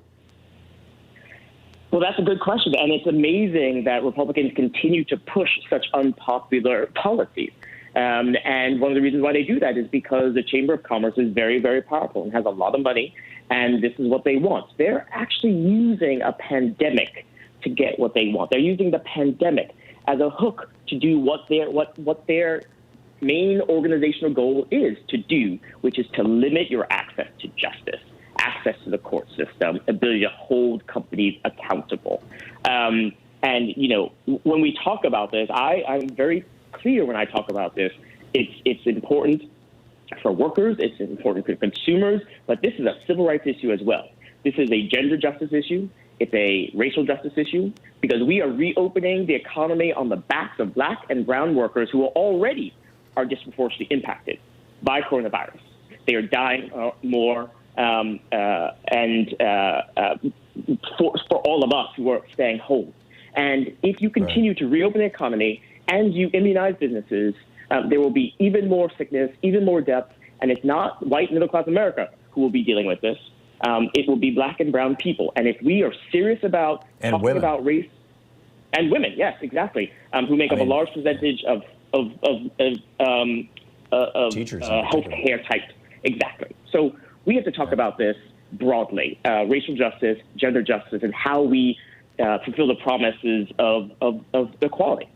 Well, that's a good question, and it's amazing that Republicans continue to push such unpopular policies. And one of the reasons why they do that is because the Chamber of Commerce is very, very powerful and has a lot of money, and this is what they want. They're actually using a pandemic to get what they want. They're using the pandemic as a hook to do what their main organizational goal is to do, which is to limit your access to justice, access to the court system, ability to hold companies accountable. And, you know, when we talk about this, I'm very clear when I talk about this. It's important for workers, it's important for consumers, but this is a civil rights issue as well. This is a gender justice issue. It's a racial justice issue because we are reopening the economy on the backs of black and brown workers who already are disproportionately impacted by coronavirus. They are dying more, for all of us who are staying home. And if you continue to reopen the economy and you immunize businesses, there will be even more sickness, even more deaths, and it's not white middle-class America who will be dealing with this. It will be black and brown people. And if we are serious about talking about race, and women, yes, exactly, who make up a large percentage of teachers, healthcare type. Exactly. So we have to talk about this broadly, racial justice, gender justice, and how we fulfill the promises of equality.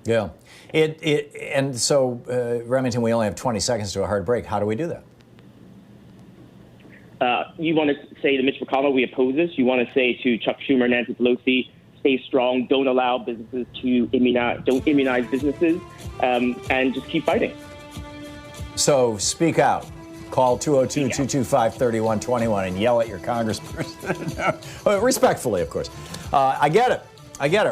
Yeah. And so, Remington, we only have 20 seconds to a hard break. How do we do that? You want to say to Mitch McConnell, we oppose this. You want to say to Chuck Schumer, Nancy Pelosi, stay strong, don't allow businesses to don't immunize businesses, and just keep fighting. So speak out. Call 202-225-3121 and yell at your congressperson. Respectfully, of course. I get it.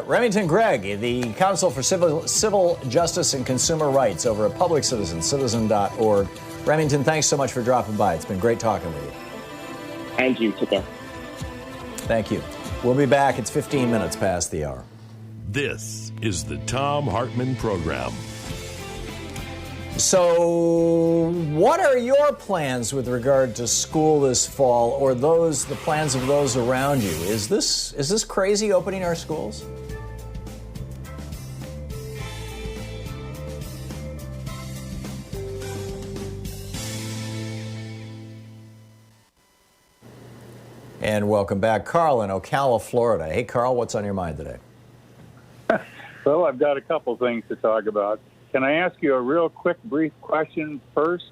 Remington Gregg, the Council for Civil Justice and Consumer Rights over at Public Citizen, citizen.org. Remington, thanks so much for dropping by. It's been great talking with you. And you. Take care. Thank you. We'll be back. It's 15 minutes past the hour. This is the Thom Hartmann Program. So, what are your plans with regard to school this fall, or the plans of those around you? Is this crazy opening our schools? And welcome back, Carl in Ocala, Florida. Hey, Carl, what's on your mind today? Well, I've got a couple things to talk about. Can I ask you a real quick, brief question first?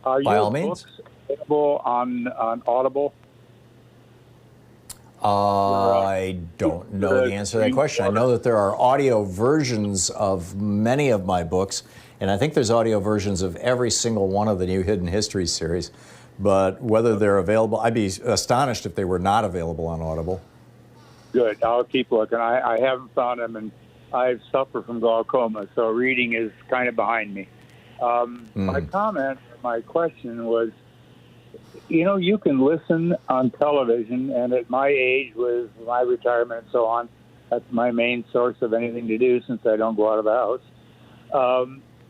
Are your books available on Audible? I don't know the answer to that question. I know that there are audio versions of many of my books, and I think there's audio versions of every single one of the new Hidden History series. But whether they're available, I'd be astonished if they were not available on Audible. Good. I'll keep looking. I haven't found them, and I suffer from glaucoma, so reading is kind of behind me. My comment, my question was, you can listen on television, and at my age, with my retirement and so on, that's my main source of anything to do since I don't go out of the house.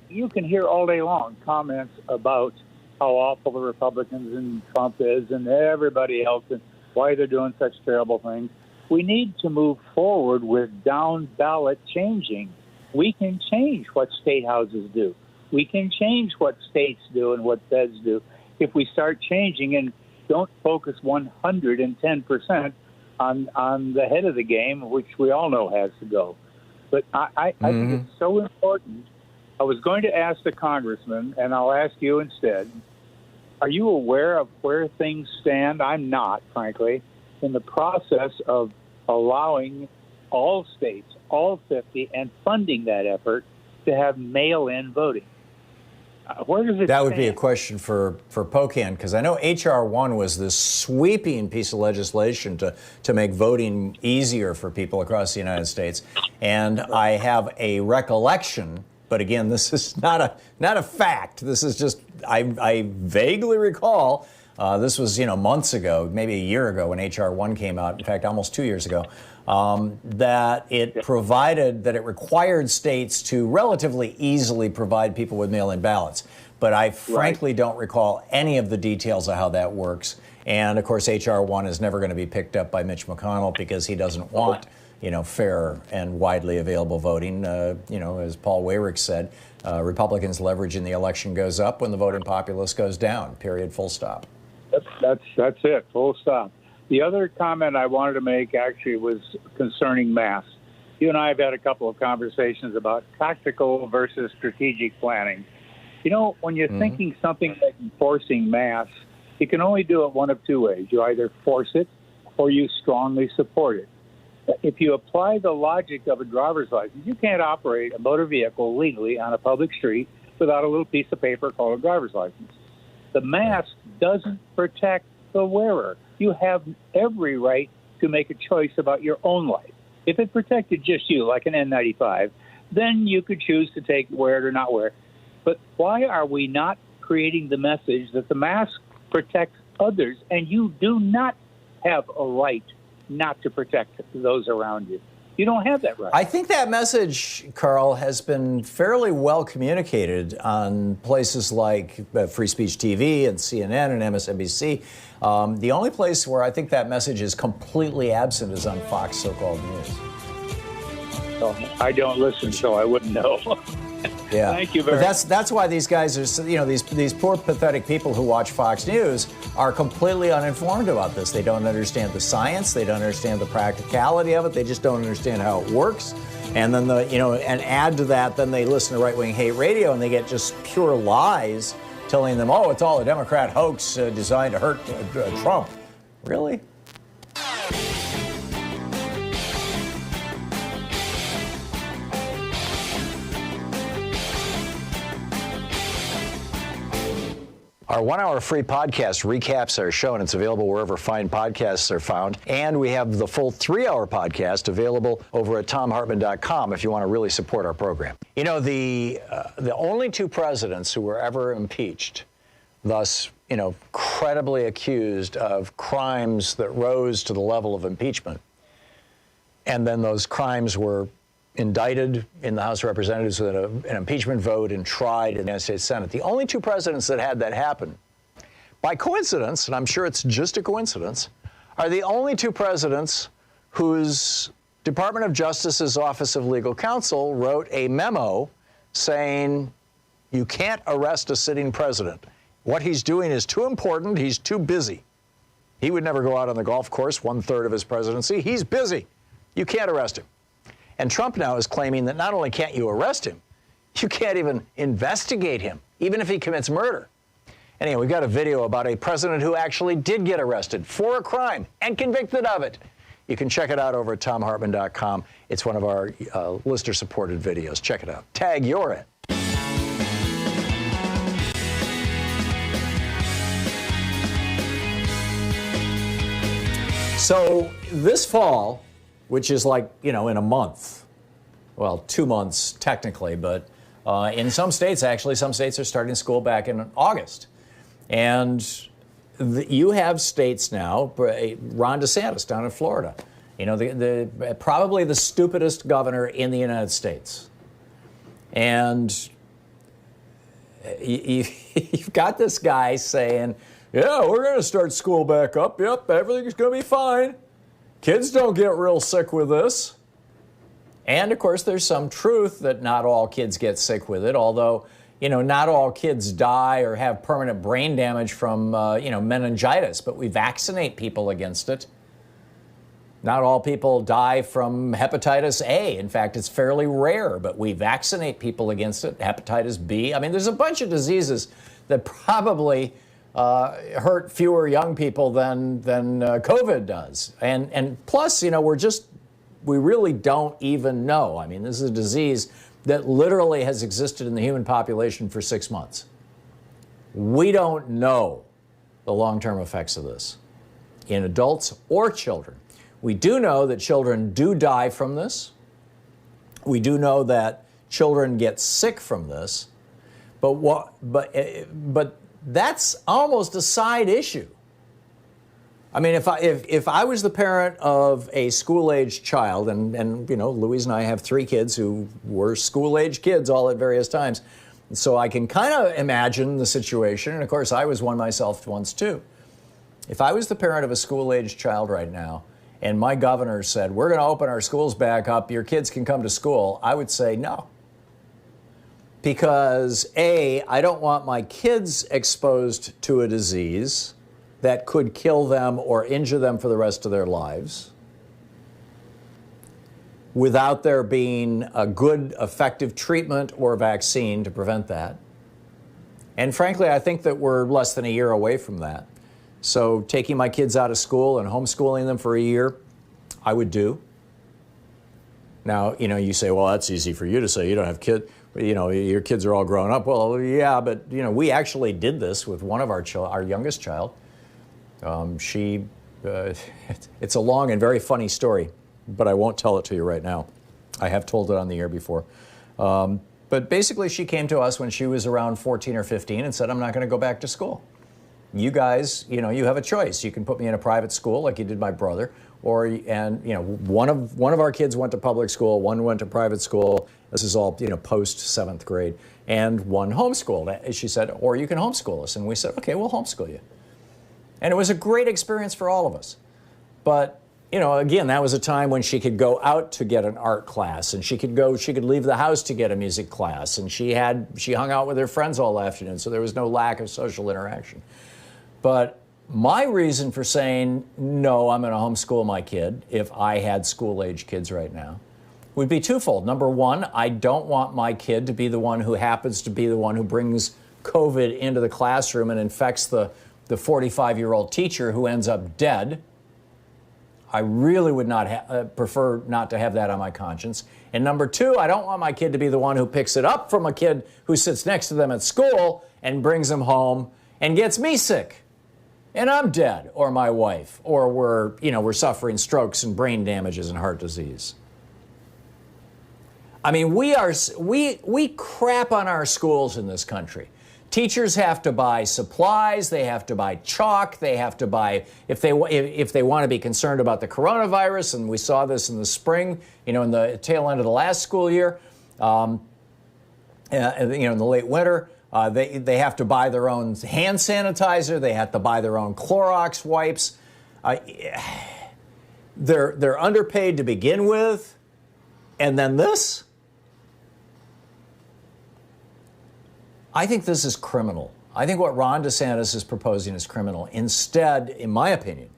You can hear all day long comments about how awful the Republicans and Trump is and everybody else and why they're doing such terrible things. We need to move forward with down-ballot changing. We can change what state houses do. We can change what states do and what feds do if we start changing and don't focus 110% on the head of the game, which we all know has to go. But I think it's so important. I was going to ask the congressman, and I'll ask you instead, are you aware of where things stand? I'm not, frankly, in the process of allowing all states, all 50, and funding that effort to have mail-in voting. Where does it That would stand? be a question for Pocan, because I know H.R. 1 was this sweeping piece of legislation to make voting easier for people across the United States. And I have a recollection, but again, this is not a fact. This is just, I vaguely recall, this was, months ago, maybe a year ago when H.R. 1 came out, in fact, almost 2 years ago, that it required states to relatively easily provide people with mail-in ballots. But I frankly don't recall any of the details of how that works. And of course, H.R. 1 is never going to be picked up by Mitch McConnell because he doesn't want, fair and widely available voting. As Paul Weyrich said, Republicans' leverage in the election goes up when the voting populace goes down, period, full stop. That's it, full stop. The other comment I wanted to make actually was concerning masks. You and I have had a couple of conversations about tactical versus strategic planning. When you're thinking something like enforcing masks, you can only do it one of two ways. You either force it or you strongly support it. If you apply the logic of a driver's license, you can't operate a motor vehicle legally on a public street without a little piece of paper called a driver's license. The mask doesn't protect the wearer. You have every right to make a choice about your own life. If it protected just you, like an N95, then you could choose to wear it or not wear it. But why are we not creating the message that the mask protects others and you do not have a right not to protect those around you? You don't have that right. I think that message, Carl, has been fairly well communicated on places like Free Speech TV and CNN and MSNBC. The only place where I think that message is completely absent is on Fox so-called news. I don't listen, so I wouldn't know. Yeah. Thank you very much. That's why these guys are, these poor, pathetic people who watch Fox News are completely uninformed about this. They don't understand the science. They don't understand the practicality of it. They just don't understand how it works. And then and add to that, then they listen to right-wing hate radio and they get just pure lies telling them, oh, it's all a Democrat hoax designed to hurt Trump. Really? Our 1 hour free podcast recaps our show, and it's available wherever fine podcasts are found. And we have the full 3 hour podcast available over at thomhartmann.com if you want to really support our program. The only two presidents who were ever impeached, thus, credibly accused of crimes that rose to the level of impeachment, and then those crimes were indicted in the House of Representatives with an impeachment vote and tried in the United States Senate. The only two presidents that had that happen, by coincidence, and I'm sure it's just a coincidence, are the only two presidents whose Department of Justice's Office of Legal Counsel wrote a memo saying you can't arrest a sitting president. What he's doing is too important. He's too busy. He would never go out on the golf course 1/3 of his presidency. He's busy. You can't arrest him. And Trump now is claiming that not only can't you arrest him, you can't even investigate him, even if he commits murder. Anyway, we've got a video about a president who actually did get arrested for a crime and convicted of it. You can check it out over at thomhartmann.com. It's one of our listener-supported videos. Check it out. Tag, you're in. So this fall, which is like, in a month, well, 2 months technically, but in some states, actually, some states are starting school back in August. And you have states now, Ron DeSantis down in Florida, you know, probably the stupidest governor in the United States. And you've got this guy saying, yeah, we're going to start school back up. Yep, everything's going to be fine. Kids don't get real sick with this. And, of course, there's some truth that not all kids get sick with it, although, you know, not all kids die or have permanent brain damage from, you know, meningitis, but we vaccinate people against it. Not all people die from hepatitis A. In fact, it's fairly rare, but we vaccinate people against it. Hepatitis B. I mean, there's a bunch of diseases that probably hurt fewer young people than COVID does. And plus, you know, we really don't even know. I mean, this is a disease that literally has existed in the human population for 6 months. We don't know the long-term effects of this in adults or children. We do know that children do die from this. We do know that children get sick from this. But that's almost a side issue. I mean, if I was the parent of a school-aged child, and you know, Louise and I have 3 kids who were school-aged kids all at various times, so I can kind of imagine the situation, and of course I was one myself once too. If I was the parent of a school-aged child right now, and my governor said, we're going to open our schools back up, your kids can come to school, I would say no. Because A, I don't want my kids exposed to a disease that could kill them or injure them for the rest of their lives without there being a good, effective treatment or vaccine to prevent that. And frankly, I think that we're less than a year away from that. So taking my kids out of school and homeschooling them for a year, I would do. Now, you know, you say, well, that's easy for you to say. You don't have kids. You know, your kids are all grown up. Well, yeah, but, you know, we actually did this with one of our youngest child. It's a long and very funny story, but I won't tell it to you right now. I have told it on the air before. But basically, she came to us when she was around 14 or 15 and said, I'm not going to go back to school. You guys, you know, you have a choice. You can put me in a private school like you did my brother, and you know, one of our kids went to public school, one went to private school. This is all, you know, post 7th grade, and one homeschooled. She said, or you can homeschool us. And we said, okay, we'll homeschool you. And it was a great experience for all of us. But, you know, again, that was a time when she could go out to get an art class, and she could leave the house to get a music class, and she hung out with her friends all afternoon, so there was no lack of social interaction. But my reason for saying, no, I'm going to homeschool my kid if I had school-age kids right now would be twofold. Number one, I don't want my kid to be the one who happens to be the one who brings COVID into the classroom and infects the 45-year-old teacher who ends up dead. I really would not prefer not to have that on my conscience. And number two, I don't want my kid to be the one who picks it up from a kid who sits next to them at school and brings them home and gets me sick. And I'm dead, or my wife, or we're suffering strokes and brain damages and heart disease. I mean, we crap on our schools in this country. Teachers have to buy supplies, they have to buy chalk, they have to buy, if they want to be concerned about the coronavirus, and we saw this in the spring, you know, in the tail end of the last school year, you know, in the late winter, they have to buy their own hand sanitizer, they have to buy their own Clorox wipes. They're underpaid to begin with, and then this? I think this is criminal. I think what Ron DeSantis is proposing is criminal. Instead, in my opinion,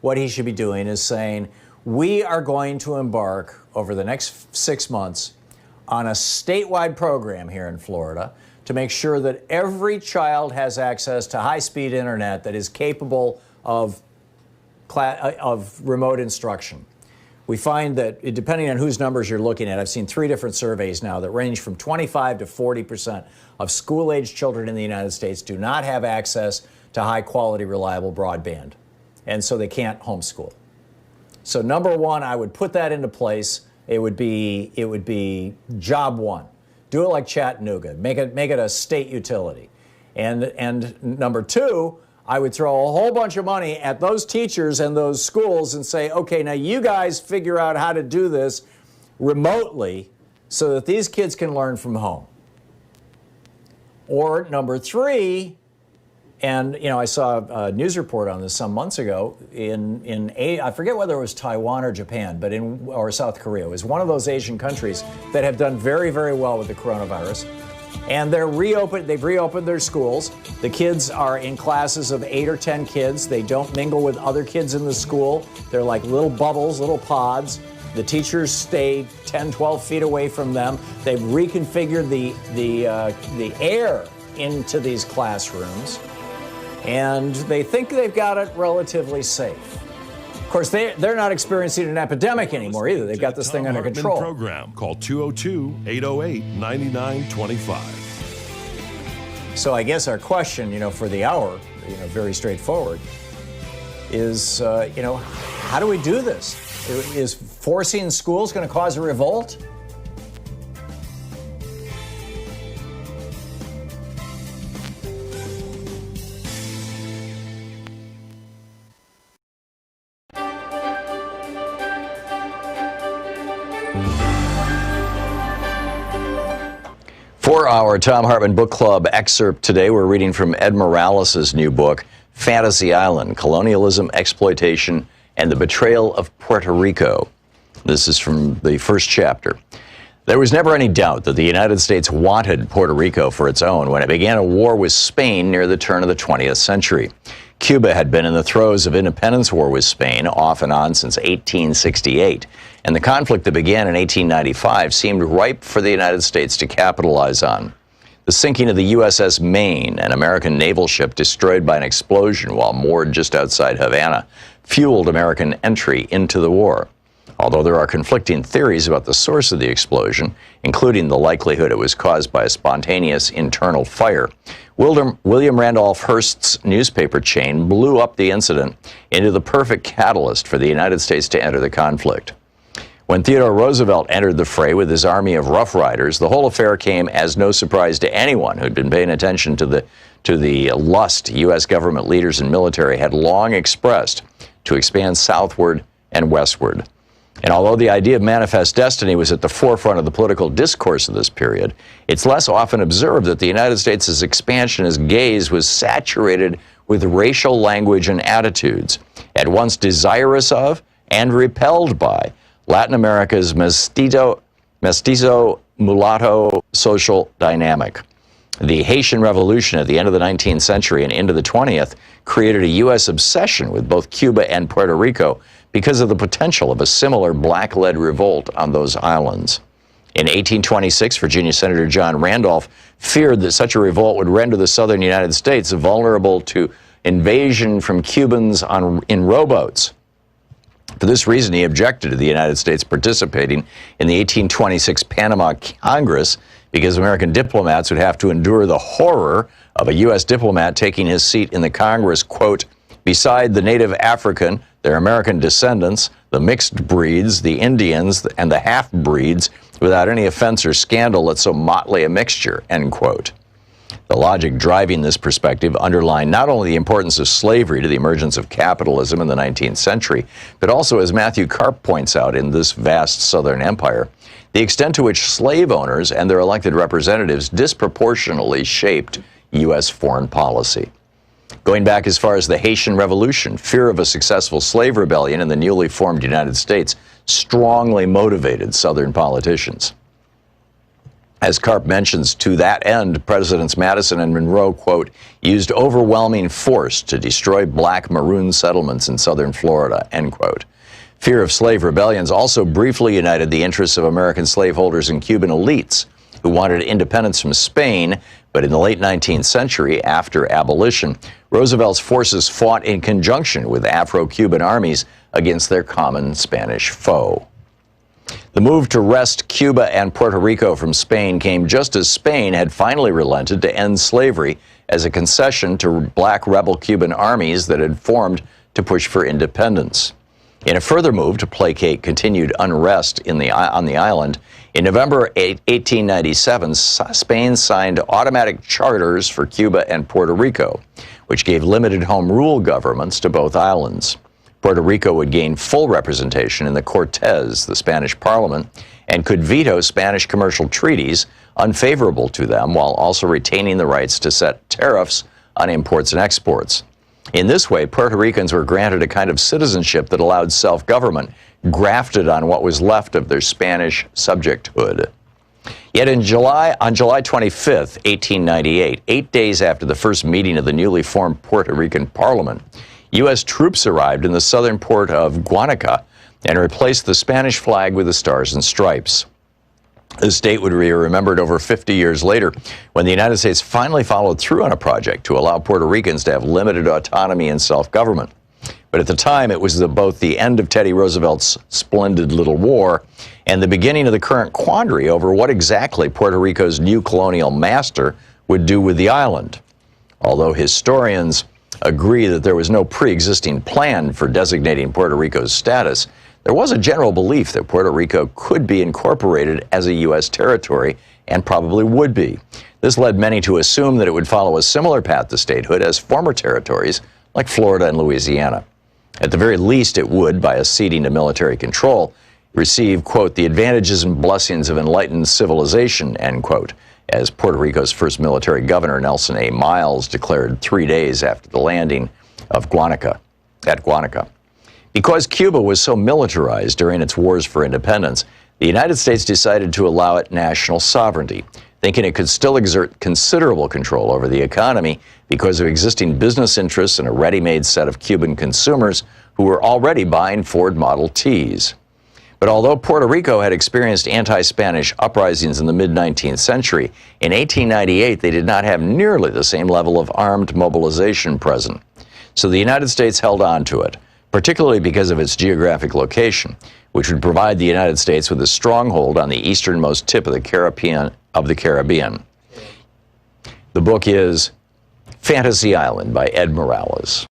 what he should be doing is saying, we are going to embark over the next 6 months on a statewide program here in Florida to make sure that every child has access to high-speed internet that is capable of remote instruction. We find that, depending on whose numbers you're looking at, I've seen 3 different surveys now that range from 25 to 40% of school-aged children in the United States do not have access to high-quality, reliable broadband, and so they can't homeschool. So number one, I would put that into place it would be job one. Do it like Chattanooga. Make it a state utility. And number two, I would throw a whole bunch of money at those teachers and those schools and say, okay, now you guys figure out how to do this remotely so that these kids can learn from home. Or number three, and I saw a news report on this some months ago I forget whether it was Taiwan or Japan, or South Korea. It was one of those Asian countries that have done very, very well with the coronavirus. And they've reopened their schools. The kids are in classes of 8 or 10 kids. They don't mingle with other kids in the school. They're like little bubbles, little pods. The teachers stay 10, 12 feet away from them. They've reconfigured the air into these classrooms. And they think they've got it relatively safe. Of course, they're not experiencing an epidemic anymore either. They've got this thing under control. Program. Call 202-808-9925. So I guess our question, for the hour, very straightforward, is, how do we do this? Is forcing schools going to cause a revolt? For our Thom Hartmann Book Club excerpt today, we're reading from Ed Morales' new book, Fantasy Island, Colonialism, Exploitation, and the Betrayal of Puerto Rico. This is from the first chapter. There was never any doubt that the United States wanted Puerto Rico for its own when it began a war with Spain near the turn of the 20th century. Cuba had been in the throes of independence war with Spain, off and on since 1868, and the conflict that began in 1895 seemed ripe for the United States to capitalize on. The sinking of the USS Maine, an American naval ship destroyed by an explosion while moored just outside Havana, fueled American entry into the war. Although there are conflicting theories about the source of the explosion, including the likelihood it was caused by a spontaneous internal fire, William Randolph Hearst's newspaper chain blew up the incident into the perfect catalyst for the United States to enter the conflict. When Theodore Roosevelt entered the fray with his army of Rough Riders, the whole affair came as no surprise to anyone who'd been paying attention to the lust U.S. government leaders and military had long expressed to expand southward and westward. And although the idea of manifest destiny was at the forefront of the political discourse of this period, it's less often observed that the United States' expansionist gaze was saturated with racial language and attitudes, at once desirous of and repelled by Latin America's mestizo mulatto social dynamic. The Haitian Revolution at the end of the 19th century and into the 20th created a U.S. obsession with both Cuba and Puerto Rico because of the potential of a similar black-led revolt on those islands. In 1826, Virginia Senator John Randolph feared that such a revolt would render the southern United States vulnerable to invasion from Cubans in rowboats. For this reason, he objected to the United States participating in the 1826 Panama Congress because American diplomats would have to endure the horror of a U.S. diplomat taking his seat in the Congress, quote, beside the native African, their American descendants, the mixed breeds, the Indians, and the half-breeds, without any offense or scandal at so motley a mixture, end quote. The logic driving this perspective underlined not only the importance of slavery to the emergence of capitalism in the 19th century, but also, as Matthew Karp points out in this vast southern empire, the extent to which slave owners and their elected representatives disproportionately shaped U.S. foreign policy. Going back as far as the Haitian Revolution, fear of a successful slave rebellion in the newly formed United States strongly motivated Southern politicians. As Karp mentions, to that end, Presidents Madison and Monroe, quote, used overwhelming force to destroy black maroon settlements in southern Florida, end quote. Fear of slave rebellions also briefly united the interests of American slaveholders and Cuban elites who wanted independence from Spain, but in the late 19th century, after abolition, Roosevelt's forces fought in conjunction with Afro-Cuban armies against their common Spanish foe. The move to wrest Cuba and Puerto Rico from Spain came just as Spain had finally relented to end slavery as a concession to black rebel Cuban armies that had formed to push for independence. In a further move to placate continued unrest on the island, in November 1897, Spain signed automatic charters for Cuba and Puerto Rico, which gave limited home rule governments to both islands. Puerto Rico would gain full representation in the Cortes, the Spanish parliament, and could veto Spanish commercial treaties unfavorable to them while also retaining the rights to set tariffs on imports and exports. In this way, Puerto Ricans were granted a kind of citizenship that allowed self-government, grafted on what was left of their Spanish subjecthood. Yet on July 25th, 1898, 8 days after the first meeting of the newly formed Puerto Rican Parliament, U.S. troops arrived in the southern port of Guanica and replaced the Spanish flag with the stars and stripes. This date would be remembered over 50 years later when the United States finally followed through on a project to allow Puerto Ricans to have limited autonomy and self-government. But at the time, it was both the end of Teddy Roosevelt's splendid little war and the beginning of the current quandary over what exactly Puerto Rico's new colonial master would do with the island. Although historians agree that there was no pre-existing plan for designating Puerto Rico's status, there was a general belief that Puerto Rico could be incorporated as a U.S. territory, and probably would be. This led many to assume that it would follow a similar path to statehood as former territories like Florida and Louisiana. At the very least, it would, by acceding to military control, receive, quote, the advantages and blessings of enlightened civilization, end quote, as Puerto Rico's first military governor, Nelson A. Miles, declared 3 days after the landing of Guanica. Because Cuba was so militarized during its wars for independence, the United States decided to allow it national sovereignty, thinking it could still exert considerable control over the economy because of existing business interests and a ready-made set of Cuban consumers who were already buying Ford Model Ts. But although Puerto Rico had experienced anti-Spanish uprisings in the mid-19th century, in 1898 they did not have nearly the same level of armed mobilization present. So the United States held on to it, particularly because of its geographic location, which would provide the United States with a stronghold on the easternmost tip of the Caribbean. The book is Fantasy Island by Ed Morales.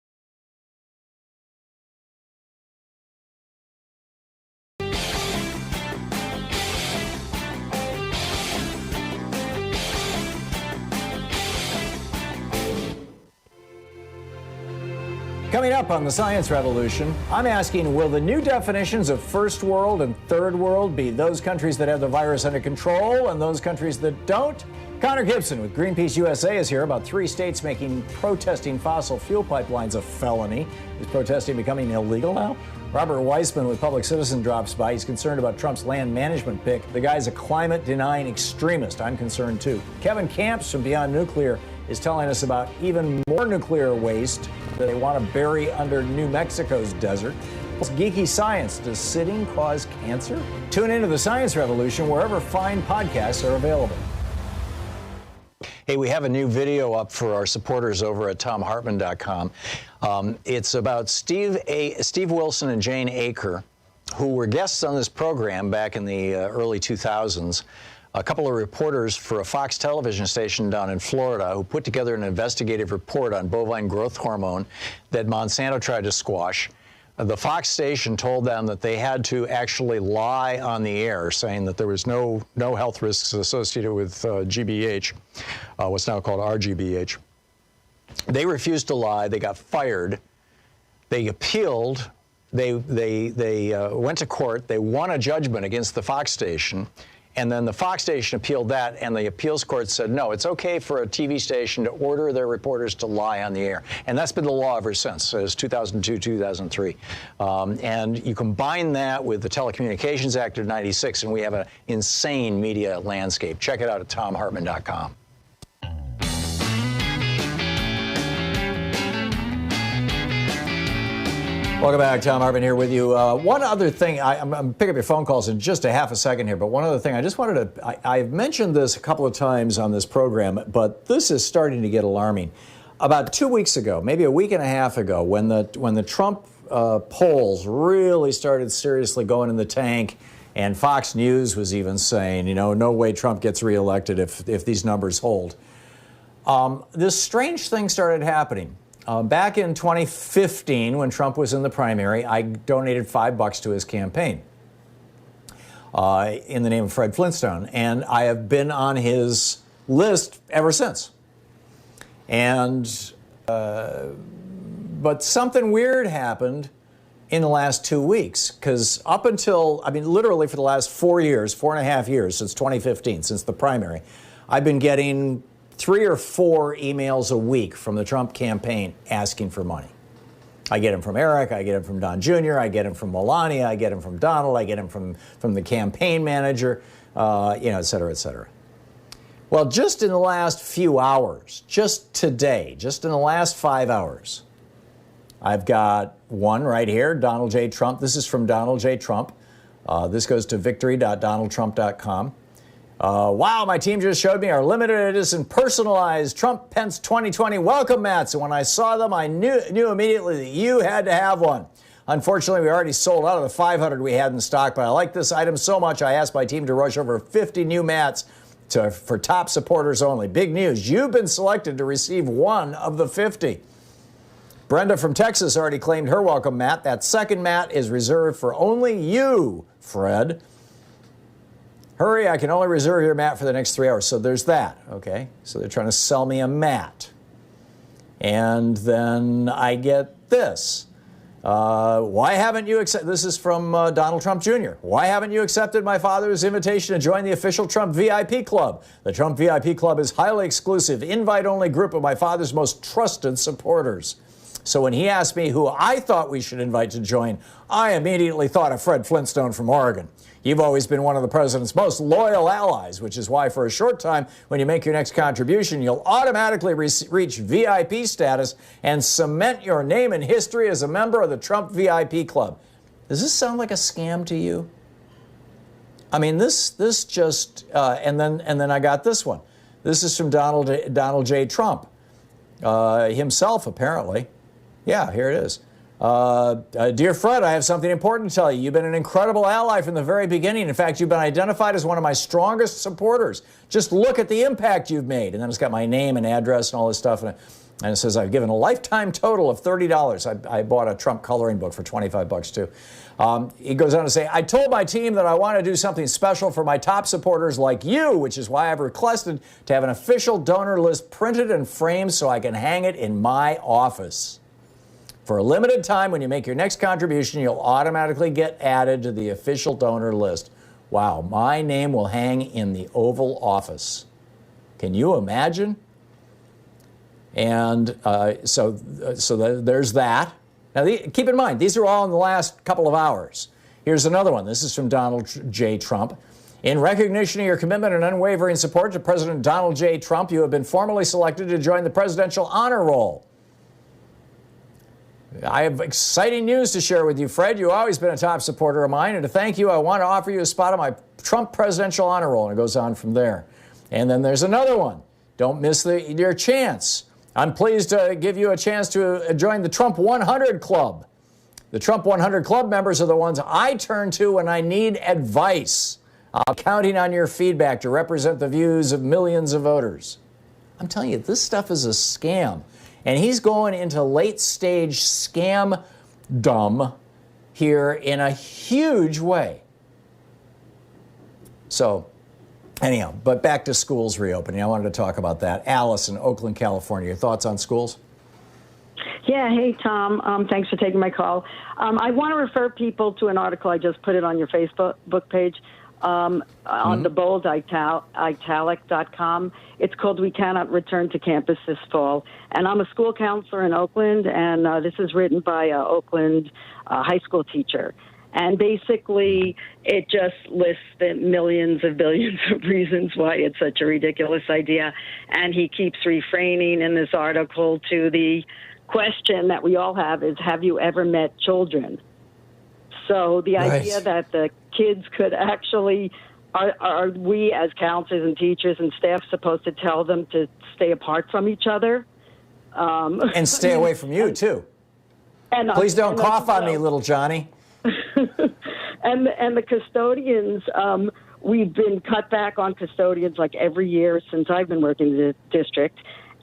Coming up on the Science Revolution, I'm asking, will the new definitions of first world and third world be those countries that have the virus under control and those countries that don't? Connor Gibson with Greenpeace USA is here about 3 states making protesting fossil fuel pipelines a felony. Is protesting becoming illegal now? Robert Weissman with Public Citizen drops by. He's concerned about Trump's land management pick. The guy's a climate-denying extremist. I'm concerned, too. Kevin Camps from Beyond Nuclear is telling us about even more nuclear waste that they want to bury under New Mexico's desert. It's geeky science. Does sitting cause cancer? Tune into the Science Revolution wherever fine podcasts are available. Hey, we have a new video up for our supporters over at ThomHartmann.com. It's about Steve Wilson and Jane Aker, who were guests on this program back in the early 2000s. A couple of reporters for a Fox television station down in Florida who put together an investigative report on bovine growth hormone that Monsanto tried to squash. The Fox station told them that they had to actually lie on the air, saying that there was no health risks associated with GBH, what's now called RGBH. They refused to lie. They got fired. They appealed. They went to court. They won a judgment against the Fox station. And then the Fox station appealed that, and the appeals court said, no, it's okay for a TV station to order their reporters to lie on the air. And that's been the law ever since, since 2002, 2003. And you combine that with the Telecommunications Act of '96, and we have an insane media landscape. Check it out at ThomHartmann.com. Welcome back. Thom Hartmann here with you. One other thing, I'm going to pick up your phone calls in just a half a second here, but one other thing, I just wanted to, I've mentioned this a couple of times on this program, but this is starting to get alarming. About 2 weeks ago, maybe a week and a half ago, when the Trump polls really started seriously going in the tank, and Fox News was even saying, you know, no way Trump gets reelected if these numbers hold. This strange thing started happening. back in 2015, when Trump was in the primary, I donated $5 to his campaign in the name of Fred Flintstone. And I have been on his list ever since. And, but something weird happened in the last 2 weeks, because up until, I mean, literally for the last 4 years, 4.5 years, since 2015, since the primary, I've been getting 3 or 4 emails a week from the Trump campaign asking for money. I get them from Eric, I get them from Don Jr., I get them from Melania, I get them from Donald, I get them from the campaign manager, et cetera, et cetera. Well, just in the last few hours, just today, just in the last 5 hours, I've got one right here, Donald J. Trump. This is from Donald J. Trump. This goes to victory.donaldtrump.com. Wow, my team just showed me our limited edition personalized Trump Pence 2020 welcome mats. And when I saw them, I knew immediately that you had to have one. Unfortunately, we already sold out of the 500 we had in stock, but I like this item so much, I asked my team to rush over 50 new mats for top supporters only. Big news, you've been selected to receive one of the 50. Brenda from Texas already claimed her welcome mat. That second mat is reserved for only you, Fred. Hurry, I can only reserve your mat for the next 3 hours. So there's that, okay? So they're trying to sell me a mat. And then I get this. Why haven't you accepted, this is from Donald Trump Jr. Why haven't you accepted my father's invitation to join the official Trump VIP Club? The Trump VIP Club is highly exclusive, invite-only group of my father's most trusted supporters. So when he asked me who I thought we should invite to join, I immediately thought of Fred Flintstone from Oregon. You've always been one of the president's most loyal allies, which is why for a short time, when you make your next contribution, you'll automatically reach VIP status and cement your name in history as a member of the Trump VIP Club. Does this sound like a scam to you? I mean, this just, and then I got this one. This is from Donald J. Trump himself, apparently. Yeah, here it is. Dear Fred, I have something important to tell you. You've been an incredible ally from the very beginning. In fact, you've been identified as one of my strongest supporters. Just look at the impact you've made. And then it's got my name and address and all this stuff. And it says I've given a lifetime total of $30. I bought a Trump coloring book for $25 too. He goes on to say, I told my team that I want to do something special for my top supporters like you, which is why I've requested to have an official donor list printed and framed so I can hang it in my office. For a limited time, when you make your next contribution, you'll automatically get added to the official donor list. Wow, my name will hang in the Oval Office. Can you imagine? And so there's that. Now, keep in mind, these are all in the last couple of hours. Here's another one. This is from Donald J. Trump. In recognition of your commitment and unwavering support to President Donald J. Trump, you have been formally selected to join the Presidential Honor Roll. I have exciting news to share with you, Fred. You've always been a top supporter of mine, and to thank you, I want to offer you a spot on my Trump Presidential Honor Roll, and it goes on from there. And then there's another one. Don't miss your chance. I'm pleased to give you a chance to join the Trump 100 Club. The Trump 100 Club members are the ones I turn to when I need advice. I'm counting on your feedback to represent the views of millions of voters. I'm telling you, this stuff is a scam. And he's going into late-stage scam-dumb here in a huge way. So, anyhow, but back to schools reopening. I wanted to talk about that. Alice in Oakland, California. Your thoughts on schools? Yeah, hey, Tom. Thanks for taking my call. I want to refer people to an article. I just put it on your Facebook page. On the bold italic.com. It's called We Cannot Return to Campus This Fall. And I'm a school counselor in Oakland, and this is written by an Oakland high school teacher. And basically, it just lists the millions of billions of reasons why it's such a ridiculous idea. And he keeps refraining in this article to the question that we all have is, have you ever met children? So the idea that the kids could actually, are we as counselors and teachers and staff supposed to tell them to stay apart from each other? And stay away from you, too. Please don't cough on me, little Johnny. And the custodians, we've been cut back on custodians like every year since I've been working in the district,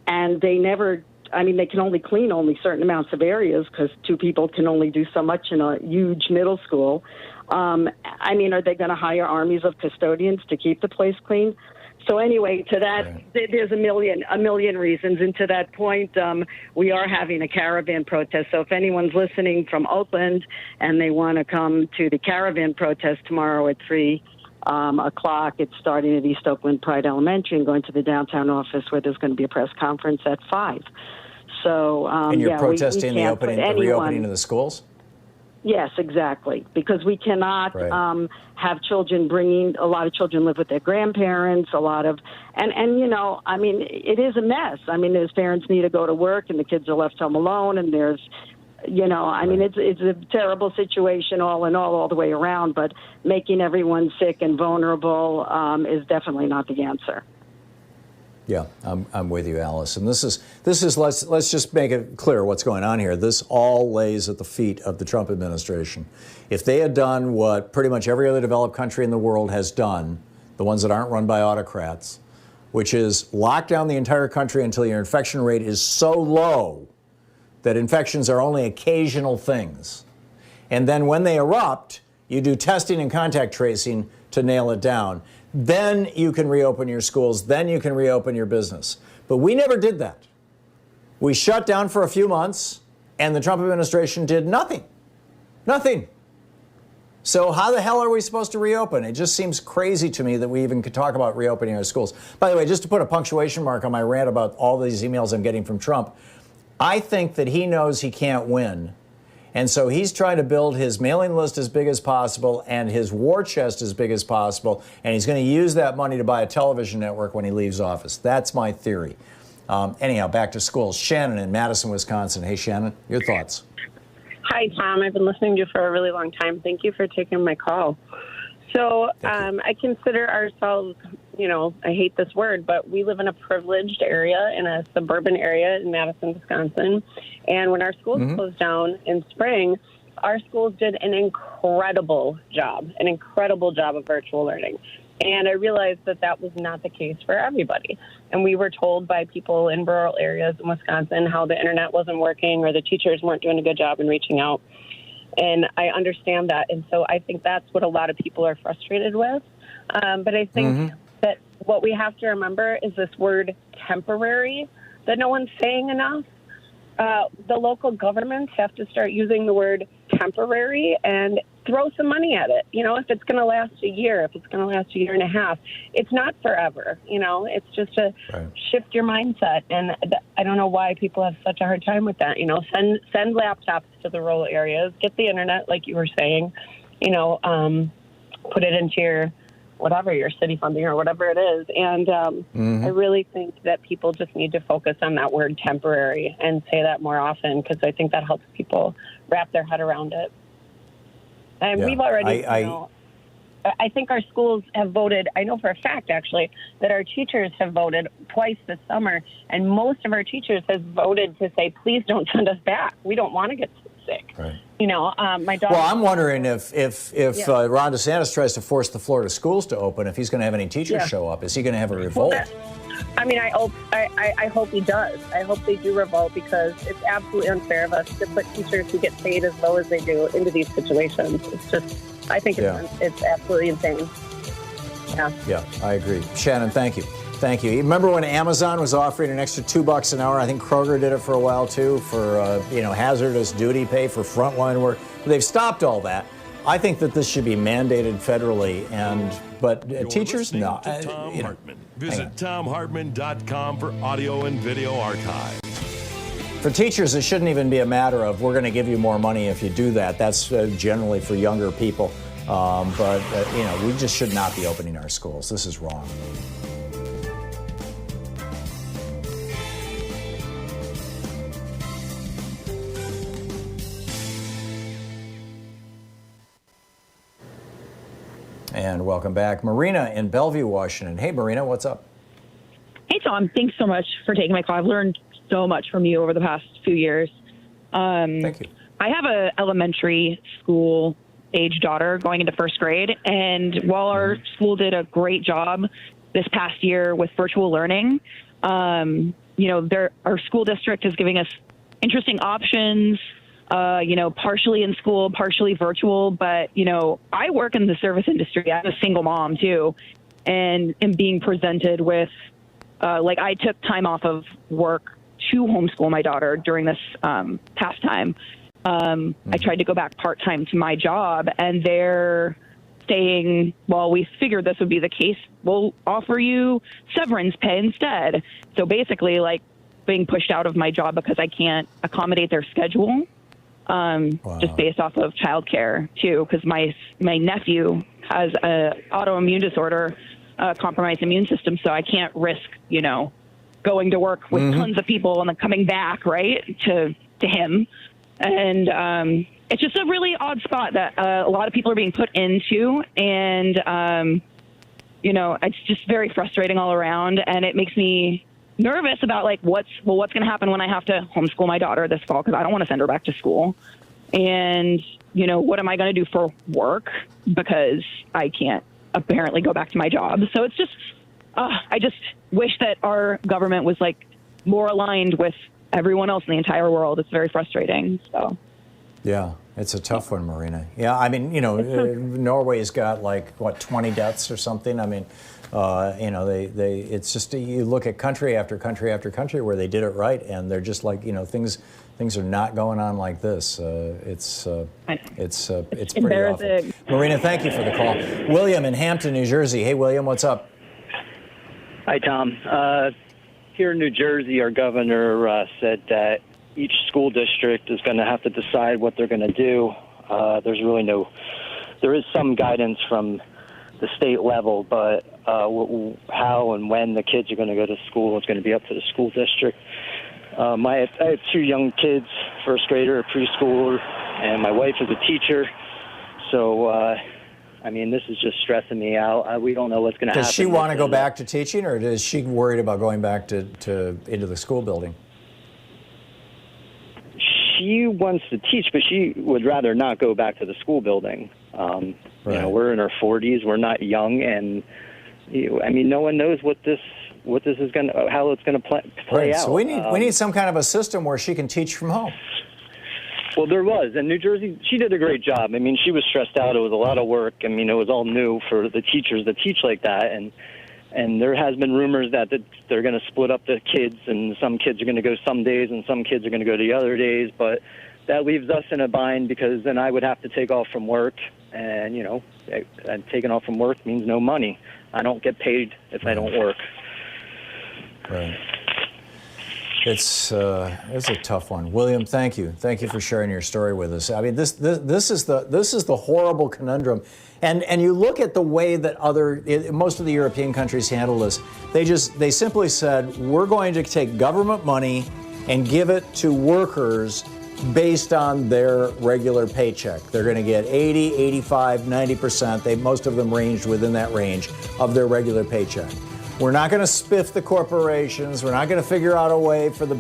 and they never I mean, they can only clean only certain amounts of areas because 2 people can only do so much in a huge middle school. I mean, are they going to hire armies of custodians to keep the place clean? So anyway, to that, there's a million reasons. And to that point, we are having a caravan protest. So if anyone's listening from Oakland and they want to come to the caravan protest tomorrow at 3 o'clock, it's starting at East Oakland Pride Elementary and going to the downtown office where there's going to be a press conference at 5. So and you're protesting we the reopening of the schools? Yes, exactly. Because we cannot have children a lot of children live with their grandparents, and you know, I mean, it is a mess. I mean, there's parents need to go to work and the kids are left home alone, and there's, you know, I mean, it's a terrible situation all in all the way around, but making everyone sick and vulnerable is definitely not the answer. Yeah, I'm with you, Alice. And this is let's just make it clear what's going on here. This all lays at the feet of the Trump administration. If they had done what pretty much every other developed country in the world has done, the ones that aren't run by autocrats, which is lock down the entire country until your infection rate is so low that infections are only occasional things. And then when they erupt, you do testing and contact tracing to nail it down. Then you can reopen your schools. Then you can reopen your business. But we never did that. We shut down for a few months, and the Trump administration did nothing. Nothing. So how the hell are we supposed to reopen? It just seems crazy to me that we even could talk about reopening our schools. By the way, just to put a punctuation mark on my rant about all these emails I'm getting from Trump, I think that he knows he can't win. And so he's trying to build his mailing list as big as possible and his war chest as big as possible. And he's going to use that money to buy a television network when he leaves office. That's my theory. Anyhow, back to schools. Shannon in Madison, Wisconsin. Hey, Shannon, your thoughts. Hi, Tom. I've been listening to you for a really long time. Thank you for taking my call. So I consider ourselves, you know, I hate this word, but we live in a privileged area, in a suburban area in Madison, Wisconsin. And when our schools closed down in spring, our schools did an incredible job of virtual learning. And I realized that that was not the case for everybody. And we were told by people in rural areas in Wisconsin how the internet wasn't working or the teachers weren't doing a good job in reaching out. And I understand that. And so I think that's what a lot of people are frustrated with. But I think that what we have to remember is this word temporary that no one's saying enough. The local governments have to start using the word temporary and throw some money at it. You know, if it's going to last a year, if it's going to last a year and a half, it's not forever. You know, it's just to shift your mindset. And I don't know why people have such a hard time with that. You know, send laptops to the rural areas, get the internet, like you were saying, you know, put it into your whatever, your city funding or whatever it is. And I really think that people just need to focus on that word temporary and say that more often, because I think that helps people wrap their head around it. And we've already, you know, I think our schools have voted, I know for a fact, actually, that our teachers have voted twice this summer, and most of our teachers have voted to say, please don't send us back. We don't want to get sick. Right. You know, my daughter... Well, I'm wondering if Ron DeSantis tries to force the Florida schools to open, if he's going to have any teachers show up. Is he going to have a revolt? I mean, I hope he does. I hope they do revolt, because it's absolutely unfair of us to put teachers who get paid as low as they do into these situations. It's just, I think it's absolutely insane. Yeah, I agree. Shannon, thank you. Thank you. Remember when Amazon was offering an extra $2 an hour? I think Kroger did it for a while too, for hazardous duty pay for frontline work. They've stopped all that. I think that this should be mandated federally, but teachers, no. Thom Hartmann. Visit ThomHartmann.com for audio and video archives. For teachers, it shouldn't even be a matter of we're going to give you more money if you do that. That's generally for younger people. But we just should not be opening our schools. This is wrong. And welcome back. Marina in Bellevue, Washington. Hey, Marina, what's up? Hey, Tom. Thanks so much for taking my call. I've learned so much from you over the past few years. Thank you. I have an elementary school age daughter going into first grade. And while our school did a great job this past year with virtual learning, our school district is giving us interesting options, partially in school, partially virtual. But, I work in the service industry. I'm a single mom, too, and am being presented with, I took time off of work to homeschool my daughter during this past time. I tried to go back part-time to my job, and they're saying, well, we figured this would be the case. We'll offer you severance pay instead. So basically, being pushed out of my job because I can't accommodate their schedule, just based off of childcare, too, because my nephew has an autoimmune disorder, compromised immune system, so I can't risk, going to work with tons of people and then coming back, right, to him. And it's just a really odd spot that a lot of people are being put into, and it's just very frustrating all around, and it makes me nervous about what's going to happen when I have to homeschool my daughter this fall, because I don't want to send her back to school. And what am I going to do for work, because I can't apparently go back to my job. So it's just I just wish that our government was more aligned with everyone else in the entire world. It's very frustrating. So yeah, it's a tough one, Marina. Yeah, I mean, Norway's got 20 deaths or something. I mean, it's just, you look at country after country after country where they did it right, and they're just things are not going on like this. It's pretty awful. Marina, thank you for the call. William in Hampton, New Jersey. Hey, William, what's up? Hi, Tom. Here in New Jersey, our governor said that each school district is going to have to decide what they're going to do. There is some guidance from the state level, but how and when the kids are going to go to school is going to be up to the school district. I have two young kids, first grader, a preschooler, and my wife is a teacher. So, this is just stressing me out. We don't know what's going to happen. Does she want to go back to teaching, or is she worried about going back into the school building? She wants to teach, but she would rather not go back to the school building. Right. We're in our 40s. We're not young, and no one knows what this is going to, how it's going to play out. So we need some kind of a system where she can teach from home. Well, there was. In New Jersey, she did a great job. She was stressed out. It was a lot of work. It was all new for the teachers that teach like that. And there has been rumors that they're going to split up the kids, and some kids are going to go some days and some kids are going to go the other days. But that leaves us in a bind, because then I would have to take off from work. And, taking off from work means no money. I don't get paid if I don't work. Right. It's a tough one. William, thank you. Thank you for sharing your story with us. This is the horrible conundrum. And you look at the way that most of the European countries handle this. They simply said, we're going to take government money and give it to workers based on their regular paycheck. They're going to get 80, 85, 90%. Most of them ranged within that range of their regular paycheck. We're not going to spiff the corporations. We're not going to figure out a way for the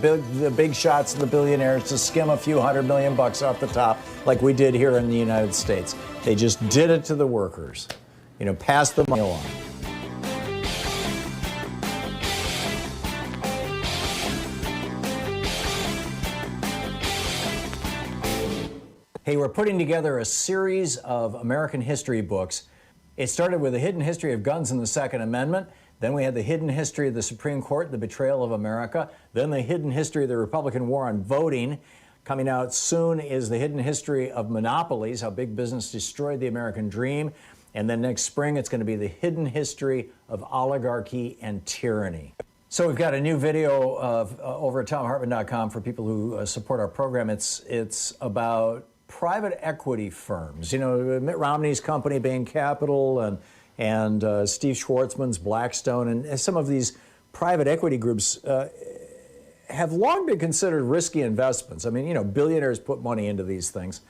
big shots and the billionaires to skim a few $100 million off the top like we did here in the United States. They just did it to the workers. Pass the money along. Hey, we're putting together a series of American history books. It started with a hidden history of guns and the Second Amendment. Then we had the hidden history of the Supreme Court, the betrayal of America. Then the hidden history of the Republican war on voting. Coming out soon is the hidden history of monopolies, how big business destroyed the American dream. And then next spring, it's going to be the hidden history of oligarchy and tyranny. So we've got a new video over at ThomHartmann.com for people who support our program. It's about private equity firms. Mitt Romney's company, Bain Capital, and Steve Schwartzman's Blackstone, and some of these private equity groups have long been considered risky investments. Billionaires put money into these things,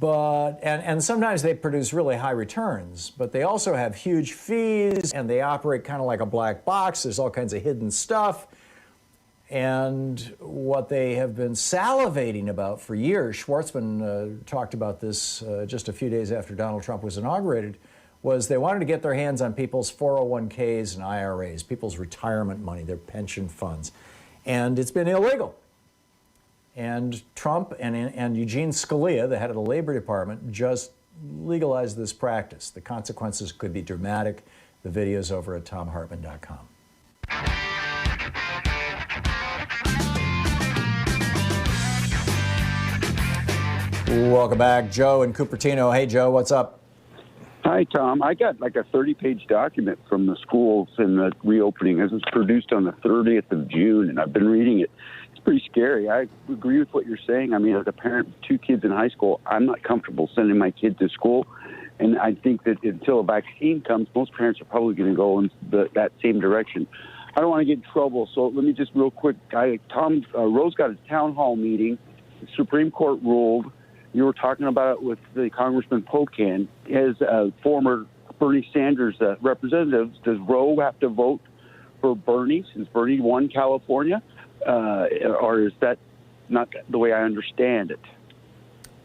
and sometimes they produce really high returns, but they also have huge fees, and they operate kind of like a black box. There's all kinds of hidden stuff. And what they have been salivating about for years, Schwartzman talked about this just a few days after Donald Trump was inaugurated, was they wanted to get their hands on people's 401ks and IRAs, people's retirement money, their pension funds. And it's been illegal. And Trump and Eugene Scalia, the head of the Labor Department, just legalized this practice. The consequences could be dramatic. The video's over at thomhartmann.com. Welcome back. Joe in Cupertino. Hey, Joe, what's up? Hi, Tom. I got like a 30-page document from the schools and the reopening. This was produced on the 30th of June, and I've been reading it. It's pretty scary. I agree with what you're saying. I mean, as a parent of 2 kids in high school, I'm not comfortable sending my kid to school. And I think that until a vaccine comes, most parents are probably going to go in that same direction. I don't want to get in trouble, so let me just real quick. Tom Rose got a town hall meeting. The Supreme Court ruled. You were talking about it with the Congressman Pocan. As a former Bernie Sanders representative, does Roe have to vote for Bernie since Bernie won California? Or is that not the way I understand it?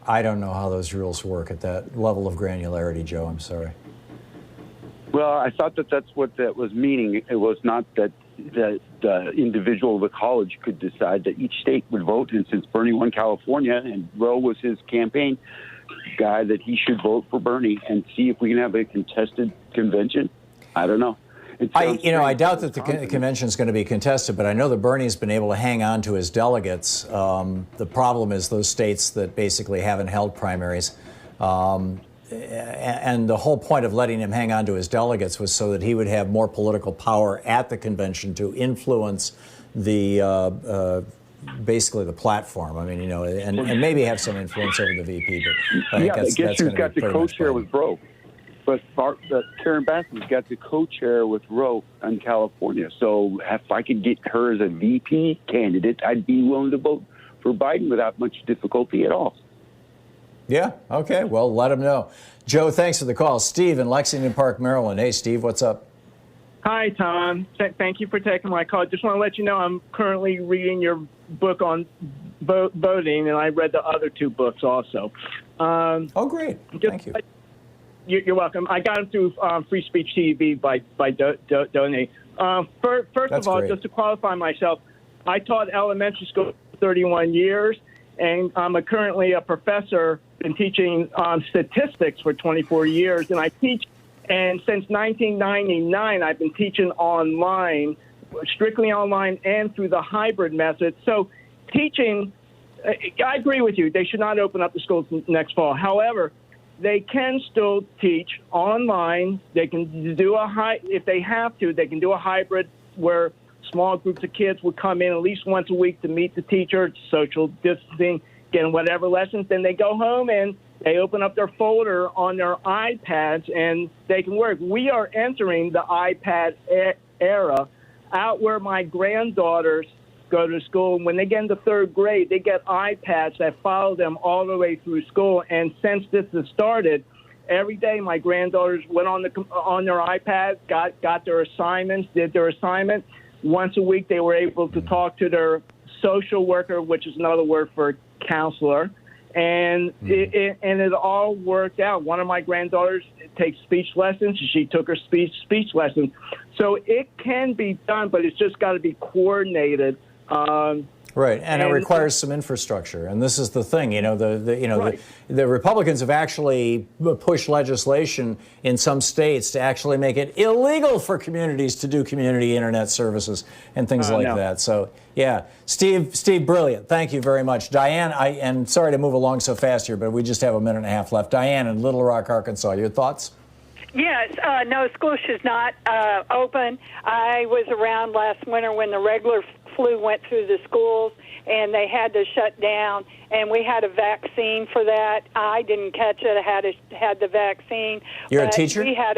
I don't know how those rules work at that level of granularity, Joe. I'm sorry. Well, I thought that that's what that was meaning. It was not that the individual of the college could decide that each state would vote. And since Bernie won California and Roe was his campaign guy, that he should vote for Bernie and see if we can have a contested convention. I don't know. I doubt that the convention is going to be contested, but I know that Bernie's been able to hang on to his delegates. The problem is those states that basically haven't held primaries. And the whole point of letting him hang on to his delegates was so that he would have more political power at the convention to influence the basically the platform. I mean, and maybe have some influence over the VP. But I think guess who's got the co-chair with Roe? But Karen Bassin's got the co-chair with Roe in California. So if I could get her as a VP candidate, I'd be willing to vote for Biden without much difficulty at all. Yeah, okay. Well, let him know. Joe, thanks for the call. Steve in Lexington Park, Maryland. Hey, Steve, what's up? Hi, Tom. Thank you for taking my call. Just want to let you know I'm currently reading your book on voting, and I read the other 2 books also. Oh, great. Thank you. You're welcome. I got them through Free Speech TV by Donate. First of all, great. just to qualify myself, I taught elementary school for 31 years, and I'm currently a professor, been teaching statistics for 24 years, and I teach, and since 1999, I've been teaching online, strictly online and through the hybrid method. So teaching, I agree with you, they should not open up the schools next fall. However, they can still teach online. They can do if they have to, they can do a hybrid where small groups of kids would come in at least once a week to meet the teacher, social distancing, getting whatever lessons. Then they go home and they open up their folder on their iPads and they can work. We are entering the iPad era out where my granddaughters go to school. And when they get into 3rd grade, they get iPads that follow them all the way through school. And since this has started, every day my granddaughters went on their iPads, got their assignments, did their assignment. Once a week, they were able to talk to their social worker, which is another word for counselor. And it all worked out. One of my granddaughters takes speech lessons. She took her speech lessons. So it can be done, but it's just got to be coordinated. Right, and it requires some infrastructure, and this is the thing. The Republicans have actually pushed legislation in some states to actually make it illegal for communities to do community internet services and things like that. So, yeah, Steve, brilliant. Thank you very much, Diane. And sorry to move along so fast here, but we just have a minute and a half left. Diane in Little Rock, Arkansas. Your thoughts? Yes, no, school should not open. I was around last winter when the regular flu went through the schools and they had to shut down, and we had a vaccine for that. I didn't catch it. I had the vaccine. You're a teacher? We had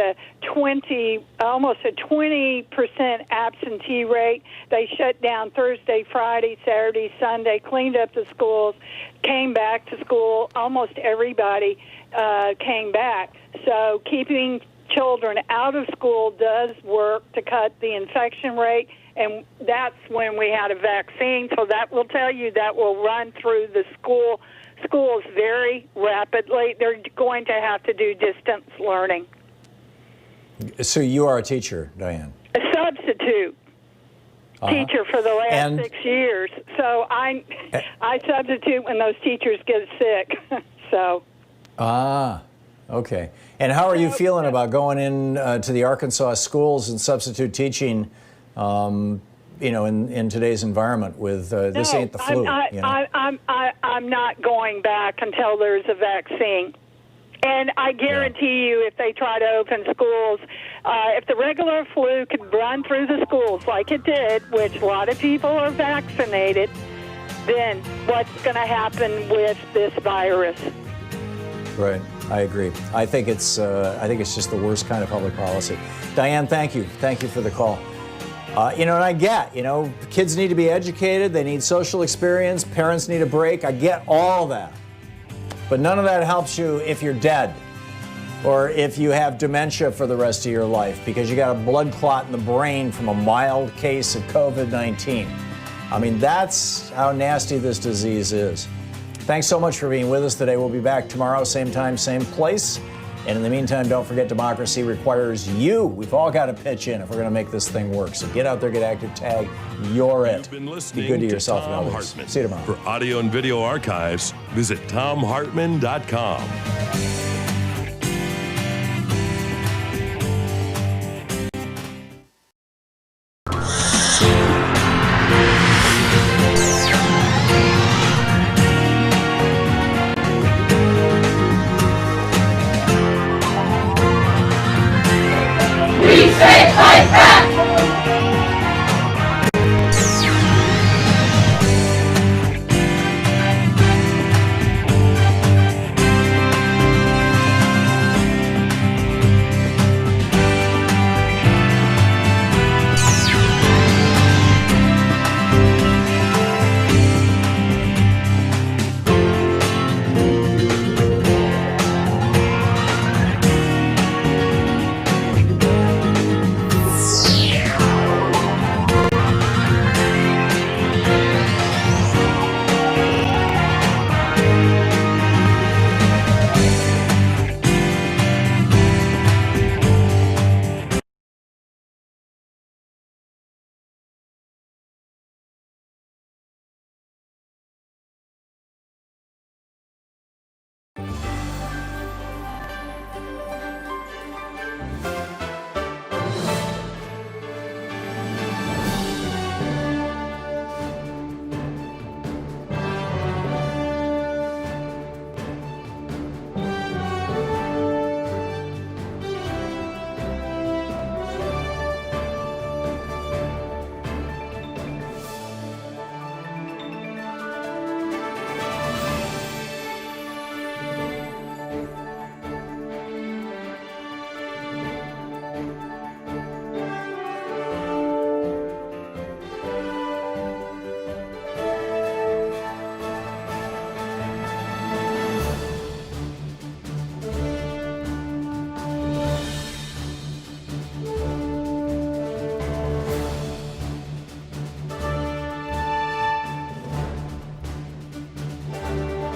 almost a 20% absentee rate. They shut down Thursday, Friday, Saturday, Sunday, cleaned up the schools, came back to school. Almost everybody came back. So keeping children out of school does work to cut the infection rate, and that's when we had a vaccine. So that will tell you that will run through the schools very rapidly. They're going to have to do distance learning. So you are a teacher, Diane? A substitute teacher for the last 6 years. So I substitute when those teachers get sick. So. Okay. And how are you feeling about going in to the Arkansas schools and substitute teaching? In today's environment with this ain't the flu. I'm not going back until there's a vaccine. And I guarantee you, if they try to open schools, if the regular flu could run through the schools like it did, which a lot of people are vaccinated, then what's going to happen with this virus? Right. I agree. I think it's just the worst kind of public policy. Diane, thank you. Thank you for the call. And I get, kids need to be educated. They need social experience. Parents need a break. I get all that. But none of that helps you if you're dead or if you have dementia for the rest of your life because you got a blood clot in the brain from a mild case of COVID-19. I mean, that's how nasty this disease is. Thanks so much for being with us today. We'll be back tomorrow, same time, same place. And in the meantime, don't forget democracy requires you. We've all got to pitch in if we're going to make this thing work. So get out there, get active, tag, you're it. You've been listening be good to yourself Thom and others. Hartmann. See you tomorrow. For audio and video archives, visit ThomHartmann.com. We say fight back!